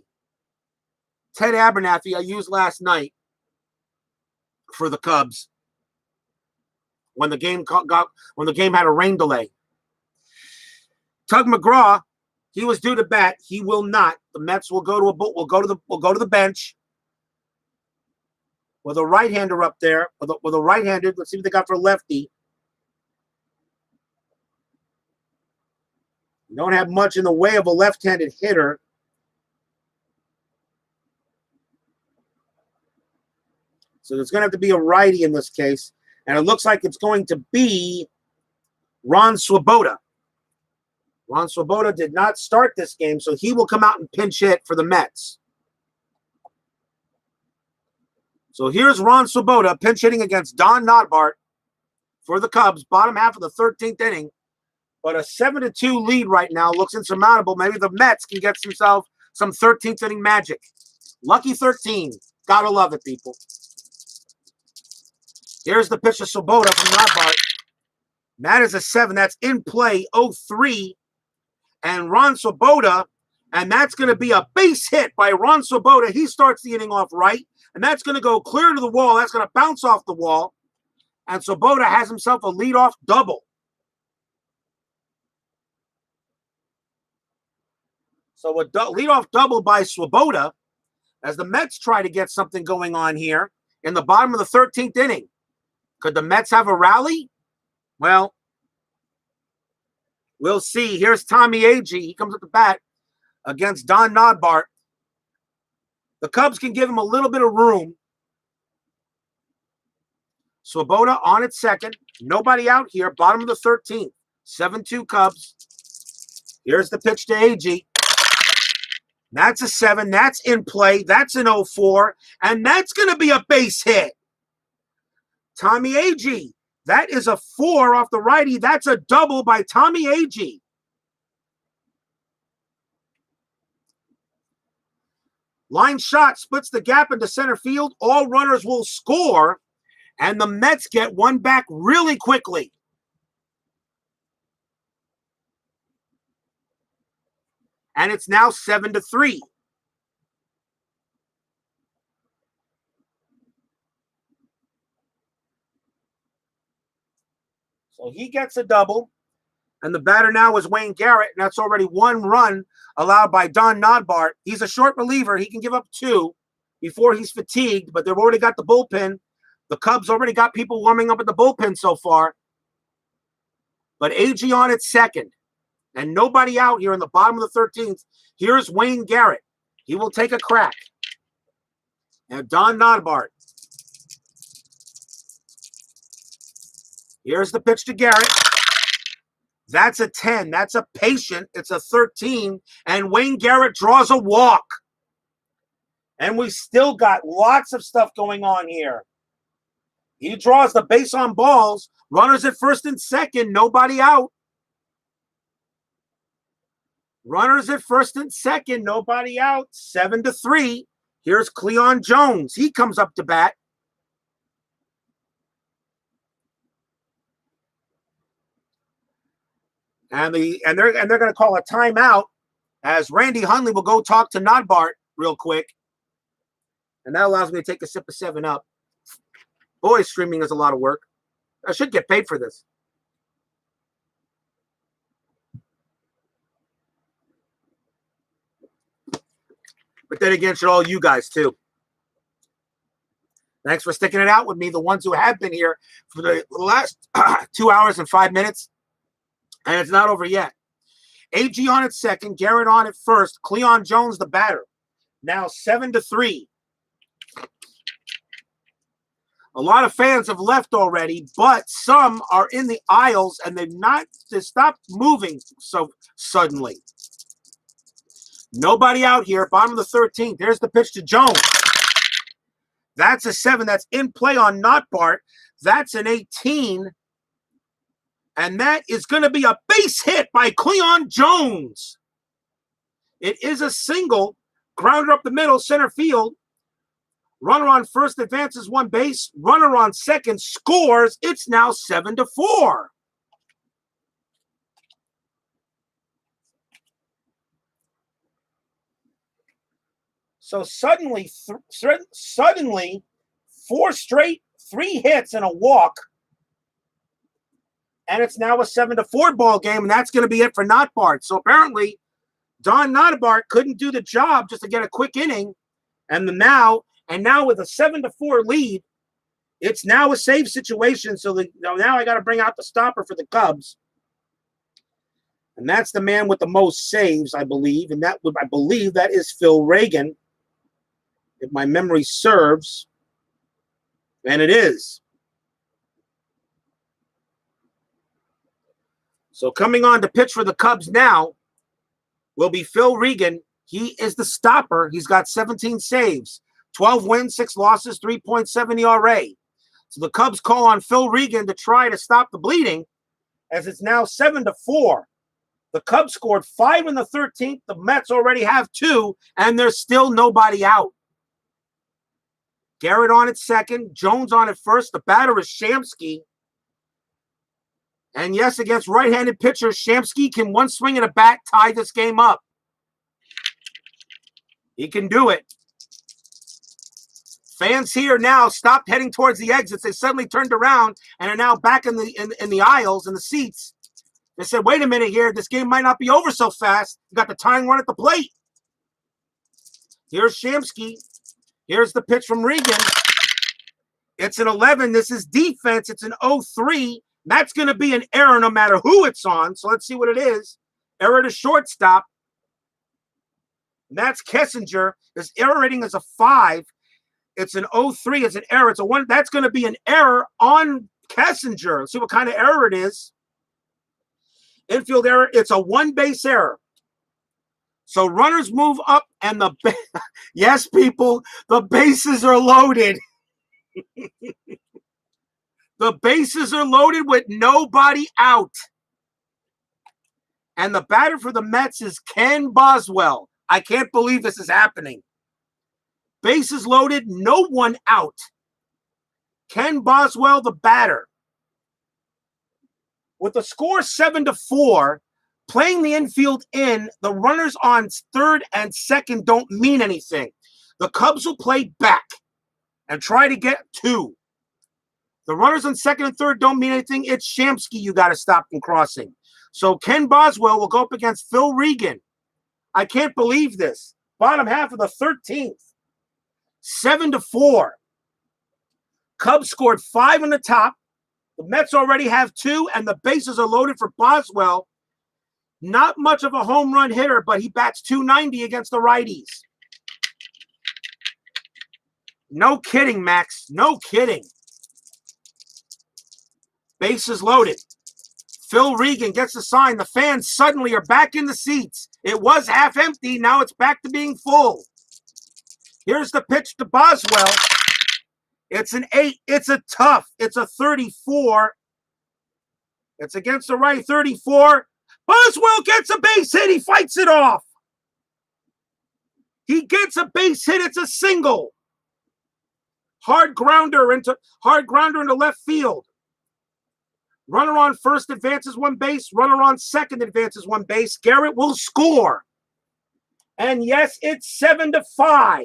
Ted Abernathy I used last night for the Cubs when the game had a rain delay. Tug McGraw, he was due to bat. He will not. The Mets will go to the bench with a right-hander up there. With a right-handed, let's see what they got for lefty. You don't have much in the way of a left-handed hitter. So there's going to have to be a righty in this case. And it looks like it's going to be Ron Swoboda. Ron Swoboda did not start this game, so he will come out and pinch hit for the Mets. So here's Ron Swoboda pinch hitting against Don Notabart for the Cubs, bottom half of the 13th inning. But a 7-2 lead right now looks insurmountable. Maybe the Mets can get themselves some 13th inning magic. Lucky 13. Gotta love it, people. Here's the pitch of Swoboda from Notabart. That is a 7. That's in play, 0-3. And Ron Swoboda, and that's going to be a base hit by Ron Swoboda. He starts the inning off right, and that's going to go clear to the wall. That's going to bounce off the wall. And Swoboda has himself a leadoff double. So a leadoff double by Swoboda as the Mets try to get something going on here in the bottom of the 13th inning. Could the Mets have a rally? Well, we'll see. Here's Tommy Agee. He comes up the bat against Don Notabart. The Cubs can give him a little bit of room. Swoboda on at second. Nobody out here. Bottom of the 13th. 7-2 Cubs. Here's the pitch to Agee. That's a 7. That's in play. That's an 0-4. And that's going to be a base hit. Tommy Agee. That is a 4 off the righty. That's a double by Tommy Agee. Line shot splits the gap into center field. All runners will score. And the Mets get one back really quickly. And it's now 7-3. So he gets a double. And the batter now is Wayne Garrett. And that's already 1 run allowed by Don Notabart. He's a short reliever. He can give up 2 before he's fatigued. But they've already got the bullpen. The Cubs already got people warming up at the bullpen so far. But Agee on at second. And nobody out here in the bottom of the 13th. Here's Wayne Garrett. He will take a crack. And Don Notabart. Here's the pitch to Garrett. That's a 10. That's a patient. It's a 13. And Wayne Garrett draws a walk. And we still got lots of stuff going on here. He draws the base on balls. Runners at first and second. Nobody out. Runners at first and second. Nobody out. 7-3. Here's Cleon Jones. He comes up to bat. And they're going to call a timeout as Randy Hundley will go talk to Notabart real quick. And that allows me to take a sip of 7-Up. Boy, streaming is a lot of work. I should get paid for this. But then again, should all you guys too. Thanks for sticking it out with me, the ones who have been here for the last 2 hours and 5 minutes. And it's not over yet. AG on at second, Garrett on at first, Cleon Jones the batter. Now 7-3. A lot of fans have left already, but some are in the aisles and they stopped moving so suddenly. Nobody out here, bottom of the 13th. There's the pitch to Jones. That's a 7. That's in play on Not Bart. That's an 18. And that is going to be a base hit by Cleon Jones. It is a single. Grounder up the middle, center field. Runner on first advances one base. Runner on second scores. It's now 7-4. So suddenly 4 straight, 3 hits and a walk. And it's now a 7-4 ball game, and that's going to be it for Not Bart. So apparently, Don Not Bart couldn't do the job just to get a quick inning. And now with a 7-4 lead, it's now a save situation. So now I got to bring out the stopper for the Cubs. And that's the man with the most saves, I believe. And I believe that is Phil Reagan, if my memory serves. And it is. So coming on to pitch for the Cubs now will be Phil Regan. He is the stopper. He's got 17 saves, 12 wins, 6 losses, 3.7 ERA. So the Cubs call on Phil Regan to try to stop the bleeding as it's now 7-4. The Cubs scored 5 in the 13th. The Mets already have 2, and there's still nobody out. Garrett on at second, Jones on at first. The batter is Shamsky. And yes, against right-handed pitchers, Shamsky can one swing and a bat tie this game up. He can do it. Fans here now stopped heading towards the exits. They suddenly turned around and are now back in the aisles, in the seats. They said, wait a minute here. This game might not be over so fast. You got the tying run at the plate. Here's Shamsky. Here's the pitch from Regan. It's an 11. This is defense. It's an 0-3. That's going to be an error no matter who it's on. So let's see what it is. Error to shortstop. And that's Kessinger. His error rating is a 5. It's an 0-3. It's an error. It's a 1. That's going to be an error on Kessinger. Let's see what kind of error it is. Infield error. It's a 1-base error. So runners move up and yes, people, the bases are loaded. The bases are loaded with nobody out. And the batter for the Mets is Ken Boswell. I can't believe this is happening. Bases loaded, no one out. Ken Boswell, the batter. With the score 7-4, playing the infield in, the runners on third and second don't mean anything. The Cubs will play back and try to get 2. The runners on second and third don't mean anything. It's Shamsky you got to stop from crossing. So Ken Boswell will go up against Phil Regan. I can't believe this. Bottom half of the 13th. 7-4. Cubs scored 5 on the top. The Mets already have 2, and the bases are loaded for Boswell. Not much of a home run hitter, but he bats .290 against the righties. No kidding, Max. No kidding. Bases loaded. Phil Regan gets the sign. The fans suddenly are back in the seats. It was half empty. Now it's back to being full. Here's the pitch to Boswell. It's an 8. It's a tough. It's a 34. It's against the right 34. Boswell gets a base hit. He fights it off. He gets a base hit. It's a single. Hard grounder into left field. Runner on first advances one base. Runner on second advances one base. Garrett will score. And yes, it's 7-5.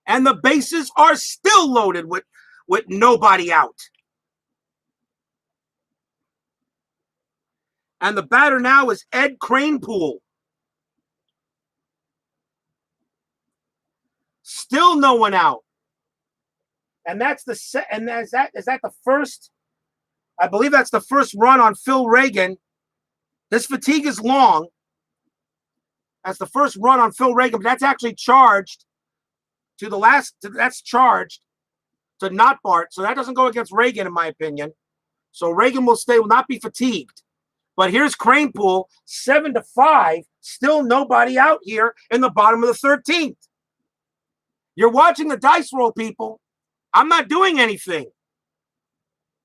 And the bases are still loaded with nobody out. And the batter now is Ed Kranepool. Still no one out. And that's the is that the first? I believe that's the first run on Phil Reagan. This fatigue is long. That's the first run on Phil Reagan, but that's actually charged to the last. That's charged to not Bart, so that doesn't go against Reagan, in my opinion. So Reagan will not be fatigued. But here's Kranepool, 7-5, still nobody out here in the bottom of the 13th. You're watching the dice roll, people. I'm not doing anything.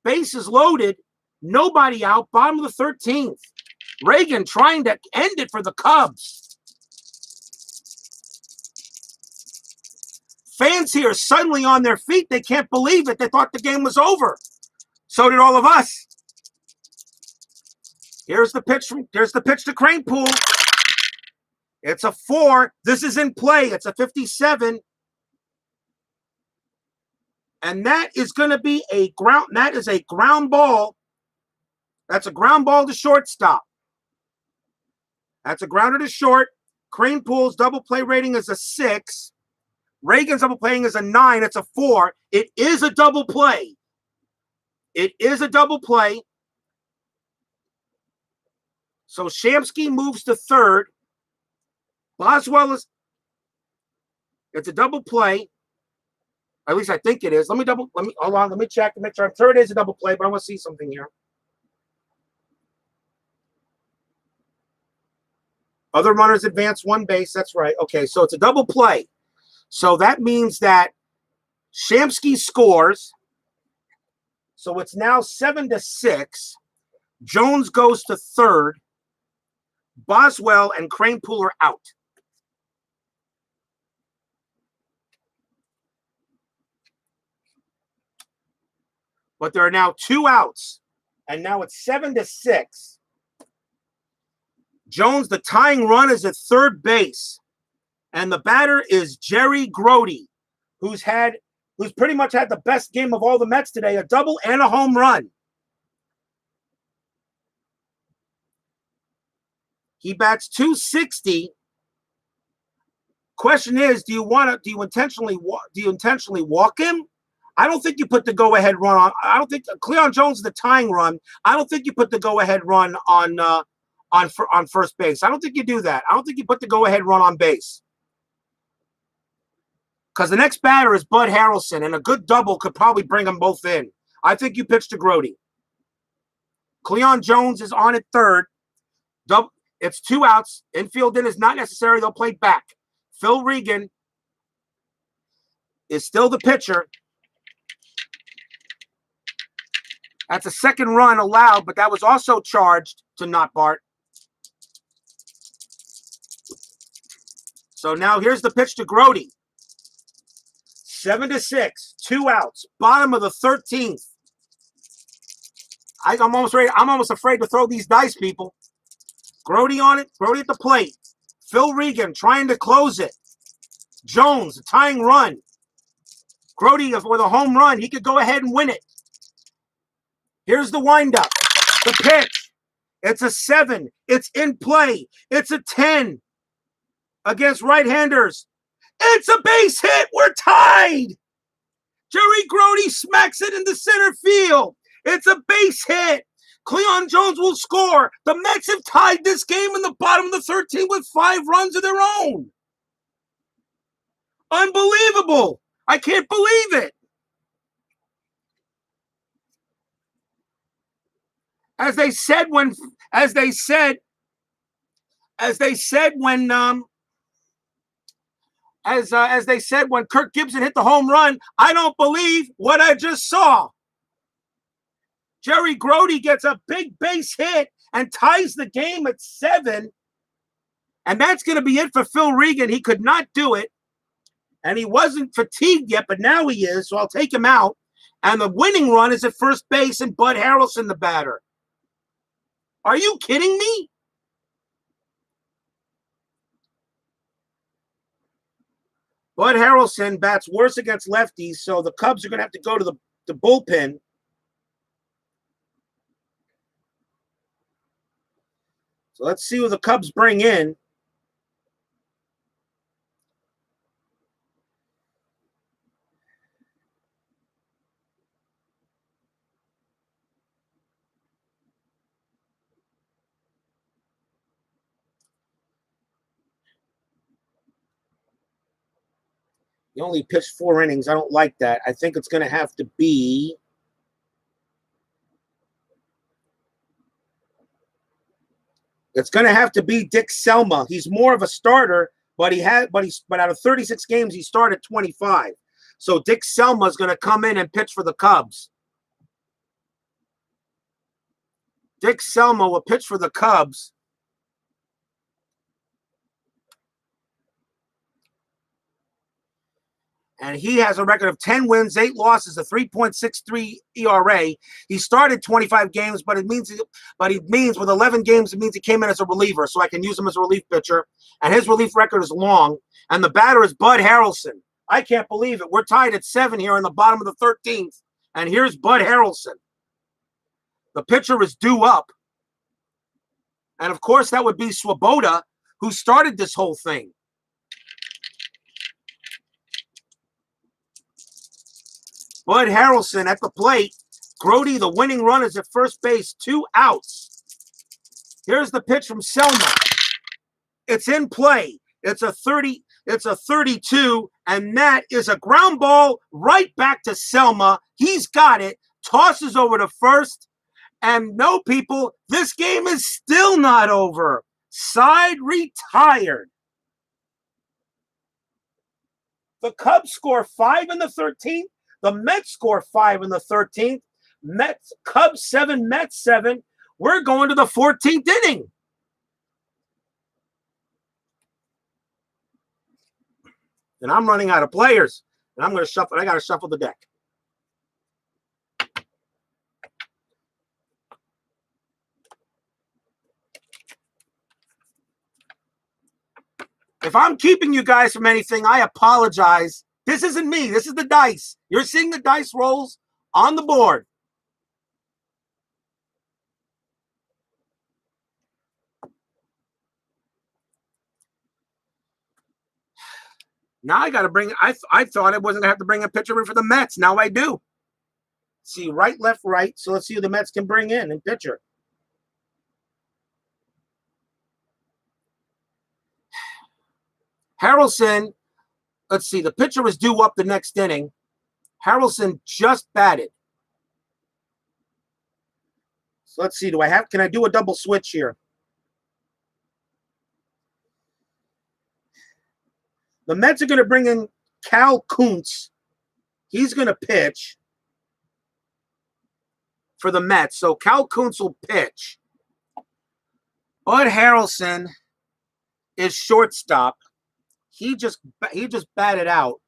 Bases loaded, nobody out, bottom of the 13th. Reagan trying to end it for the Cubs. Fans here suddenly on their feet. They can't believe it. They thought the game was over. So did all of us. Here's the pitch to Kranepool. It's a 4. This is in play. It's a 57. And that is going to be a ground. That is a ground ball. That's a ground ball to shortstop. That's a grounder to short. Kranepool's double play rating is a 6. Reagan's double playing is a 9. It's a 4. It is a double play. It is a double play. So Shamsky moves to third. Boswell is. It's a double play. At least I think it is. Let me hold on. Let me check to make sure. I'm sure it is a double play, but I want to see something here. Other runners advance one base. That's right. Okay, so it's a double play. So that means that Shamsky scores. So it's now 7-6. Jones goes to third. Boswell and Kranepool are out. But there are now 2 outs. And now it's 7-6. Jones, the tying run is at third base. And the batter is Jerry Grody, who's pretty much had the best game of all the Mets today, a double and a home run. He bats .260. Question is, do you intentionally walk him? I don't think you put the go-ahead run on. I don't think Cleon Jones is the tying run. I don't think you put the go-ahead run on first base. I don't think you do that. I don't think you put the go-ahead run on base. Because the next batter is Bud Harrelson, and a good double could probably bring them both in. I think you pitch to Grody. Cleon Jones is on at third. It's 2 outs. Infield in is not necessary. They'll play back. Phil Regan is still the pitcher. That's a second run allowed, but that was also charged to not Bart. So now here's the pitch to Grody. 7-6, 2 outs, bottom of the 13th. I'm almost afraid to throw these dice, people. Grody on it. Grody at the plate. Phil Regan trying to close it. Jones, a tying run. Grody with a home run. He could go ahead and win it. Here's the windup. The pitch. It's a 7. It's in play. It's a 10 against right-handers. It's a base hit. We're tied. Jerry Grody smacks it into center field. It's a base hit. Cleon Jones will score. The Mets have tied this game in the bottom of the 13th with 5 runs of their own. Unbelievable. I can't believe it. As they said when Kirk Gibson hit the home run, I don't believe what I just saw. Jerry Grody gets a big base hit and ties the game at 7. And that's going to be it for Phil Regan. He could not do it. And he wasn't fatigued yet, but now he is, so I'll take him out. And the winning run is at first base and Bud Harrelson, the batter. Are you kidding me? Bud Harrelson bats worse against lefties, so the Cubs are going to have to go to the bullpen. So let's see who the Cubs bring in. He only pitched 4 innings. I don't like that. I think it's going to have to be Dick Selma. He's more of a starter, but out of 36 games he started 25. So Dick Selma is going to come in and pitch for the Cubs. Dick Selma will pitch for the Cubs. And he has a record of 10 wins, 8 losses, a 3.63 ERA. He started 25 games, but it means with 11 games, it means he came in as a reliever, so I can use him as a relief pitcher. And his relief record is long. And the batter is Bud Harrelson. I can't believe it. We're tied at 7 here in the bottom of the 13th. And here's Bud Harrelson. The pitcher is due up. And, of course, that would be Swoboda, who started this whole thing. Bud Harrelson at the plate. Grody, the winning run, is at first base. 2 outs. Here's the pitch from Selma. It's in play. It's a 32, and that is a ground ball right back to Selma. He's got it. Tosses over to first. And no, people, this game is still not over. Side retired. The Cubs score 5 in the 13th. The Mets score 5 in the 13th. Cubs 7, Mets 7. We're going to the 14th inning. And I'm running out of players. And I'm going to shuffle. I got to shuffle the deck. If I'm keeping you guys from anything, I apologize. This isn't me. This is the dice. You're seeing the dice rolls on the board. Now I got to bring. I thought I wasn't going to have to bring a pitcher in for the Mets. Now I do. See, right, left, right. So let's see who the Mets can bring in pitcher. Harrelson. Let's see. The pitcher is due up the next inning. Harrelson just batted. So let's see. Can I do a double switch here? The Mets are going to bring in Cal Kuntz. He's going to pitch for the Mets. So Cal Kuntz will pitch. Bud Harrelson is shortstop. He just batted out.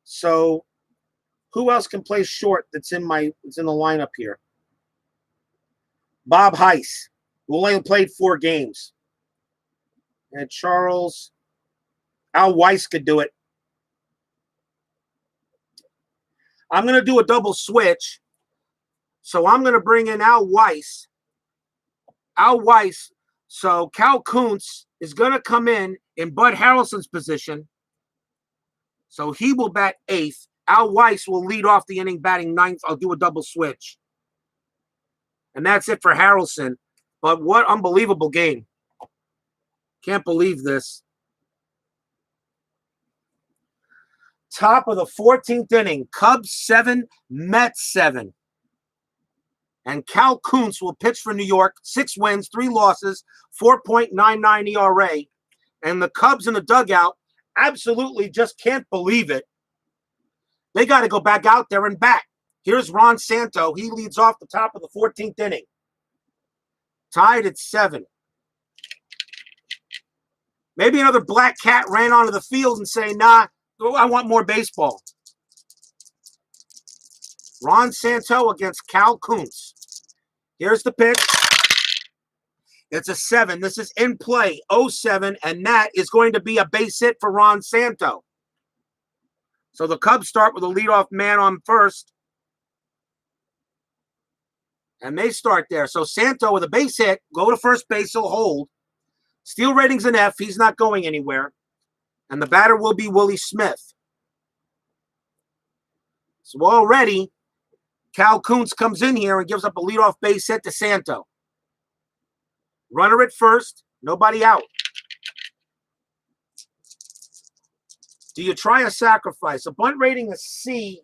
So who else can play short that's in the lineup here? Bob Heiss, who only played 4 games. And Al Weiss could do it. I'm going to do a double switch. So I'm going to bring in Al Weiss. So Cal Kuntz is going to come in Bud Harrelson's position. So he will bat 8th. Al Weiss will lead off the inning batting 9th. I'll do a double switch. And that's it for Harrelson. But what unbelievable game. Can't believe this. Top of the 14th inning. Cubs 7, Mets 7. And Cal Kuntz will pitch for New York. 6 wins, 3 losses, 4.99 ERA. And the Cubs in the dugout absolutely just can't believe it. They got to go back out there and bat. Here's Ron Santo. He leads off the top of the 14th inning. Tied at 7. Maybe another black cat ran onto the field and say, nah, I want more baseball. Ron Santo against Cal Kuntz. Here's the pitch. It's a 7. This is in play, 0-7, and that is going to be a base hit for Ron Santo. So the Cubs start with a leadoff man on first. And they start there. So Santo with a base hit, go to first base, he'll hold. Steal rating's an F, he's not going anywhere. And the batter will be Willie Smith. So already, Cal Kuntz comes in here and gives up a leadoff base hit to Santo. Runner at first, nobody out. Do you try a sacrifice? A bunt rating is C.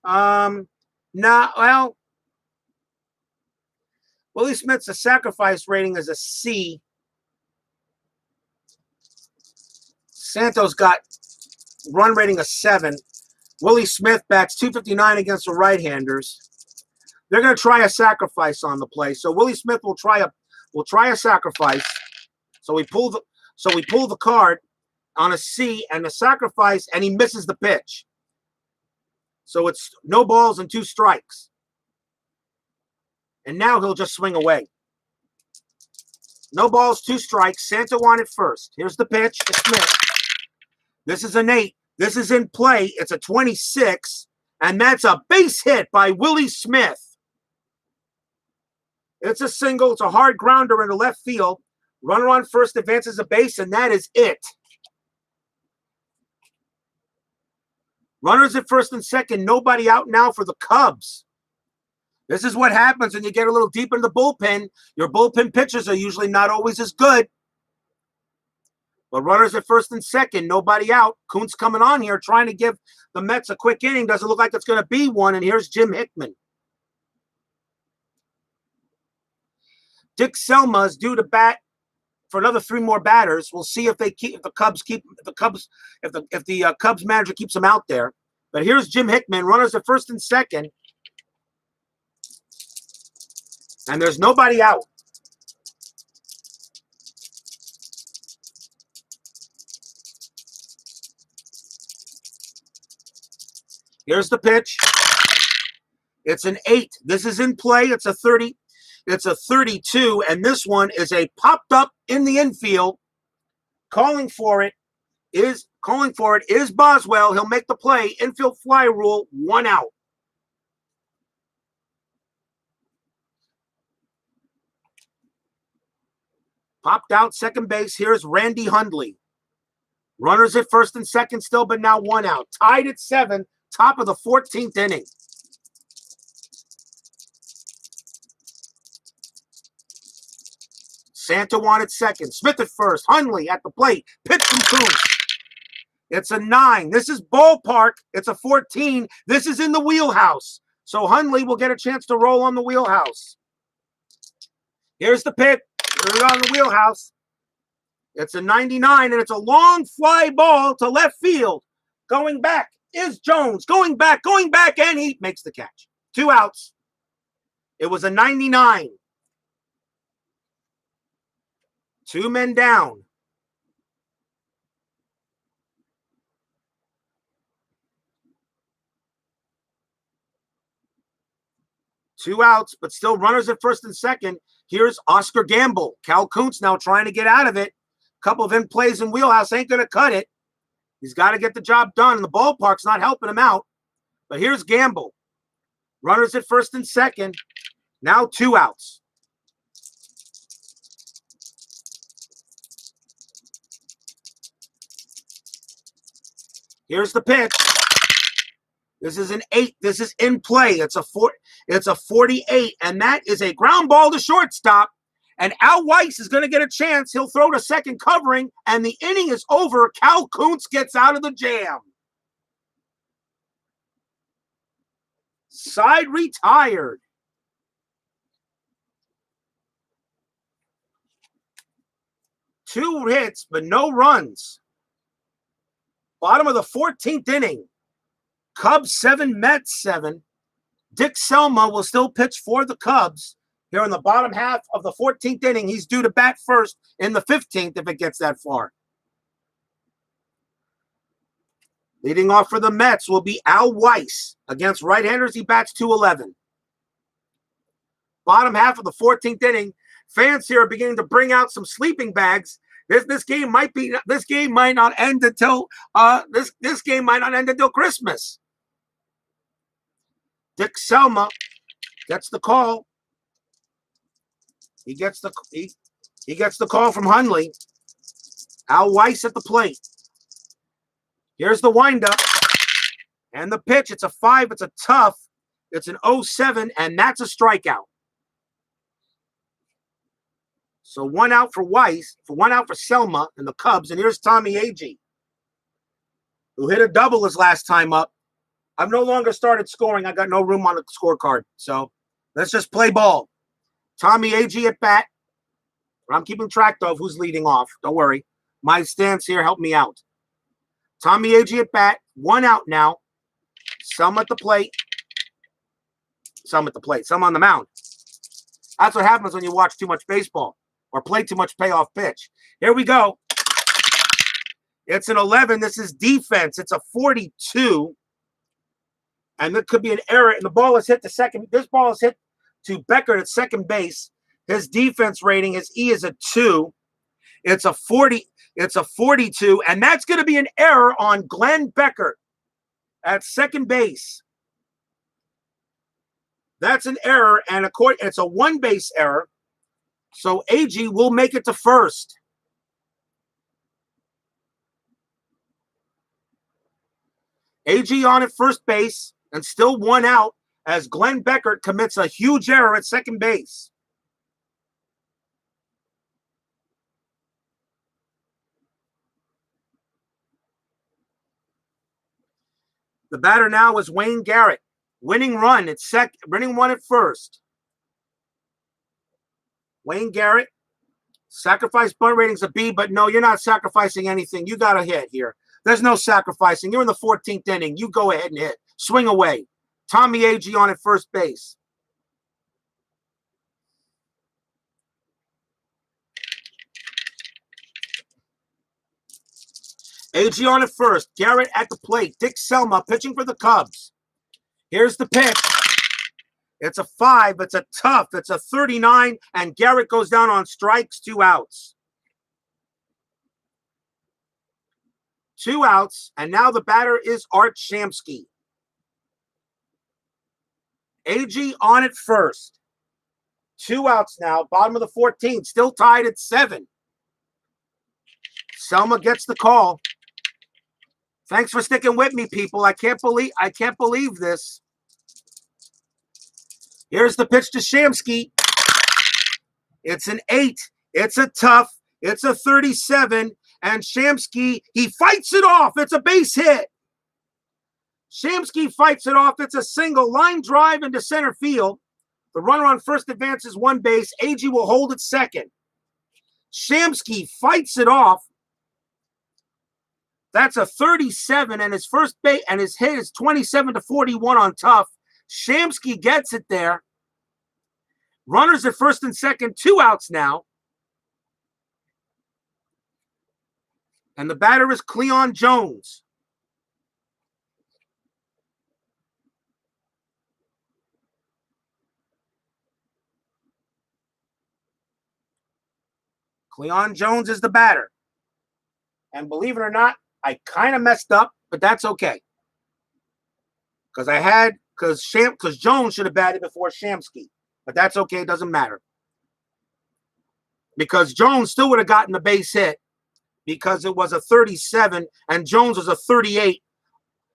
Well, Willie Smith's a sacrifice rating is a C. Santo's got run rating of 7. Willie Smith bats .259 against the right-handers. They're going to try a sacrifice on the play. So Willie Smith will try a sacrifice. So we pull the card on a C and a sacrifice, and he misses the pitch. So it's no balls and 2 strikes. And now he'll just swing away. No balls, 2 strikes. Santo on it first. Here's the pitch to Smith. This is an 8. This is in play. It's a 26, and that's a base hit by Willie Smith. It's a single. It's a hard grounder into left field. Runner on first advances a base, and that is it. Runners at first and second. Nobody out now for the Cubs. This is what happens when you get a little deep in the bullpen. Your bullpen pitchers are usually not always as good. But runners at first and second, nobody out. Kuntz coming on here trying to give the Mets a quick inning. Doesn't look like it's going to be one. And here's Jim Hickman. Dick Selma is due to bat for another 3 more batters. We'll see if the Cubs manager keeps them out there. But here's Jim Hickman, runners at first and second. And there's nobody out. Here's the pitch. It's an 8. This is in play. It's a 30. It's a 32, and this one is a popped up in the infield. Calling for it is Boswell. He'll make the play. Infield fly rule, 1 out. Popped out, second base. Here's Randy Hundley. Runners at first and second still, but now 1 out. Tied at 7, top of the 14th inning. Santo on at second. Smith at first. Hundley at the plate. Pitch from Kuntz. It's a 9. This is ballpark. It's a 14. This is in the wheelhouse. So Hundley will get a chance to roll on the wheelhouse. Here's the pitch. We're on the wheelhouse. It's a 99, and it's a long fly ball to left field. Going back is Jones. Going back, and he makes the catch. 2 outs. It was a 99. 2 men down. Two outs, but still runners at first and second. Here's Oscar Gamble. Cal Kuntz now trying to get out of it. Couple of in plays in wheelhouse ain't going to cut it. He's got to get the job done, and the ballpark's not helping him out. But here's Gamble. Runners at first and second. Now 2 outs. Here's the pitch. This is an 8. This is in play. It's a 48, and that is a ground ball to shortstop. And Al Weiss is going to get a chance. He'll throw to second covering, and the inning is over. Cal Kuntz gets out of the jam. Side retired. Two hits, but no runs. Bottom of the 14th inning. Cubs 7, Mets 7. Dick Selma will still pitch for the Cubs. Here in the bottom half of the 14th inning, he's due to bat first in the 15th if it gets that far. Leading off for the Mets will be Al Weiss. Against right-handers, he bats .211. Bottom half of the 14th inning, Fans here are beginning to bring out some sleeping bags. This game might not end until this game might not end until Christmas. Dick Selma gets the call. He gets the call from Hundley. Al Weiss at the plate. Here's the windup and the pitch. It's a 5. It's a tough. It's an 0-7, and that's a strikeout. So 1 out for Weiss, 1 out for Selma and the Cubs. And here's Tommy Agee, who hit a double his last time up. I've no longer started scoring. I got no room on the scorecard. So let's just play ball. Tommy Agee at bat. I'm keeping track of who's leading off. Don't worry. My stance here helped me out. Tommy Agee at bat. 1 out now. Selma at the plate. Selma at the plate. Selma on the mound. That's what happens when you watch too much baseball or play too much payoff pitch. Here we go. It's an 11. This is defense. It's a 42. And there could be an error. And the ball is hit to second. This ball is hit to Beckert at second base. His defense rating, his E is a 2. It's a 40. It's a 42. And that's going to be an error on Glenn Beckert at second base. That's an error, and it's a 1-base error. So Agee will make it to first. Agee on at first base, and still 1 out as Glenn Beckert commits a huge error at second base. The batter now is Wayne Garrett. Winning run at winning 1 at first. Wayne Garrett, sacrifice bunt ratings a B, but no, you're not sacrificing anything. You got to hit here. There's no sacrificing. You're in the 14th inning. You go ahead and hit. Swing away. Tommy Agee on at first base. Agee on at first. Garrett at the plate. Dick Selma pitching for the Cubs. Here's the pitch. It's a 5. It's a tough. It's a 39. And Garrett goes down on strikes. 2 outs. 2 outs. And now the batter is Art Shamsky. Agee on at first. 2 outs now. Bottom of the 14th. Still tied at 7. Selma gets the call. Thanks for sticking with me, people. I can't believe this. Here's the pitch to Shamsky. It's an 8. It's a tough. It's a 37. And Shamsky, he fights it off. It's a base hit. Shamsky fights it off. It's a single line drive into center field. The runner on first advances 1 base. Agee will hold at second. Shamsky fights it off. That's a 37, and his first base and his hit is 27-41 on tough. Shamsky gets it there. Runners at first and second, 2 outs now. And the batter is Cleon Jones. Cleon Jones is the batter. And believe it or not, I kind of messed up, but that's okay. Because Jones should have batted before Shamsky. But that's okay, it doesn't matter. Because Jones still would have gotten the base hit because it was a 37 and Jones was a 38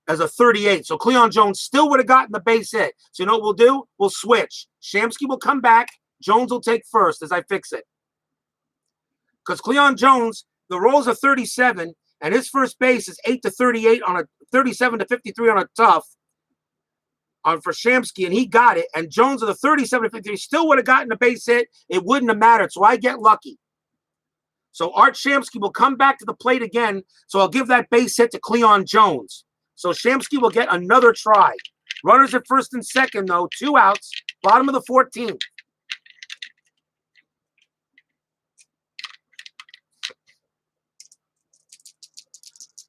as a 38. So Cleon Jones still would have gotten the base hit. So you know what we'll do? We'll switch. Shamsky will come back. Jones will take first as I fix it. Because Cleon Jones, the roll's a 37 and his first base is 8-38 on a 37-53 on a tough. For Shamsky, and he got it. And Jones with a 37-53 still would have gotten a base hit. It wouldn't have mattered. So I get lucky. So Art Shamsky will come back to the plate again. So I'll give that base hit to Cleon Jones. So Shamsky will get another try. Runners at first and second, though. 2 outs. Bottom of the 14th.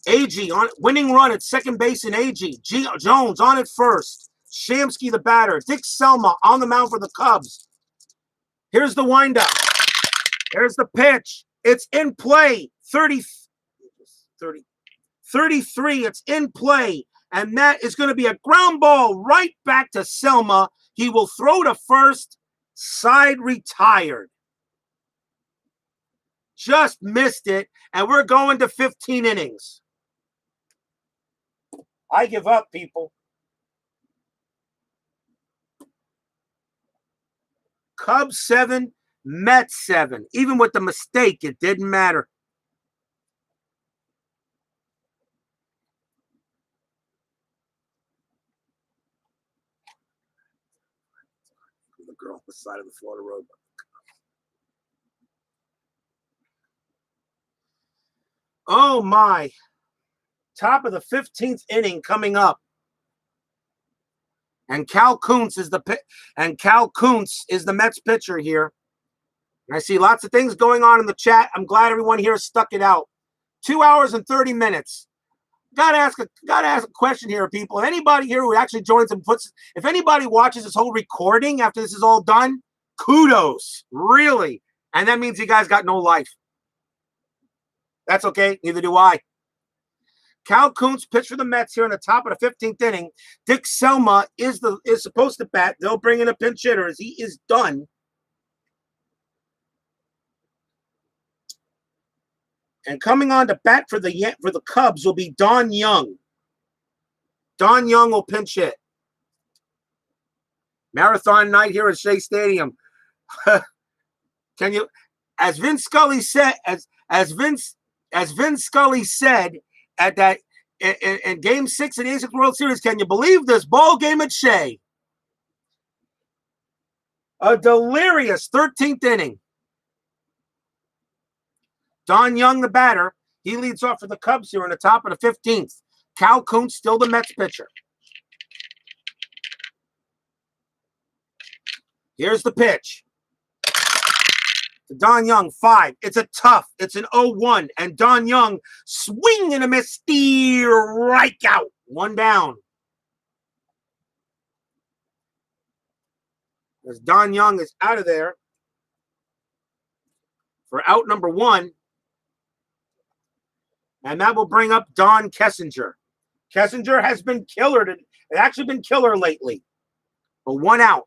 Agee on winning run at second base in Agee. Jones on at first. Shamsky the batter. Dick Selma on the mound for the Cubs. Here's the windup. There's the pitch. It's in play. 33. It's in play. And that is going to be a ground ball right back to Selma. He will throw to first. Side retired. Just missed it. And we're going to 15 innings. I give up, people. Cubs 7, Mets 7. Even with the mistake, it didn't matter. The girl on the side of the Florida road. Oh my. Top of the 15th inning coming up. And Cal Kuntz is the Mets pitcher here. And I see lots of things going on in the chat. I'm glad everyone here stuck it out. 2 hours and 30 minutes. Gotta ask a question here, people. Anybody here who actually joins and if anybody watches this whole recording after this is all done, kudos, really. And that means you guys got no life. That's okay. Neither do I. Cal Kuntz pitched for the Mets here in the top of the 15th inning. Dick Selma is supposed to bat. They'll bring in a pinch hitter as he is done. And coming on to bat for the Cubs will be Don Young. Don Young will pinch hit. Marathon night here at Shea Stadium. Can you, as Vin Scully said, as Vin Scully said at that in Game 6 of the A6 World Series, can you believe this ball game at Shea? A delirious 13th inning. Don Young, the batter, he leads off for the Cubs here in the top of the 15th. Cal Kuntz, still the Mets pitcher. Here's the pitch. To Don Young, 5. It's a tough. It's an 0-1. And Don Young, swing and a miss, strike out. 1 down. As Don Young is out of there for out number 1. And that will bring up Don Kessinger. Kessinger has been killer. It's actually been killer lately. But 1 out.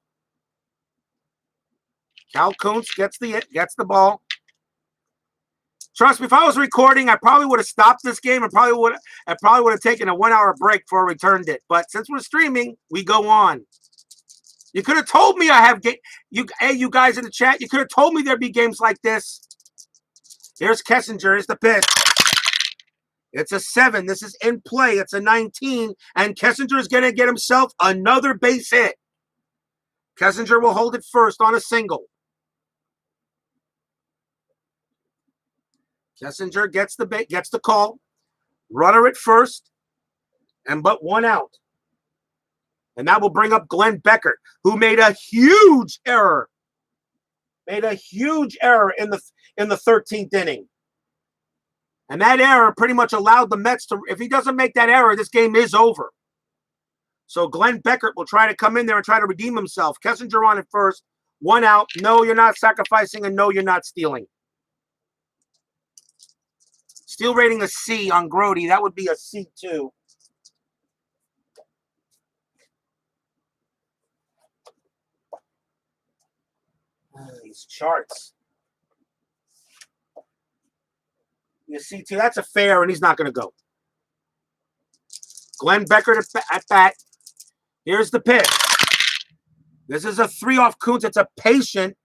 Cal Kuntz gets the ball. Trust me, if I was recording, I probably would have stopped this game and probably would have taken a 1 hour break before I returned it. But since we're streaming, we go on. You could have told me I have you guys in the chat. You could have told me there'd be games like this. Here's Kessinger. Here's the pitch. It's a 7. This is in play. It's a 19. And Kessinger is going to get himself another base hit. Kessinger will hold it first on a single. Kessinger gets the call. Runner at first. And but 1 out. And that will bring up Glenn Beckert, who made a huge error. Made a huge error in the 13th inning. And that error pretty much allowed the Mets to, if he doesn't make that error, this game is over. So Glenn Beckert will try to come in there and try to redeem himself. Kessinger on at first. 1 out. No, you're not sacrificing, and no, you're not stealing. Steal rating a C on Grody. That would be a C2. These charts. You see, too, that's a fair, and he's not going to go. Glenn Beckert at bat. Here's the pitch. This is a 3-off Kuntz. It's a patient.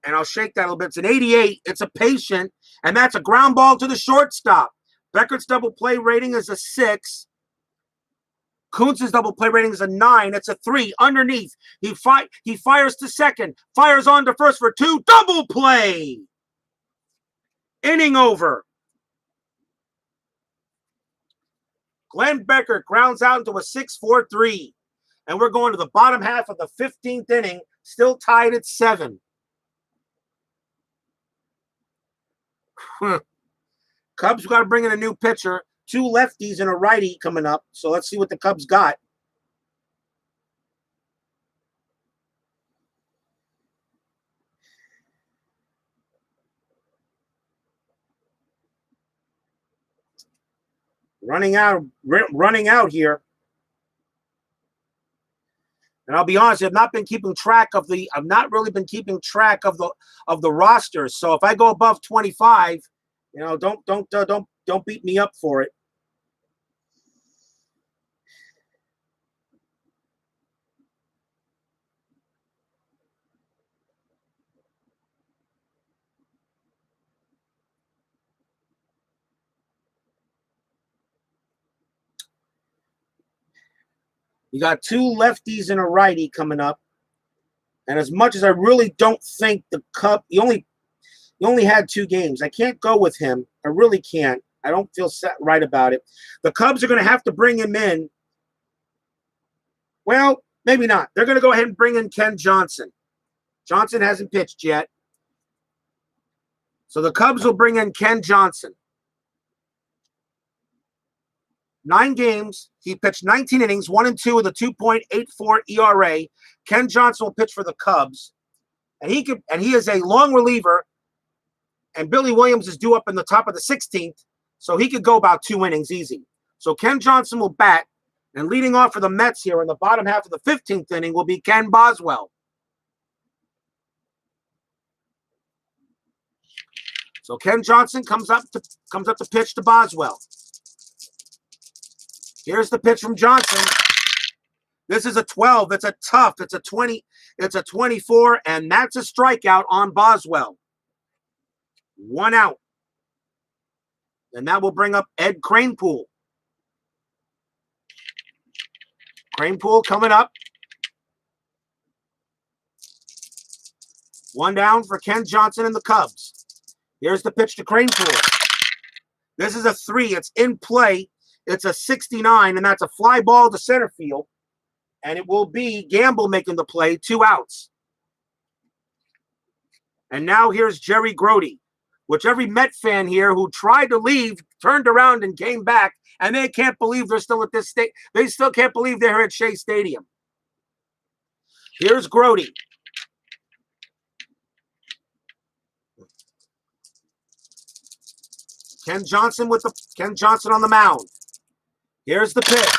And I'll shake that a little bit. It's an 88. It's a patient. And that's a ground ball to the shortstop. Beckert's double play rating is a 6. Kuntz's double play rating is a 9. It's a 3. Underneath. He fires to second. Fires on to first for 2. Double play. Inning over. Glenn Beckert grounds out into a 6-4-3. And we're going to the bottom half of the 15th inning, still tied at 7. Cubs got to bring in a new pitcher. 2 lefties and a righty coming up. So let's see what the Cubs got. running out here. And I'll be honest, I've not been keeping track of the. I've not really been keeping track of the rosters. So if I go above 25, don't beat me up for it. You got two lefties and a righty coming up. And as much as I really don't think the Cub, he only had 2 games. I can't go with him. I really can't. I don't feel right about it. The Cubs are going to have to bring him in. Well, maybe not. They're going to go ahead and bring in Ken Johnson. Johnson hasn't pitched yet. So the Cubs will bring in Ken Johnson. 9 games. He pitched 19 innings, 1 and 2 with a 2.84 ERA. Ken Johnson will pitch for the Cubs. And he is a long reliever. And Billy Williams is due up in the top of the 16th. So he could go about 2 innings easy. So Ken Johnson will bat. And leading off for the Mets here in the bottom half of the 15th inning will be Ken Boswell. So Ken Johnson comes up to pitch to Boswell. Here's the pitch from Johnson. This is a 12. It's a tough. It's a 20. It's a 24, and that's a strikeout on Boswell. 1 out. And that will bring up Ed Kranepool. Kranepool coming up. 1 down for Ken Johnson and the Cubs. Here's the pitch to Kranepool. This is a 3. It's in play. It's a 69, and that's a fly ball to center field. And it will be Gamble making the play, 2 outs. And now here's Jerry Grody, which every Met fan here who tried to leave turned around and came back, and they can't believe they're still at this state. They still can't believe they're at Shea Stadium. Here's Grody. Ken Johnson on the mound. Here's the pitch.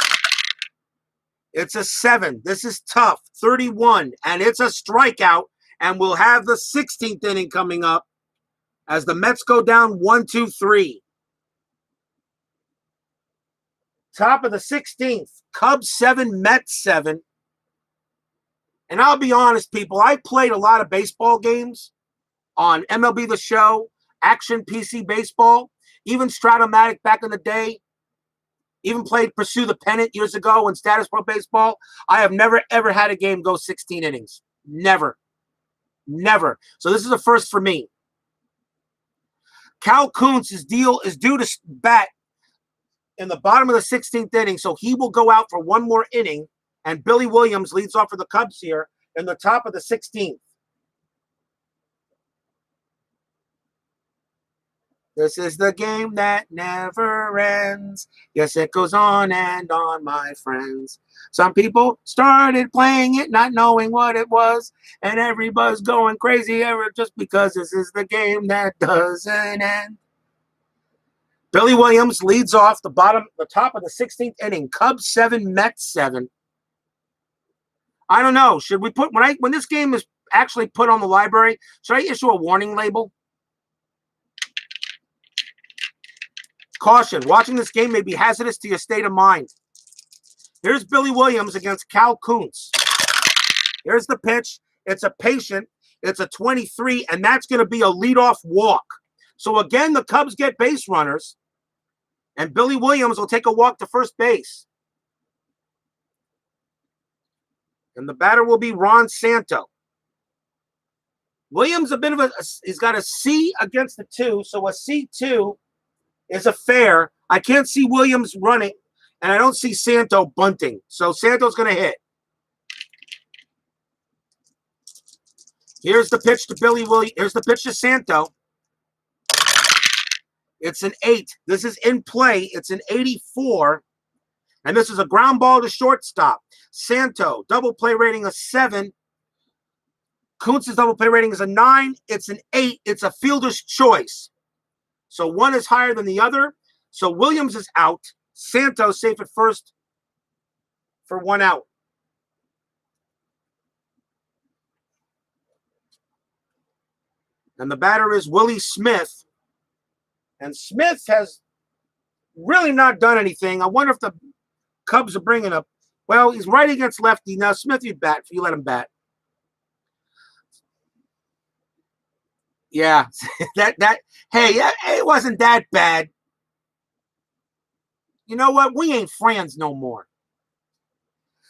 It's a 7. This is tough. 31. And it's a strikeout. And we'll have the 16th inning coming up as the Mets go down 1-2-3. Top of the 16th. Cubs 7, Mets 7. And I'll be honest, people, I played a lot of baseball games on MLB The Show, Action PC Baseball, even Stratomatic back in the day. Even played Pursue the Pennant years ago in Status Pro Baseball. I have never, ever had a game go 16 innings. Never. Never. So this is a first for me. Cal Kuntz is due to bat in the bottom of the 16th inning, so he will go out for 1 more inning, and Billy Williams leads off for the Cubs here in the top of the 16th. This is the game that never ends. Yes, it goes on and on, my friends. Some people started playing it not knowing what it was, and everybody's going crazy just because this is the game that doesn't end. Billy Williams leads off the top of the 16th inning. Cubs 7, Mets 7. I don't know. Should we put when this game is actually put on the library, should I issue a warning label? Caution, watching this game may be hazardous to your state of mind. Here's Billy Williams against Cal Kuntz. Here's the pitch. It's a patient. It's a 23, and that's going to be a leadoff walk. So again, the Cubs get base runners, and Billy Williams will take a walk to first base. And the batter will be Ron Santo. Williams he's got a C against the 2, so a C2 is a fair. I can't see Williams running, and I don't see Santo bunting. So Santo's going to hit. Here's the pitch to Billy Williams. Here's the pitch to Santo. It's an 8. This is in play. It's an 84. And this is a ground ball to shortstop. Santo, double play rating a 7. Kuntz's double play rating is a 9. It's an 8. It's a fielder's choice. So one is higher than the other. So Williams is out. Santos safe at first for 1 out. And the batter is Willie Smith. And Smith has really not done anything. I wonder if the Cubs are bringing up. Well, he's right against lefty. Now, Smith, you bat. You let him bat. Yeah. Hey, it wasn't that bad. You know what? We ain't friends no more.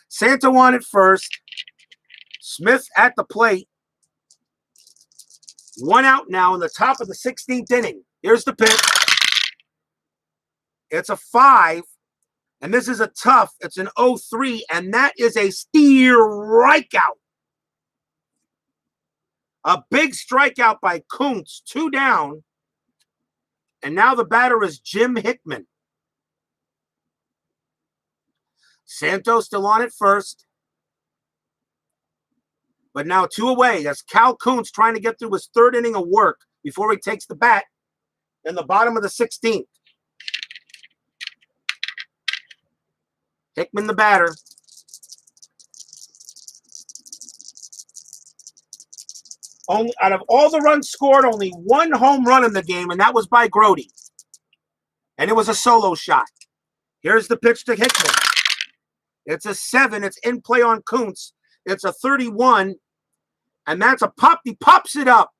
Santo on it first. Smith at the plate. 1 out now in the top of the 16th inning. Here's the pitch. It's a 5. And this is a tough. It's an 0-3. And that is a strikeout. A big strikeout by Kuntz. 2 down. And now the batter is Jim Hickman. Santos still on it first. But now 2 away. That's Cal Kuntz trying to get through his 3rd inning of work before he takes the bat in the bottom of the 16th. Hickman the batter. Only out of all the runs scored, only 1 home run in the game, and that was by Grody. And it was a solo shot. Here's the pitch to Hickman. It's a 7. It's in play on Kuntz. It's a 31. And that's a pop. He pops it up.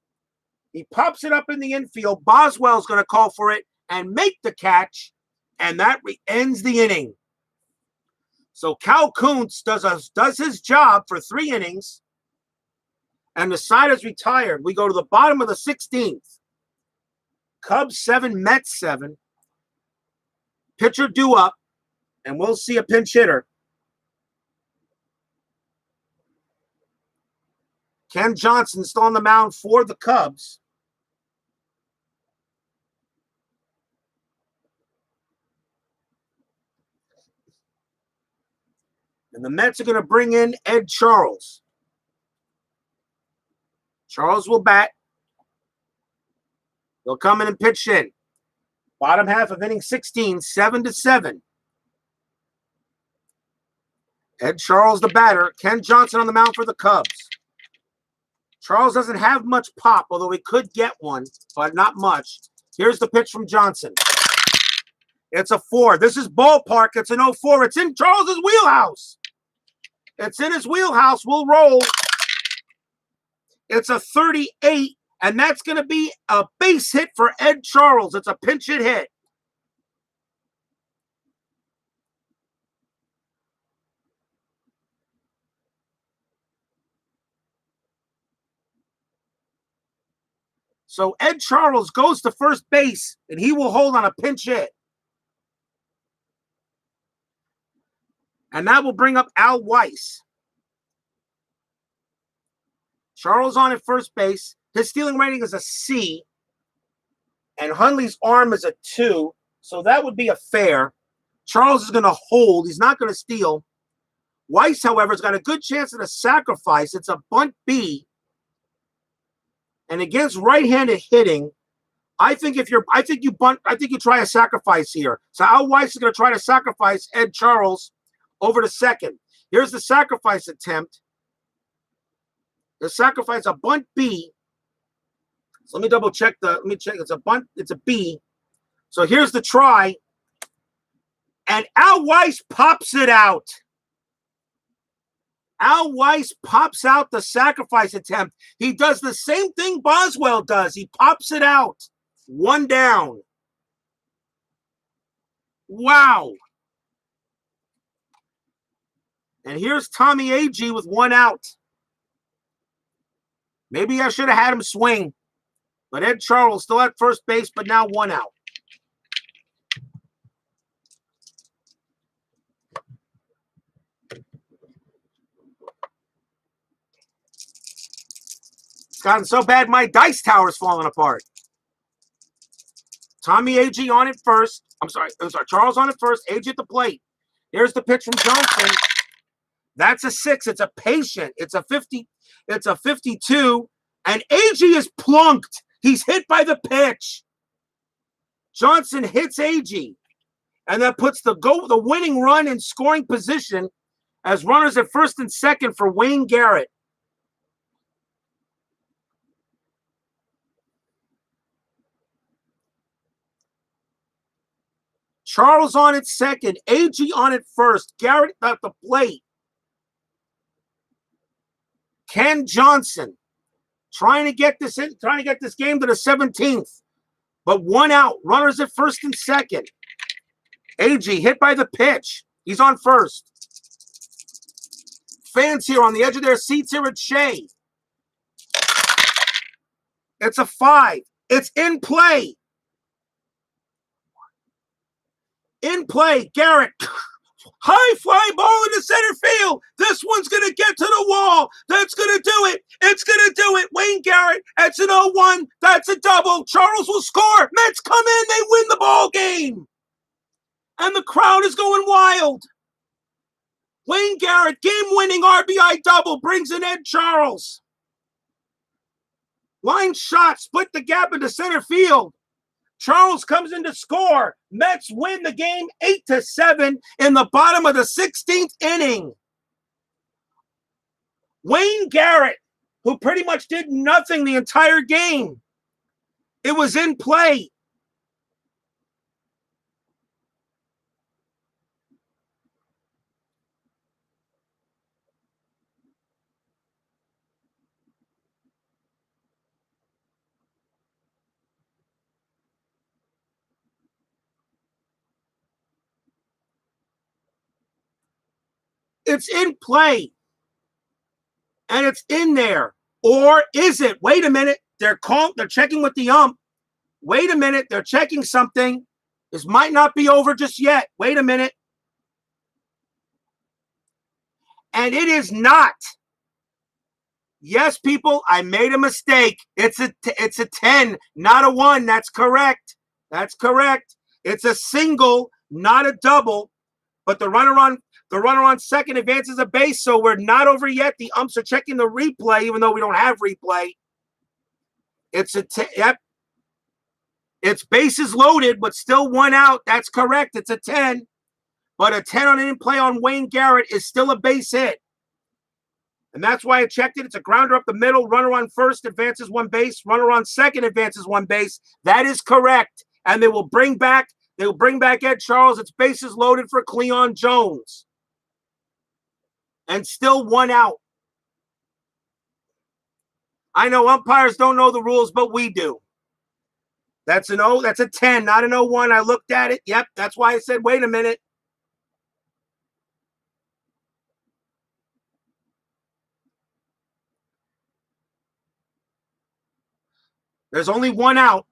He pops it up in the infield. Boswell's going to call for it and make the catch. And that ends the inning. So Cal Kuntz does his job for 3 innings. And the side is retired. We go to the bottom of the 16th. Cubs 7, Mets 7. Pitcher due up. And we'll see a pinch hitter. Ken Johnson still on the mound for the Cubs. And the Mets are going to bring in Ed Charles. Charles will bat. He'll come in and pitch in. Bottom half of inning 16, 7-7. Ed Charles the batter. Ken Johnson on the mound for the Cubs. Charles doesn't have much pop, although he could get one, but not much. Here's the pitch from Johnson. It's a 4. This is ballpark. It's an 0-4. It's in Charles's wheelhouse. It's in his wheelhouse. We'll roll. It's a 38, and that's going to be a base hit for Ed Charles. It's a pinch hit. So Ed Charles goes to first base, and he will hold on a pinch hit. And that will bring up Al Weiss. Charles on at first base. His stealing rating is a C. And Hundley's arm is a 2. So that would be a fair. Charles is going to hold. He's not going to steal. Weiss, however, has got a good chance at a sacrifice. It's a bunt B. And against right-handed hitting, I think you try a sacrifice here. So Al Weiss is going to try to sacrifice Ed Charles over to second. Here's the sacrifice attempt. The sacrifice, a bunt B. So let me double check it's a bunt, it's a B. So here's the try. And Al Weiss pops it out. Al Weiss pops out the sacrifice attempt. He does the same thing Boswell does. He pops it out. 1 down. Wow. And here's Tommy Agee with 1 out. Maybe I should have had him swing. But Ed Charles still at first base, but now 1 out. It's gotten so bad, my dice tower's falling apart. Tommy Agee on it first. I'm sorry, Charles on it first. Agee at the plate. Here's the pitch from Johnson. That's a 6. It's a patient. It's a 50. It's a 52. And Agee is plunked. He's hit by the pitch. Johnson hits Agee. And that puts the winning run in scoring position as runners at first and second for Wayne Garrett. Charles on at second, AG on at first, Garrett at the plate. Ken Johnson trying to get this game to the 17th, but one out. Runners at first and second. AG hit by the pitch. He's on first. Fans here on the edge of their seats here at Shea. It's a 5. It's in play. In play, Garrett. High fly ball into center field. This one's going to get to the wall. That's going to do it. It's going to do it. Wayne Garrett, that's an 0-1. That's a double. Charles will score. Mets come in. They win the ball game. And the crowd is going wild. Wayne Garrett, game-winning RBI double, brings in Ed Charles. Line shot, split the gap into center field. Charles comes in to score. Mets win the game 8-7 in the bottom of the 16th inning. Wayne Garrett, who pretty much did nothing the entire game. It was in play. It's in play. And it's in there. Or is it? Wait a minute. They're checking with the ump. Wait a minute. They're checking something. This might not be over just yet. Wait a minute. And it is not. Yes, people, I made a mistake. It's a 10, not a 1. That's correct. That's correct. It's a single, not a double. But the runner on second advances a base, so we're not over yet. The umps are checking the replay, even though we don't have replay. Yep. It's bases loaded, but still 1 out. That's correct. It's a 10. But a 10 on an in play on Wayne Garrett is still a base hit. And that's why I checked it. It's a grounder up the middle. Runner on first advances 1 base. Runner on second advances 1 base. That is correct. And they will bring back Ed Charles. It's bases loaded for Cleon Jones. And still 1 out. I know umpires don't know the rules, but we do. That's a 10, not an 0-1. I looked at it. Yep, that's why I said, wait a minute. There's only 1 out.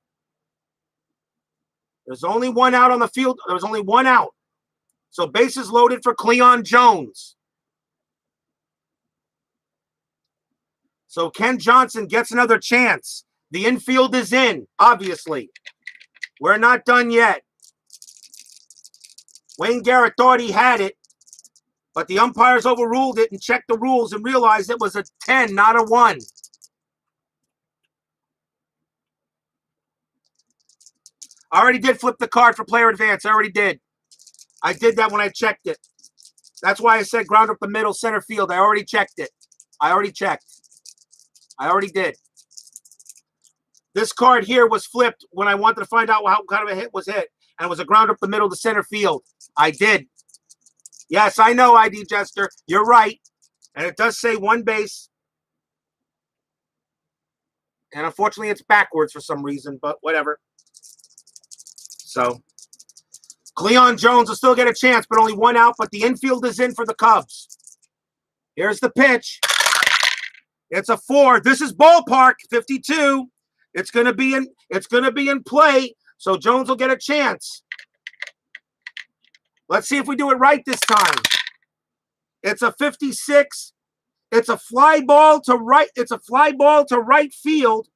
There's only 1 out on the field. There's only 1 out. So bases loaded for Cleon Jones. So Ken Johnson gets another chance. The infield is in, obviously. We're not done yet. Wayne Garrett thought he had it, but the umpires overruled it and checked the rules and realized it was a 10, not a 1. I already did flip the card for player advance. I already did. I did that when I checked it. That's why I said ground up the middle, center field. I already checked it. I already checked. I already did. This card here was flipped when I wanted to find out how kind of a hit was hit. And it was a ground up the middle to center field. I did. Yes, I know, ID Jester. You're right. And it does say 1 base. And unfortunately, it's backwards for some reason, but whatever. So, Cleon Jones will still get a chance, but only 1 out. But the infield is in for the Cubs. Here's the pitch. It's a 4. This is ballpark 52. It's gonna be in play. So Jones will get a chance. Let's see if we do it right this time. It's a 56. It's a fly ball to right. It's a fly ball to right field.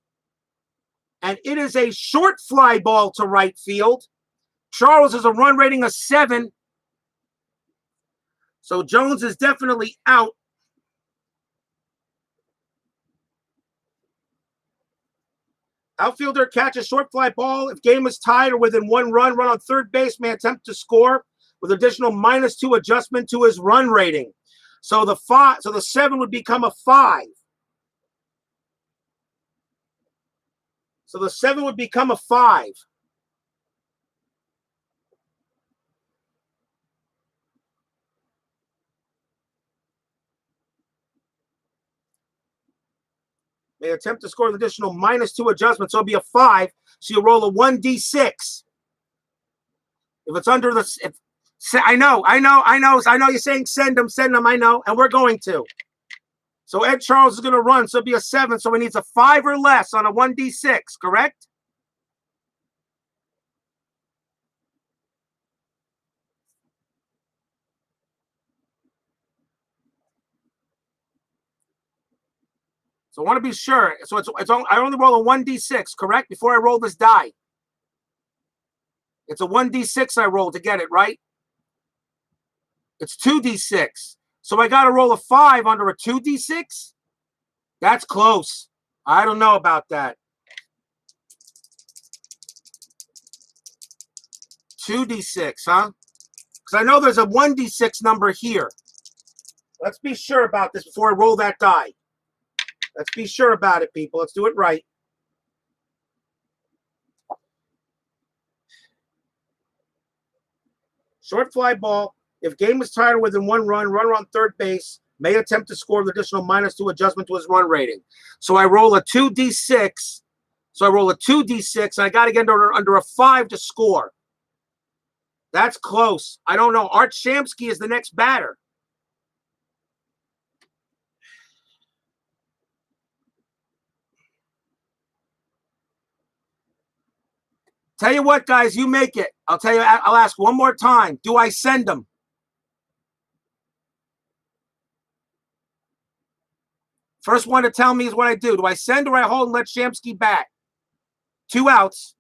And it is a short fly ball to right field. Charles has a run rating of 7. So Jones is definitely out. Outfielder catches short fly ball. If game is tied or within one run, run on third base may attempt to score with additional -2 adjustment to his run rating. So the 7 would become a 5. So the 7 would become a 5. May attempt to score with additional -2 adjustment, so it'll be a 5. So you roll a 1d6. If it's under the, I know. You're saying send them. I know, and we're going to. So Ed Charles is going to run, so it'll be a 7. So he needs a 5 or less on a 1d6, correct? So I want to be sure. So I only roll a 1d6, correct? Before I roll this die. It's a 1d6 I roll to get it, right? It's 2d6. So I got to roll a 5 under a 2d6? That's close. I don't know about that. 2d6, huh? Because I know there's a 1d6 number here. Let's be sure about this before I roll that die. Let's be sure about it, people. Let's do it right. Short fly ball. If game is tied or within one run, runner on third base may attempt to score with additional -2 adjustment to his run rating. So I roll a 2d6. So I roll a 2d6, and I got to get under a 5 to score. That's close. I don't know. Art Shamsky is the next batter. Tell you what, guys, you make it. I'll ask one more time. Do I send them? First one to tell me is what I do. Do I send or I hold and let Shamsky bat? 2 outs.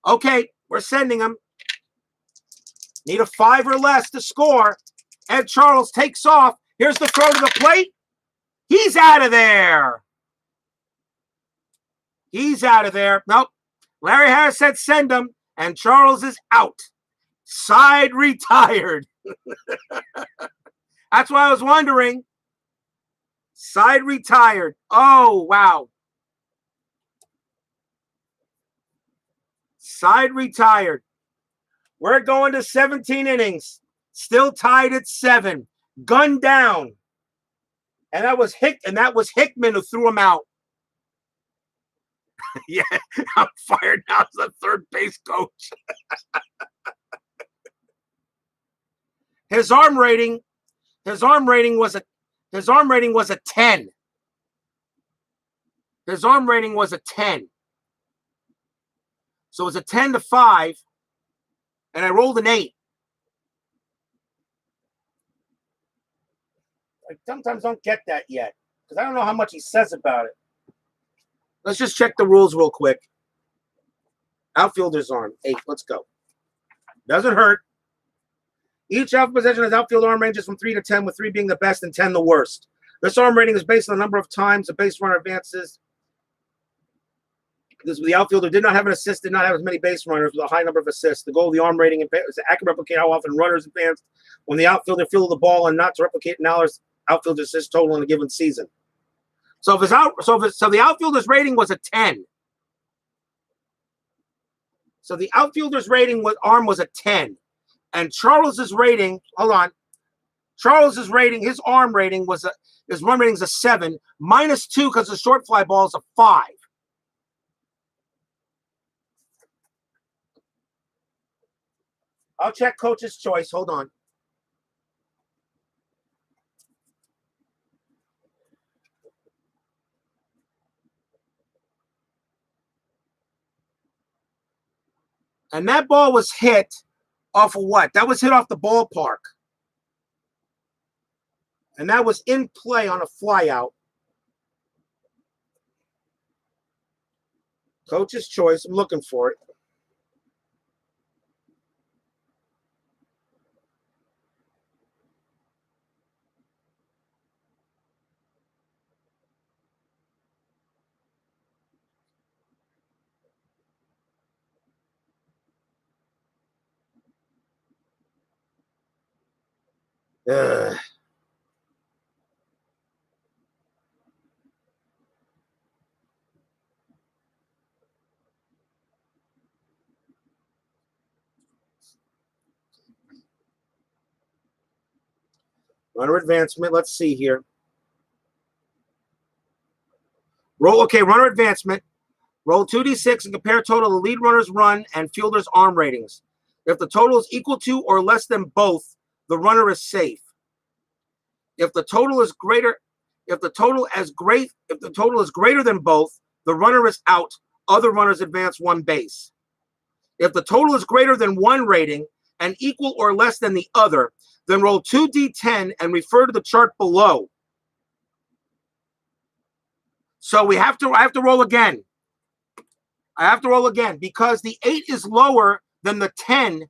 Okay, we're sending him. Need a 5 or less to score. Ed Charles takes off. Here's the throw to the plate. He's out of there. He's out of there. Nope. Larry Harris said send him, and Charles is out. Side retired. That's why I was wondering. Side retired. Oh, wow. Side retired. We're going to 17 innings. Still tied at 7. Gunned down. And that was Hickman who threw him out. Yeah, I'm fired now as the third base coach. His arm rating was a 10. His arm rating was a 10. So it was a 10-5, and I rolled an 8. I sometimes don't get that yet because I don't know how much he says about it. Let's just check the rules real quick. Outfielder's arm, 8. Let's go. Doesn't hurt. Each outfield possession has outfield arm ranges from 3 to 10, with 3 being the best and 10 the worst. This arm rating is based on the number of times a base runner advances. The outfielder did not have an assist, did not have as many base runners with a high number of assists. The goal of the arm rating is to accurately replicate how often runners advance when the outfielder fielded the ball, and not to replicate an outfielder assist total in a given season. So the outfielder's rating was a 10. So the outfielder's arm was a 10, and Charles's rating. Hold on. Charles's rating, his arm rating his run rating is a 7, -2 because the short fly ball is a 5. I'll check coach's choice. Hold on. And that ball was hit off of what? That was hit off the ballpark. And that was in play on a flyout. Coach's choice. I'm looking for it. Ugh. Runner advancement. Let's see here. Roll. Okay, runner advancement. Roll 2d6 and compare total of the lead runner's run and fielder's arm ratings. If the total is equal to or less than both, the runner is safe. If the total is greater than both, the runner is out. Other runners advance one base. If the total is greater than one rating and equal or less than the other, then roll 2d10 and refer to the chart below. So I have to roll again. I have to roll again because the 8 is lower than the 10.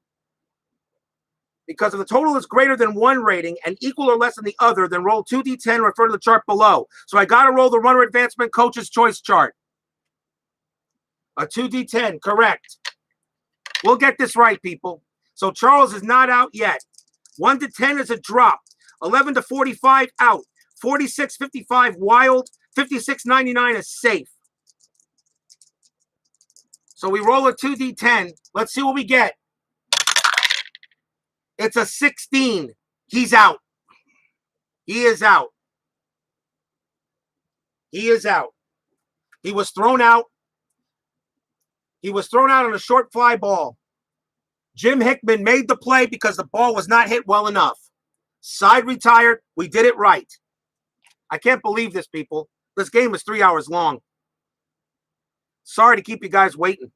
Because if the total is greater than one rating and equal or less than the other, then roll 2d10, refer to the chart below. So I got to roll the runner advancement coach's choice chart. A 2d10, correct. We'll get this right, people. So Charles is not out yet. 1 to 10 is a drop. 11 to 45 out. 46.55 wild. 56.99 is safe. So we roll a 2d10. Let's see what we get. It's a 16. He's out. He is out. He is out. He was thrown out. He was thrown out on a short fly ball. Jim Hickman made the play because the ball was not hit well enough. Side retired. We did it right. I can't believe this, people. This game was 3 hours long. Sorry to keep you guys waiting.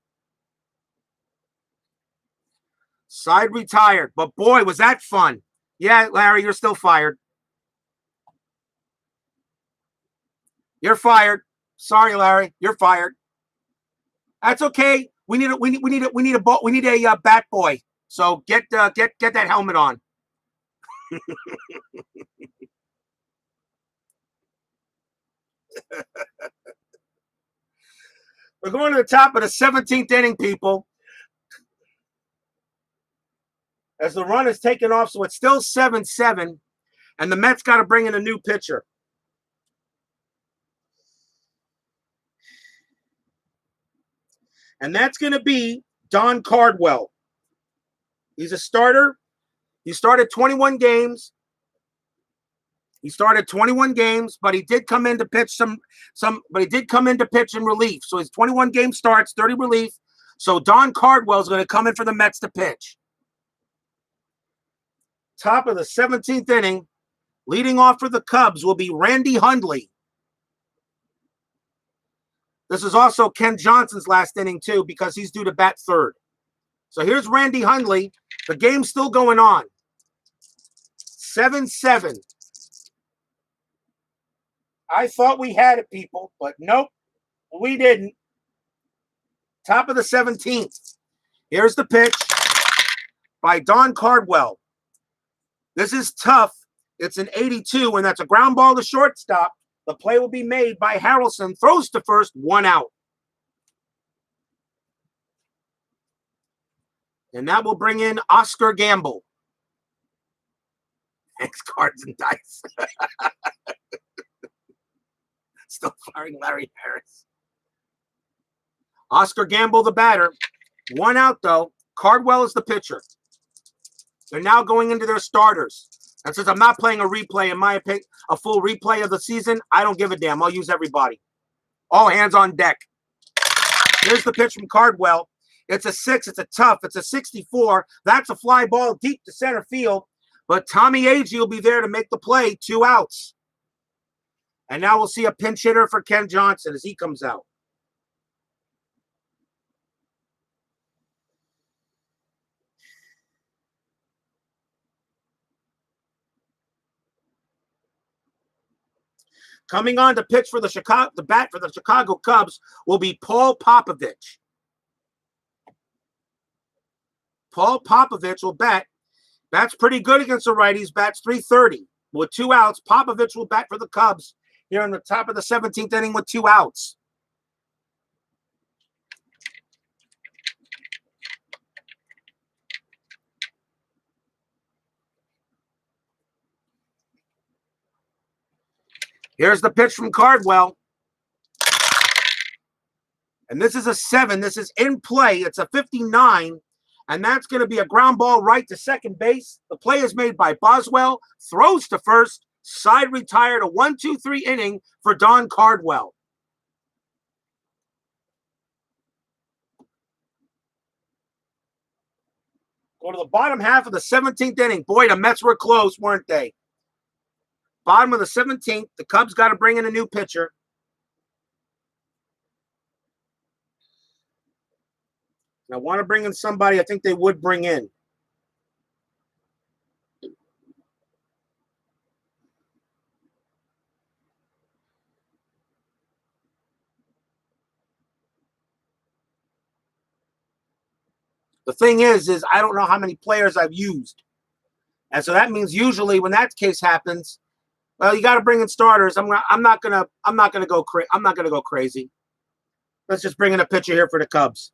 Side retired. But boy, was that fun. Yeah, Larry, you're still fired. You're fired. Sorry, Larry, you're fired. That's okay. We need a bat boy. So get that helmet on. We're going to the top of the 17th inning, people. As the run is taken off, so it's still 7-7, and the Mets got to bring in a new pitcher. And that's going to be Don Cardwell. He's a starter. He started 21 games. But he did come in to pitch but he did come in to pitch in relief. So his 21 game starts, 30 relief. So Don Cardwell is going to come in for the Mets to pitch. Top of the 17th inning, leading off for the Cubs will be Randy Hundley. This is also Ken Johnson's last inning, too, because he's due to bat third. So here's Randy Hundley. The game's still going on. 7-7. I thought we had it, people, but nope, we didn't. Top of the 17th. Here's the pitch by Don Cardwell. This is tough. It's an 82, and that's a ground ball to shortstop. The play will be made by Harrelson. Throws to first, 1 out. And that will bring in Oscar Gamble. Thanks, cards and dice. Still firing Larry Harris. Oscar Gamble, the batter. 1 out, though. Cardwell is the pitcher. They're now going into their starters. And since I'm not playing a replay, in my opinion, a full replay of the season, I don't give a damn. I'll use everybody. All hands on deck. Here's the pitch from Cardwell. It's a 6. It's a tough. It's a 64. That's a fly ball deep to center field. But Tommy Agee will be there to make the play. 2 outs. And now we'll see a pinch hitter for Ken Johnson as he comes out. Coming on to pitch for the bat for the Chicago Cubs will be Paul Popovich. Paul Popovich will bat. Bats pretty good against the righties. Bats .330 with 2 outs. Popovich will bat for the Cubs here in the top of the 17th inning with 2 outs. Here's the pitch from Cardwell. And this is a 7. This is in play. It's a 59. And that's going to be a ground ball right to second base. The play is made by Boswell. Throws to first. Side retired. A 1-2-3 inning for Don Cardwell. Go to the bottom half of the 17th inning. Boy, the Mets were close, weren't they? Bottom of the 17th. The Cubs got to bring in a new pitcher. I want to bring in somebody I think they would bring in. The thing is I don't know how many players I've used. And so that means usually when that case happens, well, you got to bring in starters. I'm not going to go crazy. Let's just bring in a pitcher here for the Cubs.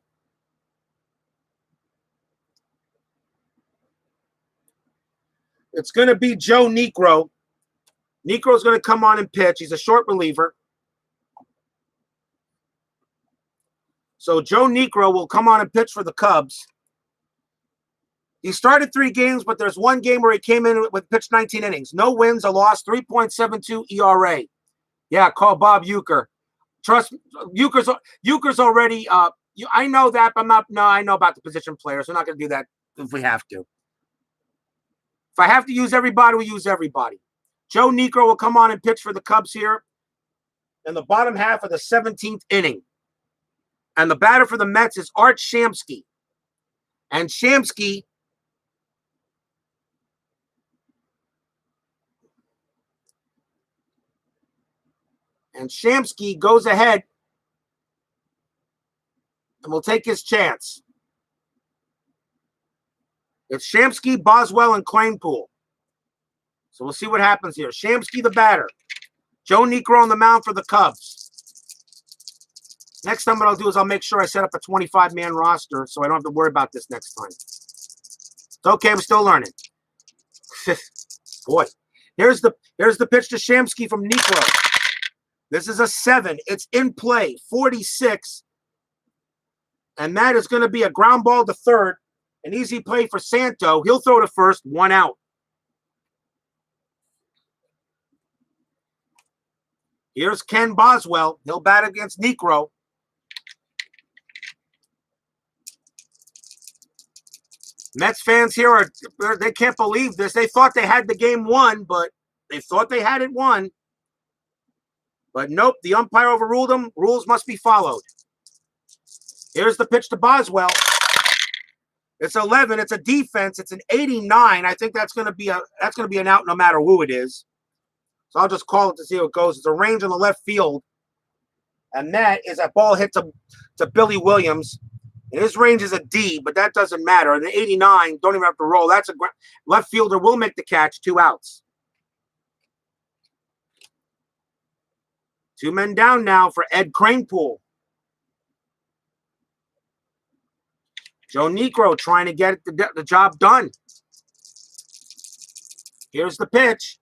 It's going to be Joe Niekro. Niekro's going to come on and pitch. He's a short reliever. So Joe Niekro will come on and pitch for the Cubs. He started 3 games, but there's one game where he came in with pitched 19 innings. No wins, a loss, 3.72 ERA. Yeah, call Bob Uecker. Trust me, Uecker's already I know that, but I know about the position players. We're not going to do that if we have to. If I have to use everybody, we use everybody. Joe Niekro will come on and pitch for the Cubs here in the bottom half of the 17th inning. And the batter for the Mets is Art Shamsky. And Shamsky goes ahead and will take his chance. It's Shamsky, Boswell, and Claypool. So we'll see what happens here. Shamsky, the batter. Joe Niekro on the mound for the Cubs. Next time what I'll do is I'll make sure I set up a 25-man roster so I don't have to worry about this next time. It's okay, I'm still learning. Boy, here's the pitch to Shamsky from Niekro. This is a 7. It's in play, 46. And that is going to be a ground ball to third. An easy play for Santo. He'll throw to first, 1 out. Here's Ken Boswell. He'll bat against Niekro. Mets fans here they can't believe this. They thought they had the game won, but they thought they had it won. But nope, the umpire overruled them. Rules must be followed. Here's the pitch to Boswell. It's 11. It's a defense. It's an 89. I think that's going to be an out no matter who it is. So I'll just call it to see how it goes. It's a range on the left field. And that is a ball hit to Billy Williams. And his range is a D, but that doesn't matter. And the 89, don't even have to roll. That's a left fielder will make the catch, 2 outs. 2 men down now for Ed Cranepool. Joe Niekro trying to get the job done. Here's the pitch.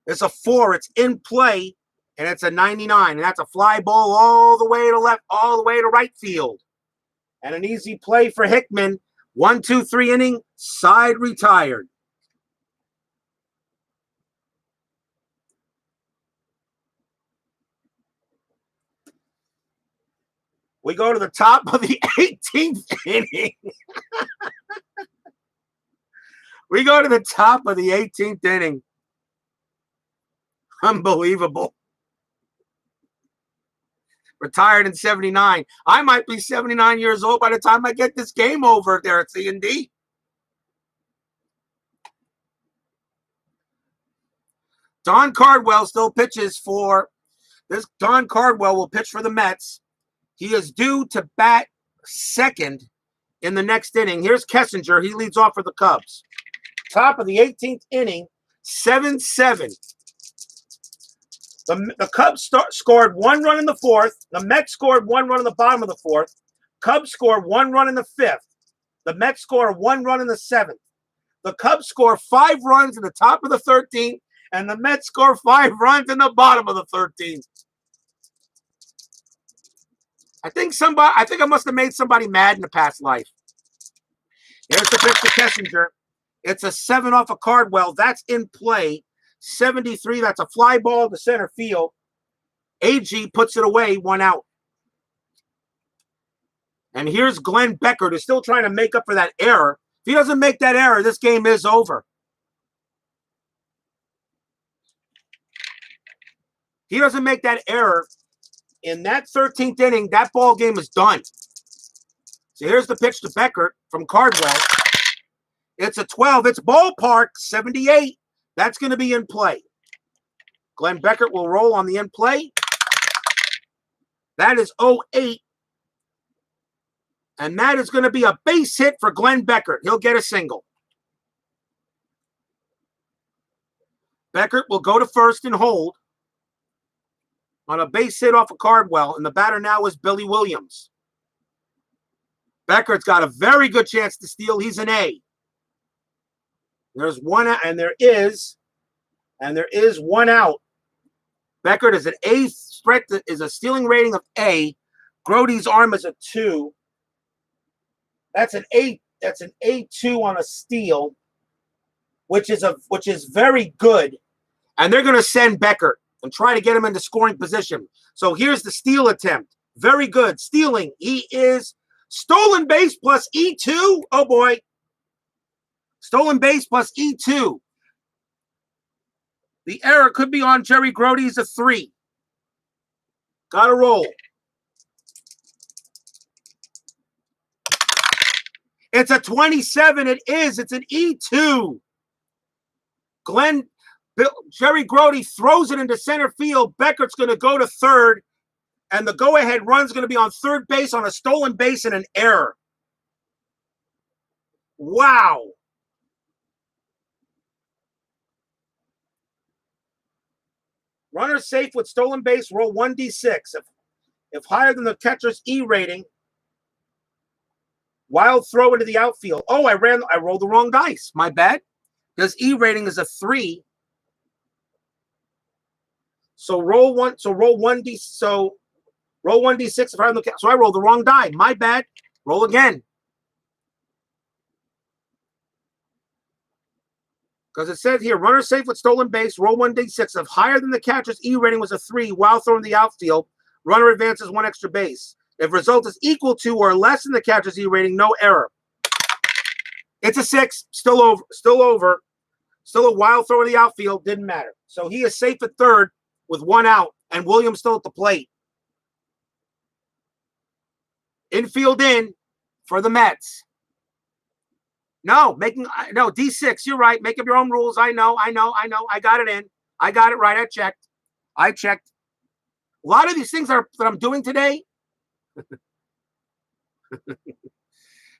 It's a 4. It's in play, and it's a 99. And that's a fly ball all the way to left, all the way to right field. And an easy play for Hickman. 1-2-3 inning, side retired. We go to the top of the 18th inning. We go to the top of the 18th inning. Unbelievable. Retired in 79. I might be 79 years old by the time I get this game over there at C&D. Don Cardwell still pitches for this. Don Cardwell will pitch for the Mets. He is due to bat second in the next inning. Here's Kessinger. He leads off for the Cubs. Top of the 18th inning, 7-7. The Cubs scored 1 run in the 4th. The Mets scored 1 run in the bottom of the 4th. Cubs scored 1 run in the 5th. The Mets score 1 run in the 7th. The Cubs score 5 runs in the top of the 13th And the Mets score 5 runs in the bottom of the 13th. I think I must have made somebody mad in the past life. Here's the pitch to Kessinger. It's a 7 off of Cardwell. That's in play. 73, that's a fly ball to center field. AG puts it away, 1 out. And here's Glenn Beckert, who's still trying to make up for that error. If he doesn't make that error, this game is over. He doesn't make that error in that 13th inning, that ball game is done. So here's the pitch to Beckert from Cardwell. It's a 12. It's ballpark, 78. That's going to be in play. Glenn Beckert will roll on the in play. That is 0-8. And that is going to be a base hit for Glenn Beckert. He'll get a single. Beckert will go to first and hold on a base hit off of Cardwell, and the batter now is Billy Williams. Beckert's got a very good chance to steal. He's an A. There's one out, and there is 1 out. Beckert is an A threat, is a stealing rating of A. Grote's arm is a 2. That's an A. That's an A2 on a steal, which is very good. And they're going to send Beckert and try to get him into scoring position. So here's the steal attempt. Very good. Stealing. He is stolen base plus E2. Oh, boy. Stolen base plus E2. The error could be on Jerry Grote. He's a 3. Got to roll. It's a 27. It is. It's an E2. Jerry Grote throws it into center field. Beckert's going to go to third, and the go-ahead run's going to be on third base on a stolen base and an error. Wow. Runner safe with stolen base, roll 1d6. If higher than the catcher's E rating, wild throw into the outfield. Oh, I rolled the wrong dice. My bad. Because E rating is a 3. So roll 1d6 if I look at, so I rolled the wrong die. My bad. Roll again. Because it said here, runner safe with stolen base, roll 1d6. If higher than the catcher's E rating was a 3 while throwing the outfield, runner advances 1 extra base. If result is equal to or less than the catcher's E rating, no error. It's a 6, still over. Still a wild throw in the outfield, didn't matter. So he is safe at third with 1 out, and Williams still at the plate. Infield in for the Mets. No, D6. You're right. Make up your own rules. I know. I got it in. I got it right. I checked. A lot of these things that I'm doing today.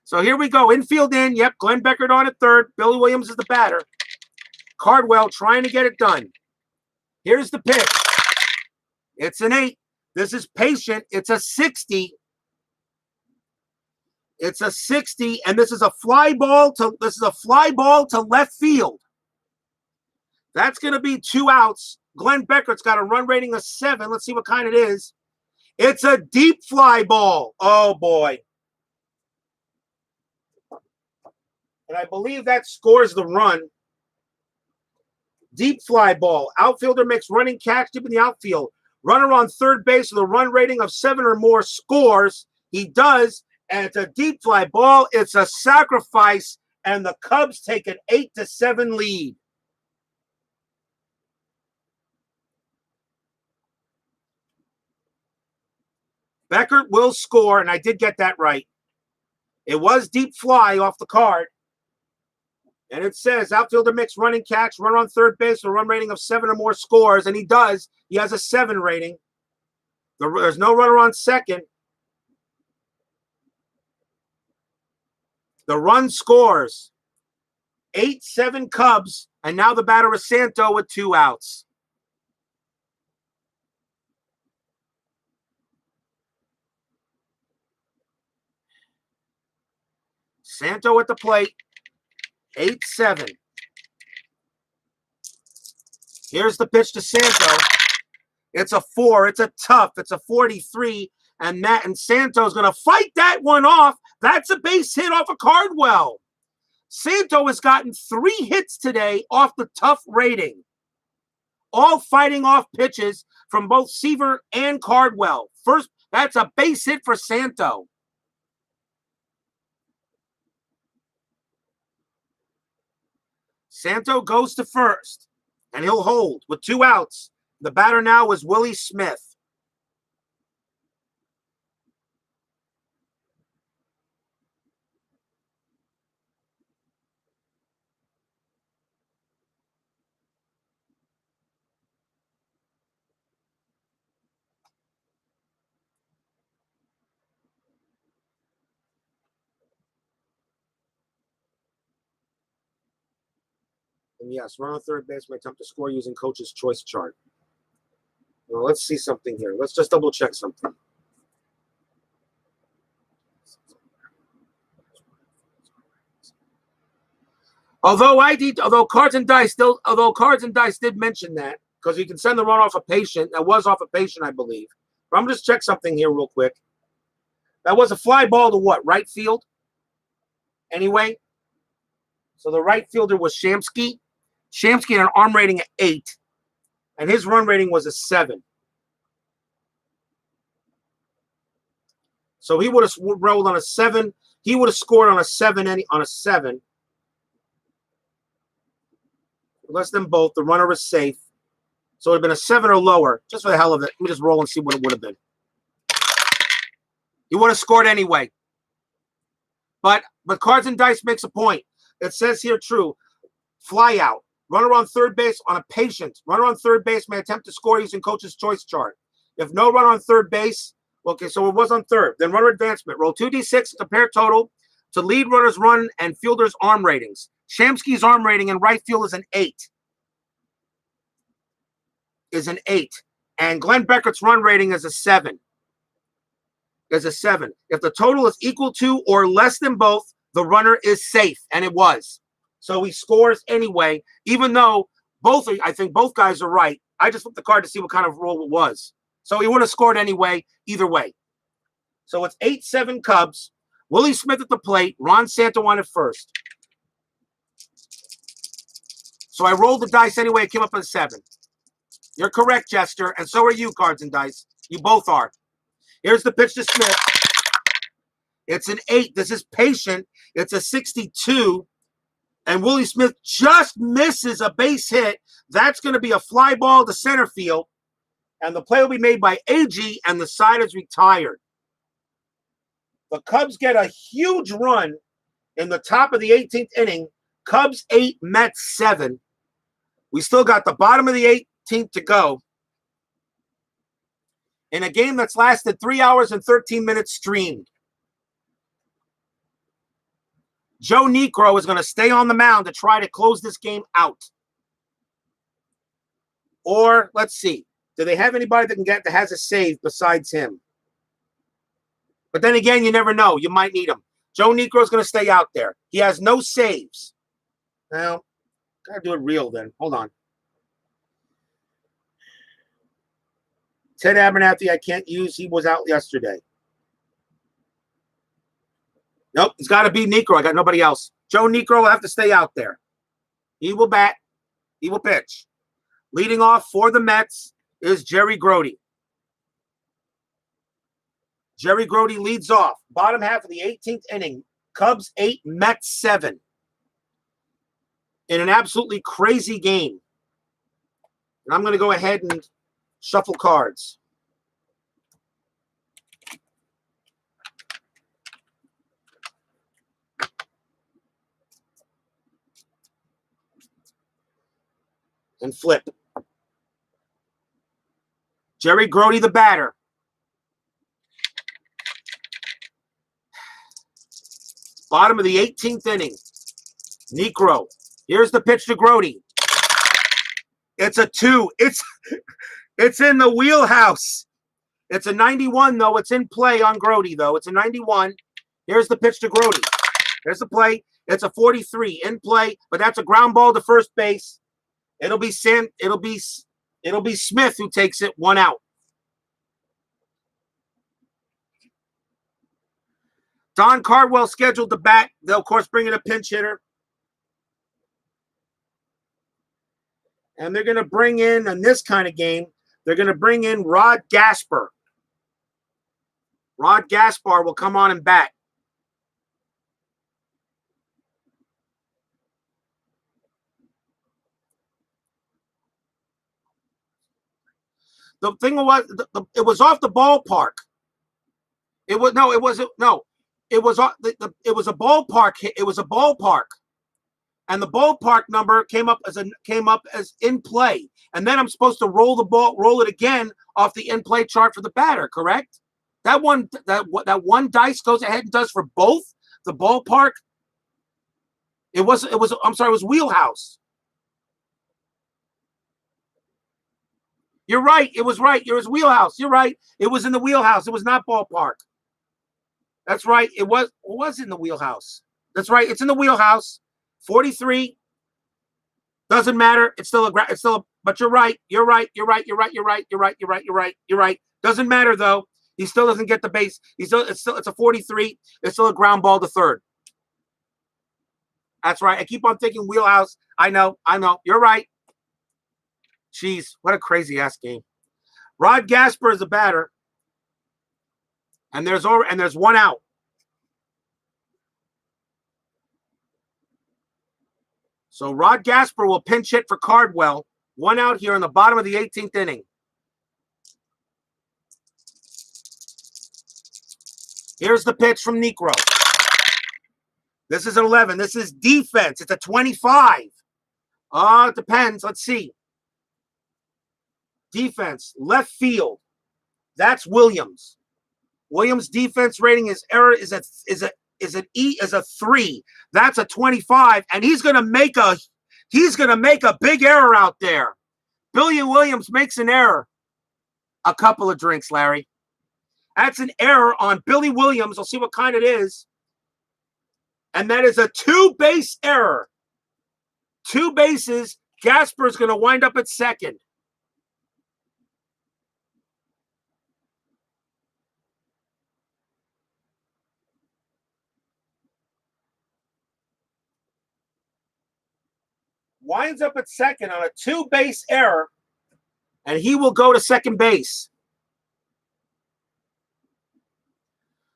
So here we go. Infield in. Yep. Glenn Beckert on at third. Billy Williams is the batter. Cardwell trying to get it done. Here's the pitch. It's an 8. This is patient. It's a 60. It's a 60, and this is a fly ball to left field. That's going to be 2 outs. Glenn Beckert's got a run rating of 7. Let's see what kind it is. It's a deep fly ball. Oh, boy. And I believe that scores the run. Deep fly ball. Outfielder makes running catch deep in the outfield. Runner on third base with a run rating of 7 or more scores. He does, and it's a deep fly ball. It's a sacrifice, and the Cubs take an 8-7 lead. Beckert will score, and I did get that right. It was deep fly off the card. And it says outfielder makes running catch, runner on third base with a run rating of 7 or more scores, and he does. He has a 7 rating. There's no runner on second. The run scores. 8-7 Cubs, and now the batter is Santo with 2 outs. Santo at the plate. 8-7. Here's the pitch to Santo. It's a 4. It's a tough. It's a 43. And Santo's going to fight that one off. That's a base hit off of Cardwell. Santo has gotten 3 hits today off the tough rating. All fighting off pitches from both Seaver and Cardwell. First, that's a base hit for Santo. Santo goes to first, and he'll hold with 2 outs. The batter now is Willie Smith. And yes, run on third base may attempt to score using coach's choice chart. Well, let's see something here. Let's just double check something. Although Cards and Dice did mention that, because you can send the run off a patient. That was off a patient, I believe. But I'm just check something here real quick. That was a fly ball to what? Right field? Anyway. So the right fielder was Shamsky. Shamsky had an arm rating of 8. And his run rating was a 7. So he would have rolled on a 7. He would have scored on a 7. On a 7. Less than both. The runner is safe. So it would have been a 7 or lower. Just for the hell of it. Let me just roll and see what it would have been. He would have scored anyway. But Cards and Dice makes a point. It says here true. Fly out. Runner on third base on a patient. Runner on third base may attempt to score using coach's choice chart. If no run on third base, okay, so it was on third. Then runner advancement. Roll 2d6 to compare total to lead runner's run and fielder's arm ratings. Shamsky's arm rating in right field is an 8. And Glenn Beckert's run rating is a 7. If the total is equal to or less than both, the runner is safe, and it was. So he scores anyway, even though I think both guys are right. I just flipped the card to see what kind of roll it was. So he would have scored anyway, either way. So it's 8-7 Cubs. Willie Smith at the plate. Ron Santo on at first. So I rolled the dice anyway. It came up as 7. You're correct, Jester, and so are you, Cards and Dice. You both are. Here's the pitch to Smith. It's an 8. This is patient. It's a 62. And Willie Smith just misses a base hit. That's going to be a fly ball to center field. And the play will be made by AG, and the side is retired. The Cubs get a huge run in the top of the 18th inning. Cubs 8, Mets 7. We still got the bottom of the 18th to go. In a game that's lasted 3 hours and 13 minutes streamed. Joe Niekro is going to stay on the mound to try to close this game out. Or, let's see. Do they have anybody that has a save besides him? But then again, you never know. You might need him. Joe Niekro is going to stay out there. He has no saves. Well, got to do it real then. Hold on. Ted Abernathy, I can't use. He was out yesterday. Nope, it's got to be Niekro. I got nobody else. Joe Niekro will have to stay out there. He will bat. He will pitch. Leading off for the Mets is Jerry Grody. Jerry Grody leads off. Bottom half of the 18th inning. Cubs 8, Mets 7. In an absolutely crazy game. And I'm going to go ahead and shuffle cards. And flip. Jerry Grody, the batter. Bottom of the 18th inning. Niekro. Here's the pitch to Grody. It's a 2. It's in the wheelhouse. It's a 91, though. It's in play on Grody, though. It's a 91. Here's the pitch to Grody. Here's the play. It's a 43 in play, but that's a ground ball to first base. It'll be Smith who takes it, 1 out. Don Cardwell scheduled to bat. They'll, of course, bring in a pinch hitter. And they're going to bring in this kind of game, they're going to bring in Rod Gasper. Rod Gaspar will come on and bat. The thing was, it was off the ballpark. It was no, it wasn't. No, it was it was a ballpark hit. It was a ballpark, and the ballpark number came up as in play. And then I'm supposed to roll it again off the in play chart for the batter. Correct? That one dice goes ahead and does for both the ballpark. I'm sorry, it was wheelhouse. You're right. It was right. It was wheelhouse. You're right. It was in the wheelhouse. It was not ballpark. That's right. It was in the wheelhouse. That's right. It's in the wheelhouse. 43. Doesn't matter. It's still but you're right. You're right. You're right. You're right. You're right. You're right. You're right. You're right. You're right. Doesn't matter though. He still doesn't get the base. It's a 43. It's still a ground ball to third. That's right. I keep on thinking wheelhouse. I know. You're right. Jeez, what a crazy ass game. Rod Gasper is a batter. And there's 1 out. So Rod Gasper will pinch hit for Cardwell. 1 out here in the bottom of the 18th inning. Here's the pitch from Necro. This is an 11. This is defense. It's a 25. It depends. Let's see. Defense, left field. That's Williams. Williams' defense rating is a 3. That's a 25, and he's gonna make a big error out there. Billy Williams makes an error. A couple of drinks, Larry. That's an error on Billy Williams. I'll see what kind it is. And that is a 2-base error. 2 bases. Gasper's gonna wind up at second. Winds up at second on a 2-base error, and he will go to second base.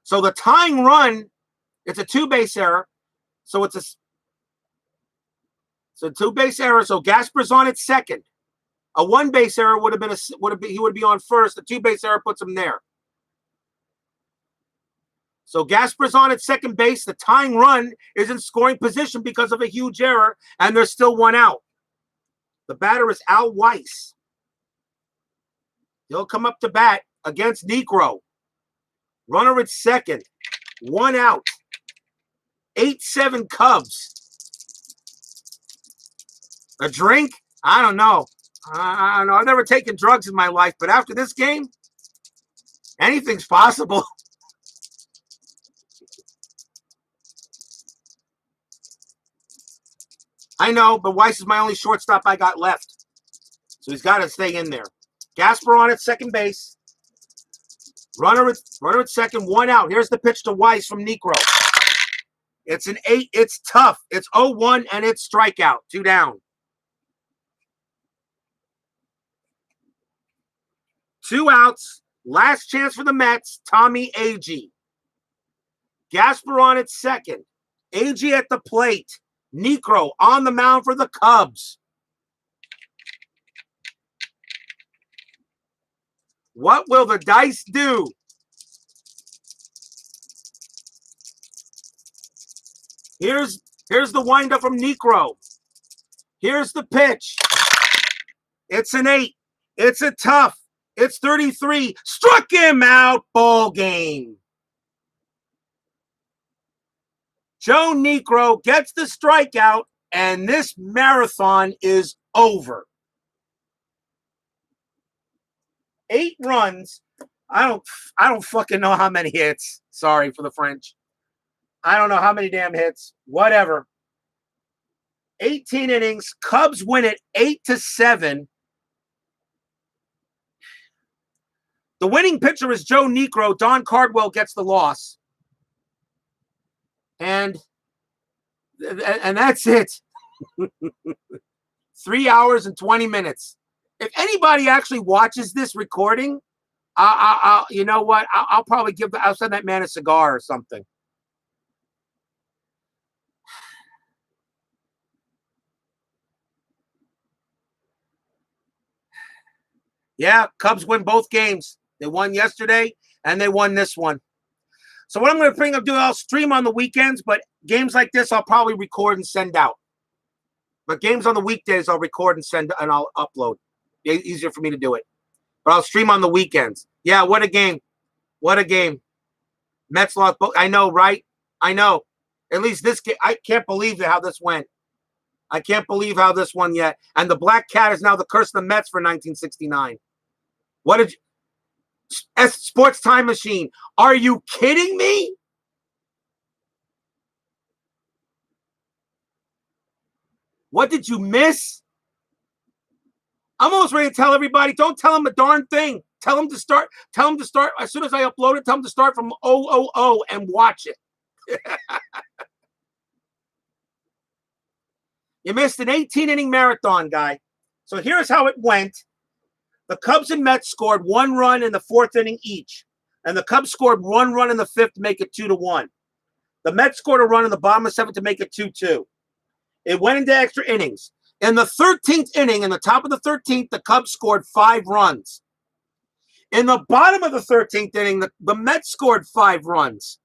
So the tying run, it's a 2-base error. So it's a 2-base error. So Gasper's on at second. A 1-base error he would be on first. The 2-base error puts him there. So Gasper's on at second base. The tying run is in scoring position because of a huge error, and there's still 1 out. The batter is Al Weiss. He'll come up to bat against Necro. Runner at second. 1 out. 8-7 Cubs. A drink? I don't know. I don't know. I've never taken drugs in my life, but after this game, anything's possible. I know, but Weiss is my only shortstop I got left. So he's got to stay in there. Gasper on at second base. Runner at second, 1 out. Here's the pitch to Weiss from Necro. It's an 8. It's tough. It's 0-1, and it's strikeout. 2 down. 2 outs. Last chance for the Mets. Tommy Agee. Gasper on at second. Agee at the plate. Necro on the mound for the Cubs. What will the dice do? Here's the windup from Necro. Here's the pitch. It's an 8. It's a tough. It's 33. Struck him out. Ball game. Joe Necro gets the strikeout, and this marathon is over. 8 runs. I don't fucking know how many hits. Sorry for the French. I don't know how many damn hits. Whatever. 18 innings. Cubs win it 8-7. The winning pitcher is Joe Niekro. Don Cardwell gets the loss. And that's it. 3 hours and 20 minutes. If anybody actually watches this recording, you know what? I'll probably I'll send that man a cigar or something. Yeah, Cubs win both games. They won yesterday and they won this one. So what I'm going to do, I'll stream on the weekends, but games like this, I'll probably record and send out. But games on the weekdays, I'll record and send, and I'll upload. It's easier for me to do it. But I'll stream on the weekends. Yeah, what a game. What a game. Mets lost both. I know, right? I know. At least this game, I can't believe how this went. I can't believe how this won yet. And the Black Cat is now the curse of the Mets for 1969. What did you... Sports Time Machine. Are you kidding me? What did you miss? I'm almost ready to tell everybody, don't tell them a darn thing. Tell them to start. As soon as I upload it, tell them to start from 000 and watch it. You missed an 18-inning marathon, guy. So here's how it went. The Cubs and Mets scored 1 run in the 4th inning each. And the Cubs scored 1 run in the 5th to make it 2-1. The Mets scored a run in the bottom of 7th to make it 2-2. It went into extra innings. In the 13th inning, in the top of the 13th, the Cubs scored 5 runs. In the bottom of the 13th inning, the Mets scored 5 runs.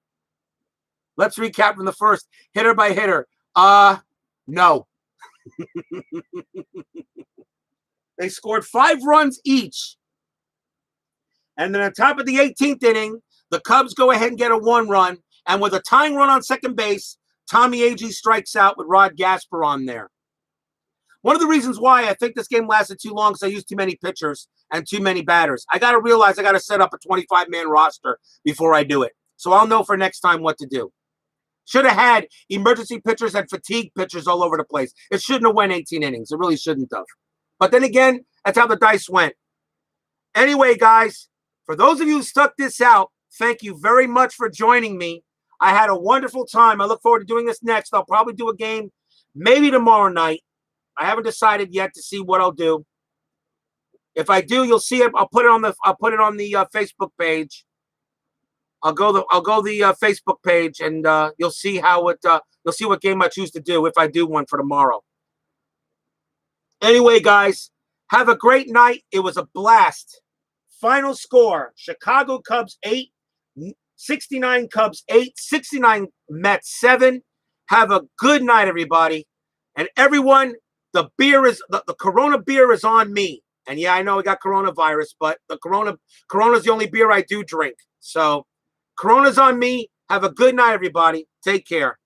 Let's recap from the first, hitter by hitter. No. They scored 5 runs each. And then on top of the 18th inning, the Cubs go ahead and get a 1 run. And with a tying run on second base, Tommy Agee strikes out with Rod Gasper on there. One of the reasons why I think this game lasted too long is I used too many pitchers and too many batters. I got to realize I got to set up a 25-man roster before I do it. So I'll know for next time what to do. Should have had emergency pitchers and fatigue pitchers all over the place. It shouldn't have went 18 innings. It really shouldn't have. But then again, that's how the dice went. Anyway, guys, for those of you who stuck this out, thank you very much for joining me. I had a wonderful time. I look forward to doing this next. I'll probably do a game maybe tomorrow night. I haven't decided yet to see what I'll do. If I do, you'll see it. I'll put it on the Facebook page. I'll go the Facebook page, and you'll see you'll see what game I choose to do if I do one for tomorrow. Anyway, guys, have a great night. It was a blast. Final score: Chicago Cubs 8, 69 Cubs 8, 69 Mets 7. Have a good night, everybody, and everyone. The beer is the Corona beer is on me. And yeah, I know I got coronavirus, but the Corona's the only beer I do drink. So Corona's on me. Have a good night, everybody. Take care.